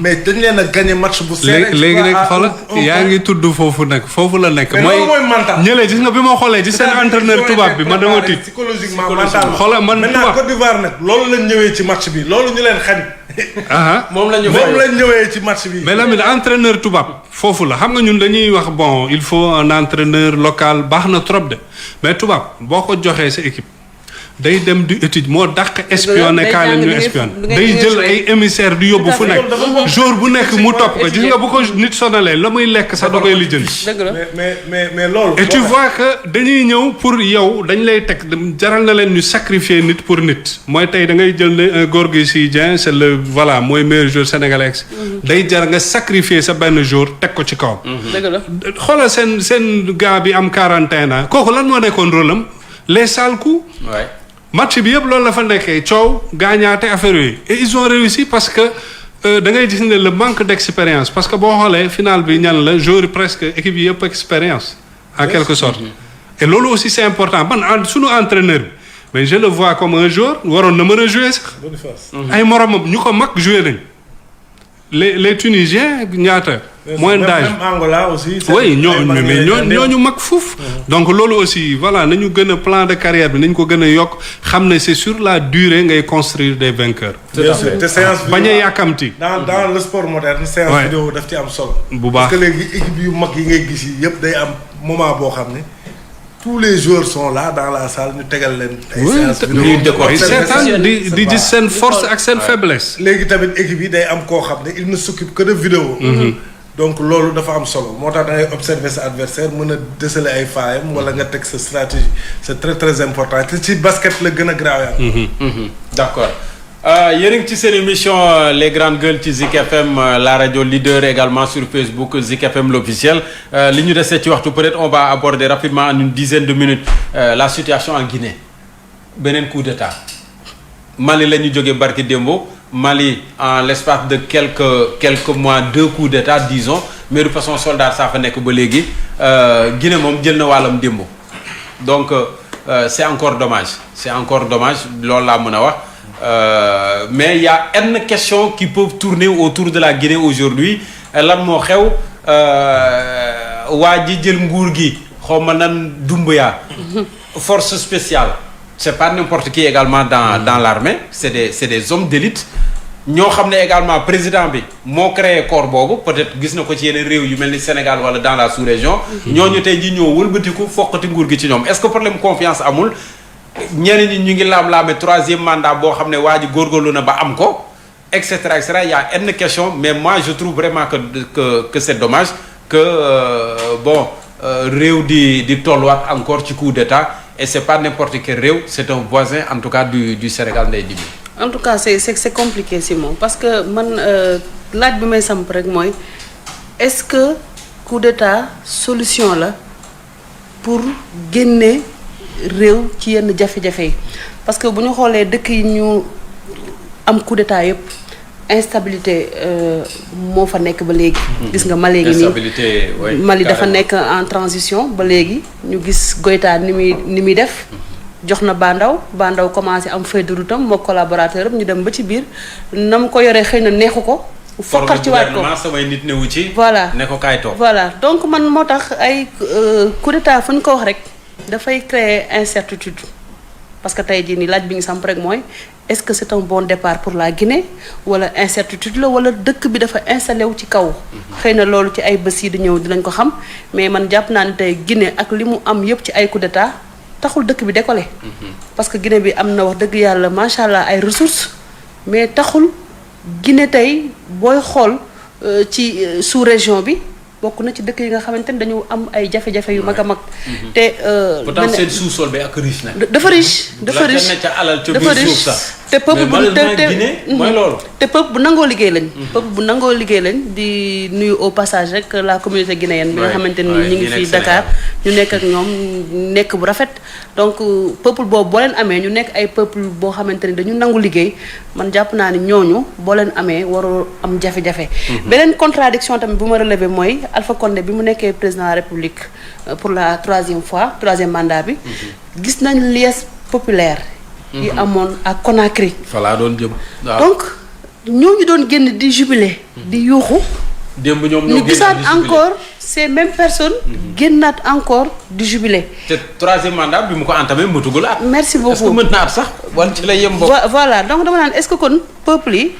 mais dañ leen a gagné match bu. léegi nag xoolal yaa ngi tudd foofu nag foofu la nekk. mooy mental ñële gis nga bi ma xoolee ci seen entraîneur tubaab bi ma dama tiit. psychologiquement mental xoolal man maintenant Côte d'Ivoire nag loolu lañ ñëwee ci match bi loolu ñu leen xañ. moom lañ ñëwee ci match bi. mais Lamine entraîneur tubaab foofu la xam nga ñun dañuy wax bon il faut un entraîneur local baax na trop de mais tubaab boo ko joxee sa équipe. day dem di étude moo dàq espionné kaa leen ñu espionné day jël ay émissaire di yóbbu fu nekk jour bu nekk mu topp ko gis nga bu ko nit sonalee la muy lekk sax da koy lijjanti. mais loolu. et tu vois que dañuy ñëw pour yow dañ lay teg jaral na leen ñu sacrifier nit pour nit mooy tey da ngay jël ne Gorgui Sy Dieng c'est le voilà mooy meilleur joueur sénégalais day jar nga sacrifier sa benn jour teg ko ci kawam. xoolal seen gars bi am 41 ans kooku lan moo nekkoon rôle am les sales coups. match bi yëpp loolu la fa nekkee coow gaañaate affaire yooyu et ils ont réussi parce que da ngay gis ne le manque d'expérience parce que boo xoolee final bi ñan la joueur presque équipe yi yëpp expérience en quelque sorte et loolu aussi c'est important man sunu entraîneur bi mais je le vois comme un joueur waroon na mën a jouer sax. ay moromam ñu ko mag jouer nañ les Tunisiens ñaata. moins d'âge même Angola aussi. oui ñooñu mag fuuf. donc loolu aussi voilà nañu gën a plan de carrière bi nañu ko gën a yokk xam ne c'est sur la durée ngay construire des vainqueurs. bien sûr te séance bañ a yàkkamti. dans le sport moderne. séance vidéo daf ci am solo. bu baax parce que léegi équipe yu mag yi ngay gis yi yëpp day am moment boo xam ne tous les joueurs sont là dans la salle ñu tegal leen. ay séance vidéo di gis seen force ak seen faiblesse. léegi tamit équipe yi day am koo xam ne il ne s'occupe que de vidéo. donc loolu dafa am solo moo tax da ngay observer sa adversaire mën a déceler ay faayam wala nga teg sa stratégie c'est très très important te ci basket la gën a grave. d'accord yéen a ngi ci seen émission les grandes gueules ci Zik FM la radio leader également sur Facebook Zik FM l'officiel li ñu desee ci waxtu peut-être on va aborder rapidement en une dizaine de minutes la situation en Guinée beneen coup d'état Mali la ñu jógee barki démbo Mali en l'espace de quelques mois 2 coups d'état disons mais de façon soldat saa fa nekk ba léegi Guinée moom jël na wàllam démb donc c'est encore dommage loolu laa mën a wax mais il y a une question qui peuvent tourner autour de la Guinée aujourd'hui lan moo xew waa ji jël nguur gi xaw ma nan Doumbouya force spéciale c'est pas n'importe qui également dans l'armée c'est des hommes d'élite ñoo xam ne également président bi moo créé corps boobu peut-être gis na ko ci yeneen réew yu mel ni Sénégal wala dans la sous-région ñooñu tey ji ñoo wëlbatiku foqati nguur gi ci ñoom est-ce que problème confiance amul ñeneen ñi ñu ngi laam-laame 3e mandat boo xam ne waa ji góorgóorlu na ba am ko et cetera il y a une question mais moi je trouve vraiment que c'est dommage que réew di tolluwaat encore ci coup d'état et c'est pas n'importe quel réew c'est un voisin en tout cas du Sénégal Ndeye Dimi. En tout cas c'est compliqué Simon parce que man laaj bi may samp rek mooy est-ce que coup d'état solution la pour génne réew ci yenn jafe-jafe yi parce que bu ñu xoolee dëkk yi ñu am coup d'état yëpp instabilité moo fa nekk ba léegi. gis nga Mali ngi nii Mali dafa nekk en transition ba léegi ñu gis Goïta ni muy def. jox na Bandaw commencé am feuille de route am moo collaborateur am ñu dem ba ci biir na mu ko yoree xëy na neexu ko. foqal ci waat ko samay nit newu ci. voilà ne ko kaay toog. voilà donc man moo tax ay coup d'état fu ñu ko wax rek dafay créer incertitude parce que tey jii nii laaj bi ñu samp rek mooy est-ce que c'est un bon départ pour la Guinée wala incertitude la wala dëkk bi dafa installé wu ci kaw. xëy na loolu ci ay bés yi di ñëw dinañ ko xam mais man jàpp naa ne tey Guinée ak li mu am yëpp ci ay coup d'état taxul dëkk bi décollé parce que Guinée bi am na wax dëgg yàlla macha allah ay ressources mais taxul Guinée tey booy xool ci sous-région bi bokk na ci dëkk yi nga xamante ni dañu am ay jafe-jafe yu mag a mag. te pourtant seen sous-sol bi ak riche na. dafa riche te peuple bu mooy loolu. te peuple bu nangoo liggéey lañ. peuple bu nangoo liggéey lañ di nuyu au passage rek la communauté guinéenne bi nga xamante ni ñu ngi fii Dakar ñu nekk ak ñoom nekk bu rafet donc peuple boobu boo leen amee ñu nekk ay peuple boo xamante ni dañu nangu liggéey man jàpp naa ni ñooñu boo leen amee waroo am jafe-jafe. beneen contradiction tamit bu ma relever mooy Alpha Condé bi mu nekkee président de la République pour la 3e mandat bi. gis nañ liesse populaire. yi amoon ak Conakry. fa laa doon jëm. donc ñooñu doon génn di jubilé. di yuuxu. démb ñoom ñu gisaat encore ces mêmes personnes. génnaat encore di jubilé. te 3e mandat bi mu ko entamé motugul at. merci beaucoup est-ce que mën na at sax wala ci la yem bokk. voilà donc dama naan est-ce que kon peuple yi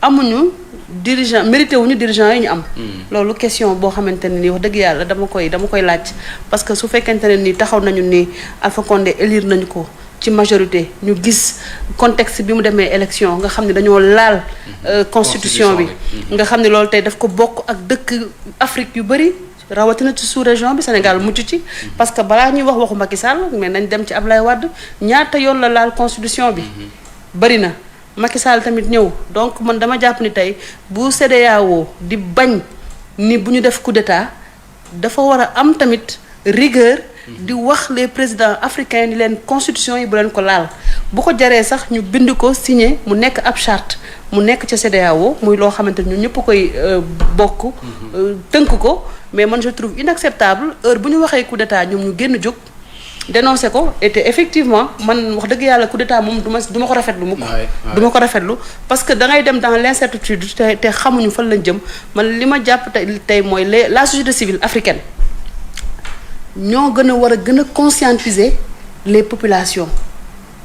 amuñu dirigeant mérité wuñu dirigeant yi ñu am. loolu question boo xamante ne nii wax dëgg yàlla dama koy laaj parce que su fekkente ne nii taxaw nañu ni Alpha Condé élire nañu ko. ci majorité ñu gis contexte bi mu demee élection nga xam ne dañoo laal constitution bi nga xam ne loolu tey daf ko bokk ak dëkk Afrique yu bëri rawatina ci sous-région bi Sénégal mucc ci parce que balaa ñuy wax waxu Macky Sall mais nañ dem ci Ablaye Wade ñaata yoon la laal constitution bi bëri na Macky Sall tamit ñëw donc man dama jàpp ni tey bu CEDEAO di bañ ni bu ñu def coup d'état dafa war a am tamit rigueur di wax les présidents africains ni leen constitution yi bu leen ko laal bu ko jaree sax ñu bind ko signé mu nekk ab charte mu nekk ca CEDEAO muy loo xamante ni ñun ñëpp koy bokk tënk ko mais man je trouve inacceptable heure bu ñu waxee coup d'état ñoom ñu génn jóg dénoncé ko et effectivement man wax dëgg yàlla coup d'état moom du ma ko rafetlu mukk du ma ko rafetlu parce que da ngay dem dans l'incertitude te xamuñu fan lañ jëm man li ma jàpp tey mooy la société civile africaine ñoo gën a war a gën a conscientiser les populations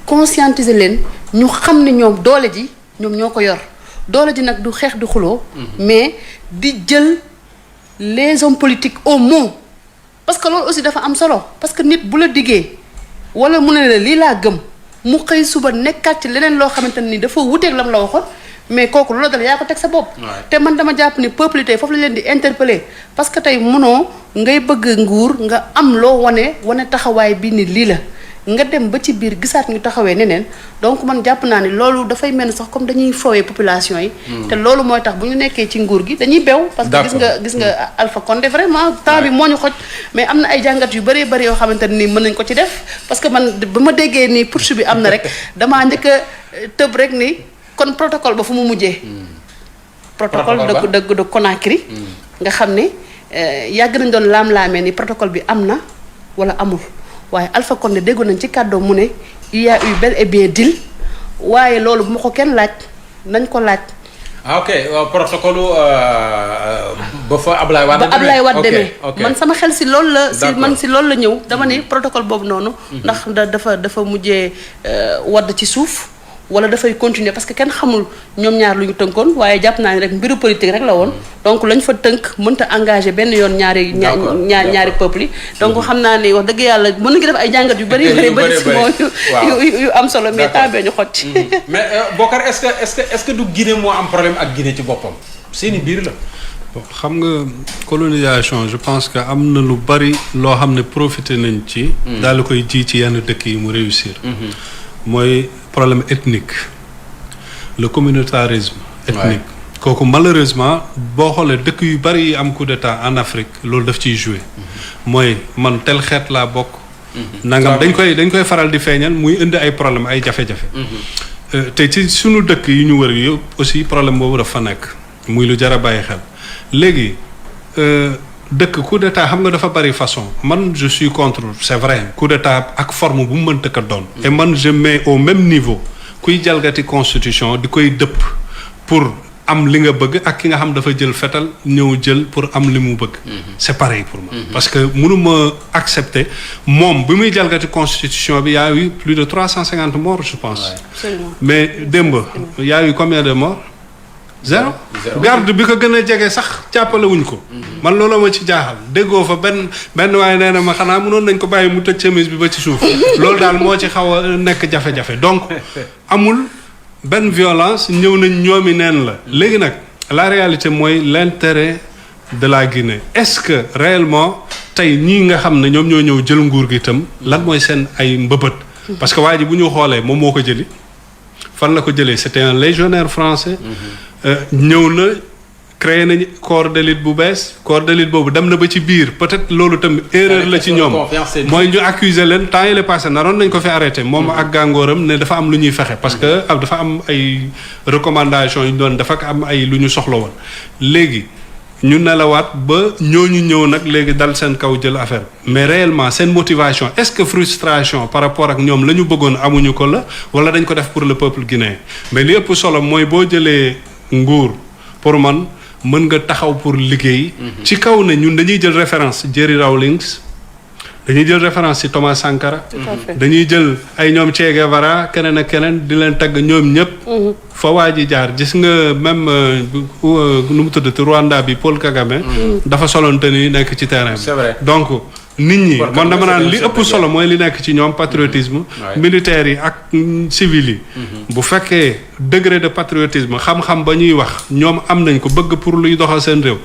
conscientiser leen ñu xam ne ñoom doole ji ñoom ñoo ko yor doole ji nag du xeex du xuloo mais di jël les hommes politiques au mot parce que loolu aussi dafa am solo parce que nit bu la diggee wala mu ne la lii laa gëm mu xëy suba nekkaat ci leneen loo xamante ni dafa wuteeg lam la waxoon mais kooku loolu dal yaa ko teg sa bopp. te man dama jàpp ni peuple tey foofu la leen di interpeller parce que tey munoo ngay bëgg nguur nga am loo wane taxawaay bi ni lii la nga dem ba ci biir gisaat ñu taxawee neneen donc man jàpp naa ni loolu dafay mel ni sax comme dañuy fowee population yi. te loolu mooy tax bu ñu nekkee ci nguur gi dañuy bew parce que gis nga Alpha Condé vraiment temps bi moo ñu xoj mais am na ay jàngat yu bëree bëri yoo xamante ni mën nañ ko ci def parce que man ba ma déggee ni poursu bi am na rek damaa njëkk a tëb rek ni kon protocole ba fu mu mujjee. protocole de Conakry. nga xam ne yàgg nañ doon laam-laamee ni protocole bi am na wala amul. waaye Alpha Condé déggoon nañ ci kàddoo mu ne il y a eu bel et bien deal waaye loolu bu ma ko kenn laaj nañ ko laaj. ok protocole ba fa Ablaye Wade demee ba Ablaye Wade demee man sama xel si loolu la. si loolu la ñëw dama ne protocole boobu noonu. ndax dafa mujjee wadd ci suuf. wala dafay continuer parce que kenn xamul ñoom ñaar lu ñu tënkoon waaye jàpp naa ni rek mbiru politique rek la woon donc lañ fa tënk mënta engagé benn yoon ñaari peuple yi donc xam naa ni wax dëgg yàlla mën nañu def ay jàngat yu bëri si moom yu am solo mais temps bee ñu xoj mais Bokar est-ce que du Guinée moo am problème ak Guinée ci boppam seeni biir la xam nga colonisation je pense que am na lu bari loo xam ne profité nañ ci daal di koy ji ci yenn dëkk yi mu réussir mooy problème ethnique le communautarisme ethnique kooku malheureusement boo xoolee dëkk yu bari yi am coup d'état en Afrique loolu daf ciy jouer mooy man tel xeet laa bokk nangam dañ koy faral di feeñal muy indi ay problème ay jafe-jafe te ci sunu dëkk yi ñu wër yëpp aussi problème boobu dafa nekk muy lu jar a bàyyi xel léegi dëkk coup d'état xam nga dafa bari façon man je suis contre c'est vrai coup d'état ak forme bu mu mënta ko doon et man je mets au même niveau kuy jalgati constitution di koy dëpp pour am li nga bëgg ak ki nga xam dafa jël fetal ñëw jël pour am li mu bëgg c'est pareil pour moi parce que mënuma accepter moom bi muy jalgati constitution bi y a eu plus de 350 morts je pense mais démb y a eu combien de morts zéro garde bi ko gën a jege sax jàppale wuñ ko man loolu ma ci jaaxal déggoo fa benn waaye nee na ma xanaa mënoon nañ ko bàyyi mu tëj chemise bi ba ci suuf loolu daal moo ci xaw a nekk jafe-jafe donc amul benn violence ñëw nañ ñoomi neen la léegi nag la réalité mooy l'intérêt de la Guinée est-ce que réellement tey ñii nga xam ne ñoom ñoo ñëw jël nguur gi itam lan mooy seen ay mbëbët parce que waa ji bu ñu xoolee moom moo ko jëli fan la ko jëlee c'était un légionnaire français ñëw na créé nañ corps d'élite bu bees corps d'élite boobu dem na ba ci biir peut-être loolu tam erreur la ci ñoom mooy ñu accuser leen temps yële passé naroon nañ ko fi arrêté moom ak gàngooram ne dafa am lu ñuy fexe parce que dafa am ay recommandations yu ñu doon dafa am ay lu ñu soxla woon léegi ñu nelawaat ba ñooñu ñëw nag léegi dal seen kaw jël affaire mais réellement seen motivation est-ce que frustration par rapport ak ñoom la ñu bëggoon amuñu ko la wala dañ ko def pour le peuple guinéen mais li ëpp solo mooy boo jëlee nguur pour man mën nga taxaw pour liggéey ci kaw ne ñun dañuy jël référence Jerry Rawlings dañuy jël référence ci Thomas Sankara dañuy jël ay ñoom Che Guevara keneen ak keneen di leen tagg ñoom ñëpp fa waa ji jaar gis nga même nu mu tuddati Rwanda bi Paul Kagame dafa solonte ni nekk ci terrain bi donc nit ñi man dama naan li ëpp solo mooy li nekk ci ñoom patriotisme militaires yi ak civils yi bu fekkee degré de patriotisme xam-xam ba ñuy wax ñoom am nañ ko bëgg pour luy doxal seen réew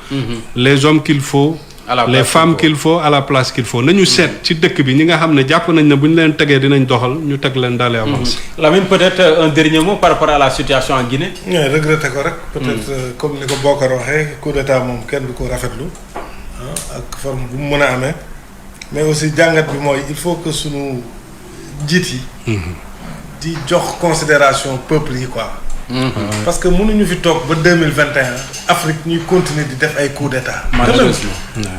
les hommes qu'il faut les femmes qu'il faut à la place qu'il faut nañu seet ci dëkk bi ñi nga xam ne jàpp nañ ne bu ñu leen tegee dinañ doxal ñu teg leen daal di avancer. Lamine peut-être un dernier mot par rapport à la situation en Guinée. ñooy regretter ko rek. peut-être comme ni ko Bokar waxee coup d'état moom kenn du ko rafetlu ak forme bu mu mën a amee mais aussi jàngat bi mooy il faut que sunu jiit yi. di jox considération peuple yi quoi. parce que mënuñu fi toog ba 2021 Afrique ñuy continuer di def ay coup d'état.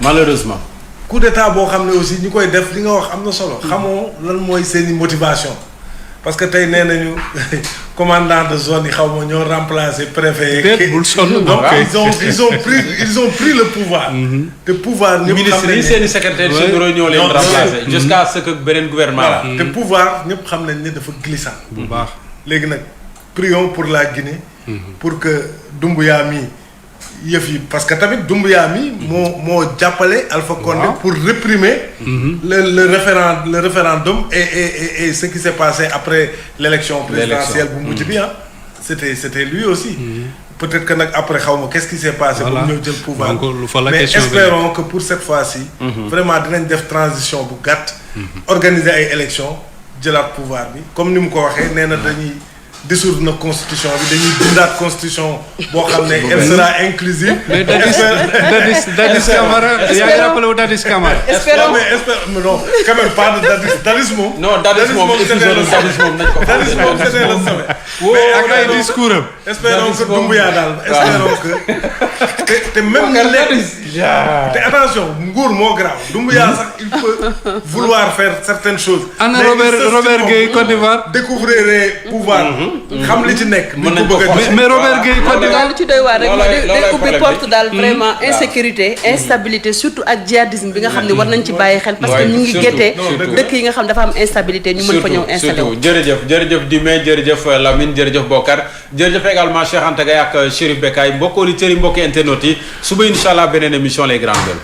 malheureusement coup d'état boo xam ne aussi ñu koy def li nga wax am na solo. xamoo lan mooy seeni motivation. parce que tey nee nañu commandant de zone yi xaw ma ñoo remplacer préfet. donc ils ont pris le pouvoir. te pouvoir ñëpp xam nañ ministre yi seen i secrétaire généraux ñoo leen remplacer. jusqu'à ce que beneen gouvernement la. te pouvoir ñëpp xam nañ ne dafa glissant. bu baax léegi nag prions pour la Guinée. pour que Doumbouya mi yëf yi parce que tamit Doumbouya mi moo jàppale Alpha Condé pour réprimer le référendum et ce qui s'est passé après l'élection présidentielle bu mujj bi c'était lui aussi peut-être que nag après xaw ma qu'est-ce qui s'est passé pour ñëw jël pouvoir mais espérons que pour cette fois-ci vraiment dinañ def transition bu gàtt organiser ay élections jëlaat pouvoir bi comme ni mu ko waxee nee na dañuy dissoudre na constitution bi dañuy bindaat constitution boo xam ne elle sera inclusive. mais Dadis Camara yaa ngi rappelé wu Dadis Camara. espérons mais non quand même pas de Dadis moom. non Dadis moom c'était le sommet. mais ak ay discours am. espérons que Doumbouya daal espérons que te même nga lekk te attention nguur moo grave Doumbouya sax il peut vouloir faire certaines choses. ana Robert Gueye Côte d'Ivoire. découvrir pouvoir. xam li ci nekk. mën nañ ko mais Robert Gueye Côte d'Ivoire li ci doy waar rek mooy day ubbi porte daal vraiment insécurité instabilité surtout ak djihadisme bi nga xam ne war nañ ci bàyyi xel. parce que ñu ngi géttee dëkk yi nga xam dafa am instabilité ñu mën fa ñëw installé wu. jërëjëf Dime jërëjëf Lamine jërëjëf Bokar jërëjëf également Cheikh Anta Gaye ak Chérif Bekay mbokk auditeurs yi mbokki internautes yi suba incha allah beneen émission les grandes gueules.